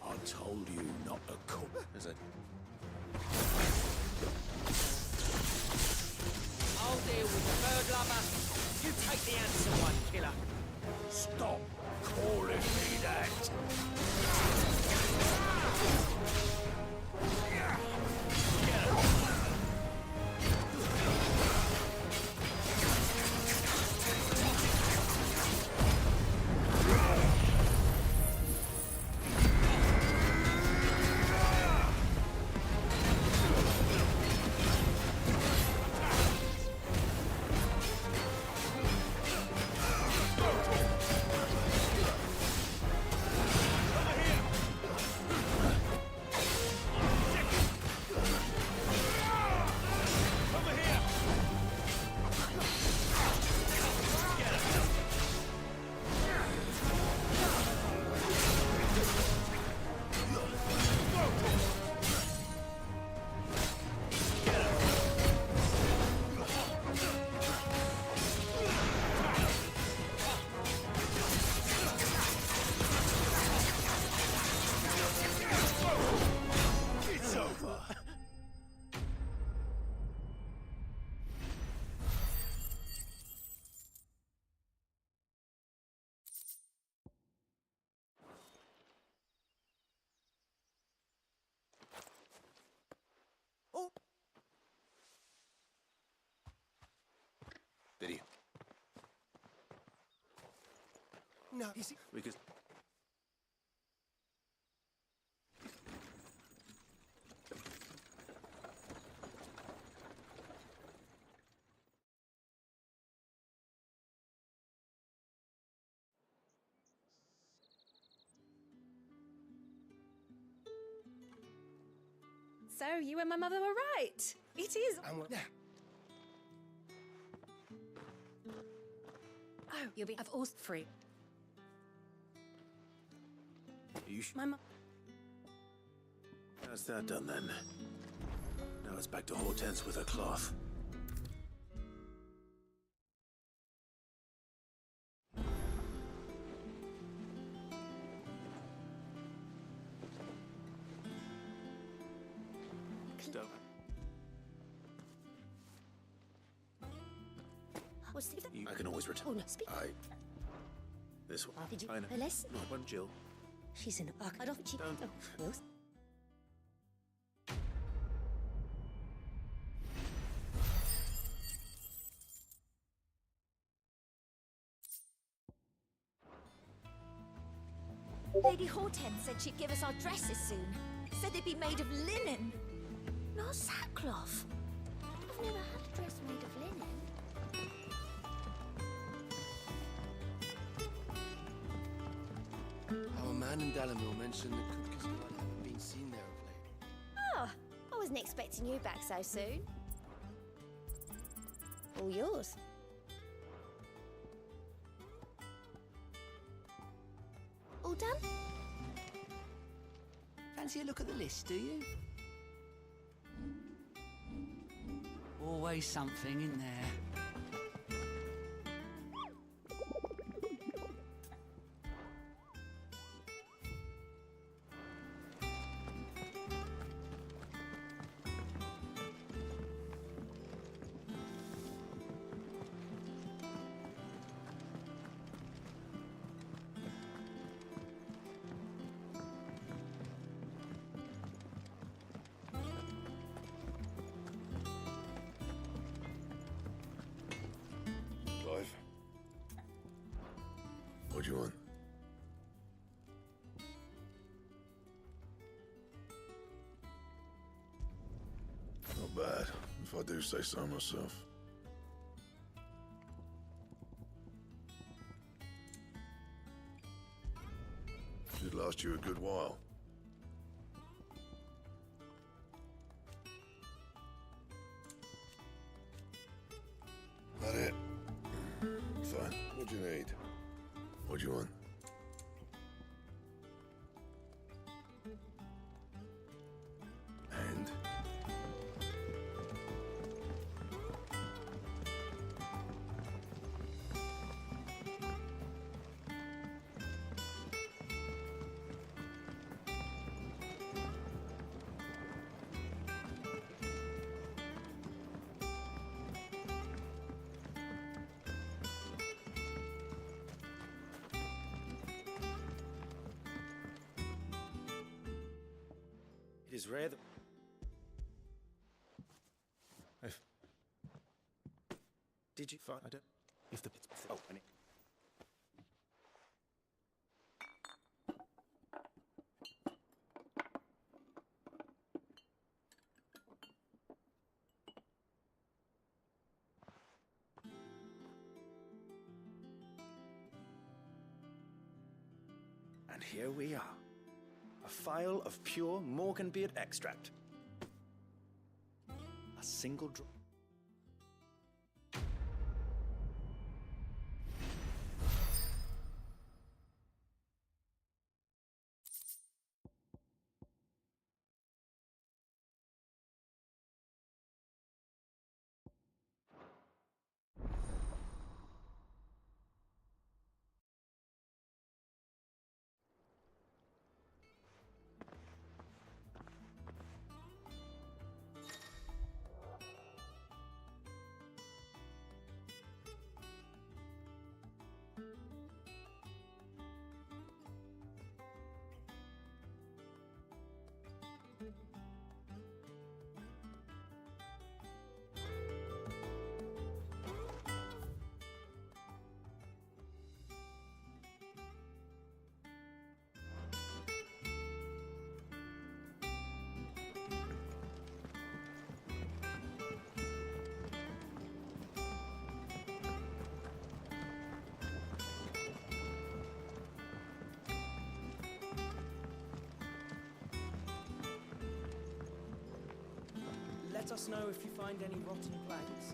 I told you not to cook. Is it? I'll deal with the bird lover. You take the handsome one, killer. Stop calling me that. Did he? No, is he? We could. So you and my mother were right. It is. Yeah. Oh, you'll be of all free. My mum. That's that done then. Now it's back to Hortense with her cloth. Don't. What's the... I can always return. Oh, no, speak. This one. Did you... I know. Unless... Not one, Jill. She's an arc. I don't... She... Don't. Oh, well... Lady Hortense said she'd give us our dresses soon. Said they'd be made of linen. Not sackcloth. I've never had a dress made of linen. Our man in Dalamil mentioned the cook is gone. Haven't been seen there of late. Oh, I wasn't expecting you back so soon. All yours. all done? Fancy a look at the list, do you? Always something in there. What do you want? Not bad, if I do say so myself. Should last you a good while. That it? Fine. What do you need? What do you want? And? It is rare that... Did you find... I don't... If the... Oh, and it... And here we are. A phial of pure Morganbeard extract. A single drop. Let us know if you find any rotten planks.